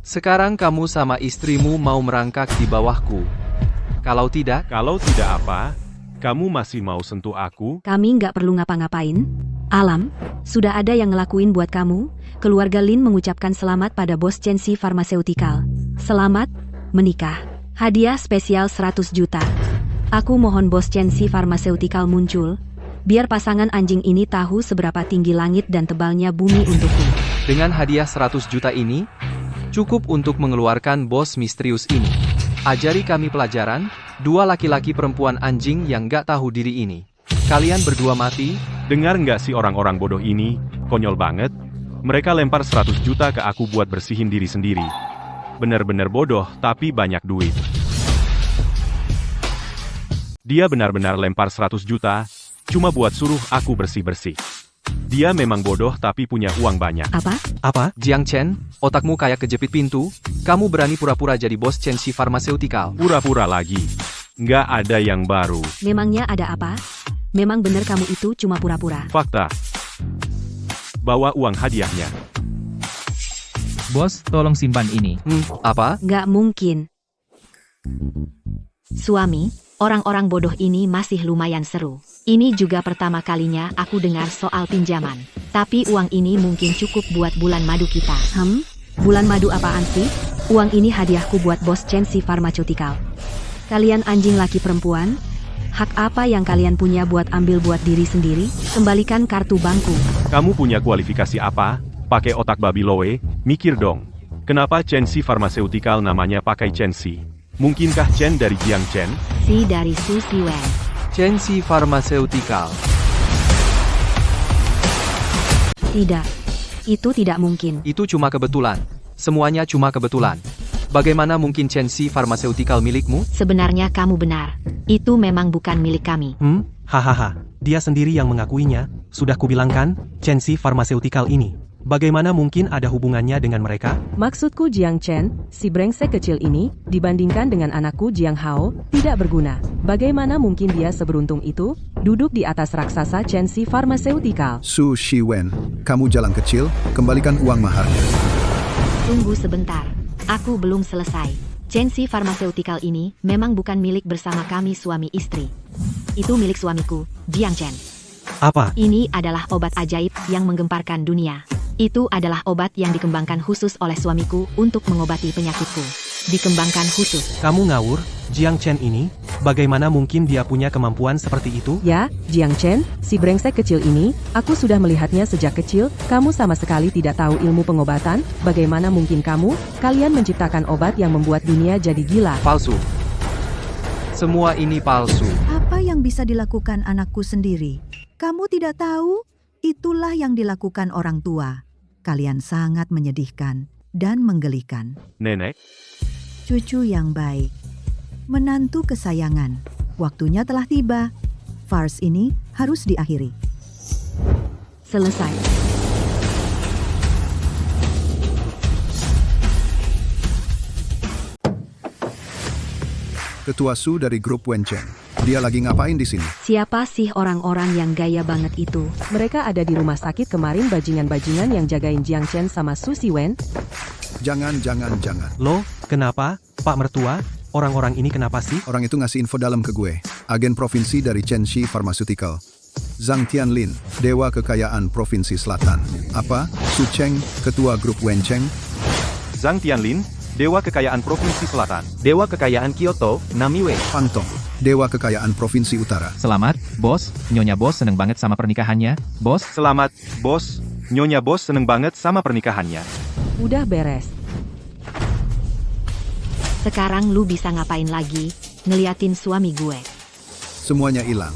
E: sekarang kamu sama istrimu mau merangkak di bawahku. Kalau tidak,
D: apa? Kamu masih mau sentuh aku?
K: Kami nggak perlu ngapa-ngapain. Alam, sudah ada yang ngelakuin buat kamu. Keluarga Lin mengucapkan selamat pada bos Chenxi Pharmaceutical. Selamat menikah. Hadiah spesial 100 juta. Aku mohon bos Chenxi Pharmaceutical muncul, biar pasangan anjing ini tahu seberapa tinggi langit dan tebalnya bumi untukku.
E: dengan hadiah 100 juta ini, cukup untuk mengeluarkan bos misterius ini. Ajari kami pelajaran, dua laki-laki perempuan anjing yang gak tahu diri ini. Kalian berdua mati.
D: Dengar nggak sih orang-orang bodoh ini? Konyol banget. Mereka lempar 100 juta ke aku buat bersihin diri sendiri. Bener-bener bodoh, tapi banyak duit. Dia benar-benar lempar 100 juta, cuma buat suruh aku bersih-bersih. Dia memang bodoh tapi punya uang banyak.
E: Apa? Jiang Chen, otakmu kayak kejepit pintu. Kamu berani pura-pura jadi bos Chenxi Pharmaceutical.
D: Pura-pura lagi. Nggak ada yang baru.
K: Memangnya ada apa? Memang benar kamu itu cuma pura-pura.
D: Fakta. Bawa uang hadiahnya.
F: Bos, tolong simpan ini.
E: Apa?
K: Nggak mungkin.
H: Suami, orang-orang bodoh ini masih lumayan seru. Ini juga pertama kalinya aku dengar soal pinjaman. Tapi uang ini mungkin cukup buat bulan madu kita.
K: Bulan madu apaan sih? Uang ini hadiahku buat bos Chenxi Pharmaceutical. Kalian anjing laki perempuan, hak apa yang kalian punya buat ambil buat diri sendiri? Kembalikan kartu bangku.
D: Kamu punya kualifikasi apa? Pakai otak babi loe? Mikir dong. Kenapa Chenxi Pharmaceutical namanya pakai Chenxi? Mungkinkah Chen dari Jiang Chen?
H: Si dari Su Shiwen.
E: Chenxi Pharmaceutical.
K: Tidak. Itu tidak mungkin.
E: Itu cuma kebetulan. Semuanya cuma kebetulan. Bagaimana mungkin Chenxi Pharmaceutical milikmu?
H: Sebenarnya kamu benar. Itu memang bukan milik kami.
C: Hahaha, dia sendiri yang mengakuinya. Sudah kubilangkan, Chenxi Pharmaceutical ini. Bagaimana mungkin ada hubungannya dengan mereka?
B: Maksudku Jiang Chen, si brengsek kecil ini, dibandingkan dengan anakku Jiang Hao, tidak berguna. Bagaimana mungkin dia seberuntung itu, duduk di atas raksasa Chenxi Pharmaceutical?
I: Su Shiwen, kamu jalan kecil, kembalikan uang maharnya.
H: Tunggu sebentar. Aku belum selesai. Chenxi Pharmaceutical ini memang bukan milik bersama kami suami istri. Itu milik suamiku, Jiang Chen.
C: Apa?
H: Ini adalah obat ajaib yang menggemparkan dunia. Itu adalah obat yang dikembangkan khusus oleh suamiku untuk mengobati penyakitku. Dikembangkan khusus.
C: Kamu ngawur, Jiang Chen ini? Bagaimana mungkin dia punya kemampuan seperti itu?
B: Ya, Jiang Chen, si brengsek kecil ini, aku sudah melihatnya sejak kecil, kamu sama sekali tidak tahu ilmu pengobatan, bagaimana mungkin kalian menciptakan obat yang membuat dunia jadi gila?
E: Palsu. Semua ini palsu.
G: Apa yang bisa dilakukan anakku sendiri? Kamu tidak tahu? Itulah yang dilakukan orang tua. Kalian sangat menyedihkan dan menggelikan.
D: Nenek?
G: Cucu yang baik. Menantu kesayangan. Waktunya telah tiba. Farce ini harus diakhiri.
K: Selesai.
I: Ketua Su dari grup Wencheng. Dia lagi ngapain di sini?
K: Siapa sih orang-orang yang gaya banget itu?
B: Mereka ada di rumah sakit kemarin bajingan-bajingan yang jagain Jiang Chen sama Su Shiwen.
I: Jangan.
C: Loh, kenapa? Pak Mertua, orang-orang ini kenapa sih?
I: Orang itu ngasih info dalam ke gue. Agen provinsi dari Chenxi Pharmaceutical. Zhang Tianlin, Dewa Kekayaan Provinsi Selatan. Apa? Su Cheng, Ketua Grup Wencheng.
D: Zhang Tianlin, Dewa Kekayaan Provinsi Selatan. Dewa Kekayaan Kyoto, Namiwe.
I: Fang Tong, Dewa Kekayaan Provinsi Utara.
F: Selamat, bos. Nyonya bos seneng banget sama pernikahannya, bos.
D: Selamat, bos. Nyonya bos seneng banget sama pernikahannya.
B: Udah beres.
H: Sekarang lu bisa ngapain lagi? Ngeliatin suami gue.
I: Semuanya hilang.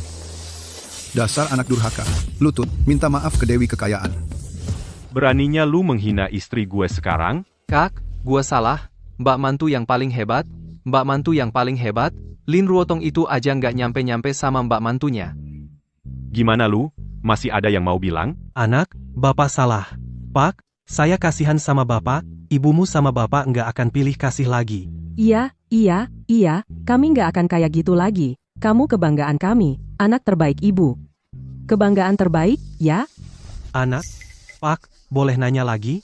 I: Dasar anak durhaka. Lutut, minta maaf ke Dewi Kekayaan.
D: Beraninya lu menghina istri gue sekarang?
E: Kak, gua salah. Mbak mantu yang paling hebat. Mbak mantu yang paling hebat. Lin Ruotong itu aja nggak nyampe-nyampe sama mbak mantunya.
D: Gimana lu? Masih ada yang mau bilang?
C: Anak, bapak salah. Pak, saya kasihan sama bapak, ibumu sama bapak nggak akan pilih kasih lagi.
B: Iya, kami nggak akan kayak gitu lagi. Kamu kebanggaan kami, anak terbaik ibu. Kebanggaan terbaik, ya?
C: Anak, Pak, boleh nanya lagi?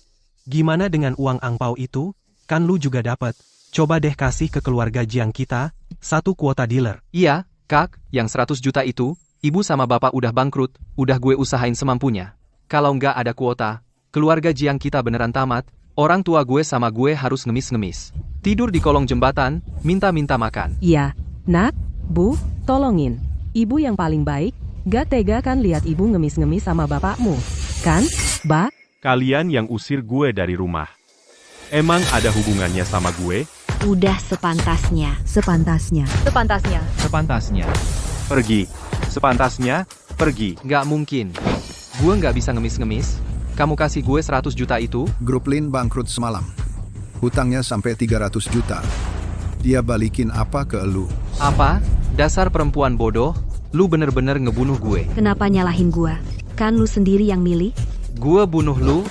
C: Gimana dengan uang angpau itu? Kan lu juga dapat. Coba deh kasih ke keluarga Jiang kita, 1 kuota dealer.
E: Iya, Kak, yang 100 juta itu, ibu sama bapak udah bangkrut, udah gue usahain semampunya. Kalau nggak ada kuota, keluarga Jiang kita beneran tamat, orang tua gue sama gue harus ngemis-ngemis. Tidur di kolong jembatan, minta-minta makan.
B: Iya. Nak, Bu, tolongin. Ibu yang paling baik, gak tega kan lihat ibu ngemis-ngemis sama bapakmu. Kan, Ba?
D: Kalian yang usir gue dari rumah. Emang ada hubungannya sama gue?
H: Udah sepantasnya.
G: Sepantasnya.
A: Sepantasnya.
F: Sepantasnya.
D: Pergi. Sepantasnya, pergi.
E: Nggak mungkin. Gue nggak bisa ngemis-ngemis. Kamu kasih gue 100 juta itu?
I: Grup Lin bangkrut semalam. Hutangnya sampai 300 juta. Dia balikin apa ke elu?
E: Apa? Dasar perempuan bodoh, lu bener-bener ngebunuh gue.
K: Kenapa nyalahin gua? Kan lu sendiri yang milih?
E: Gue bunuh lu,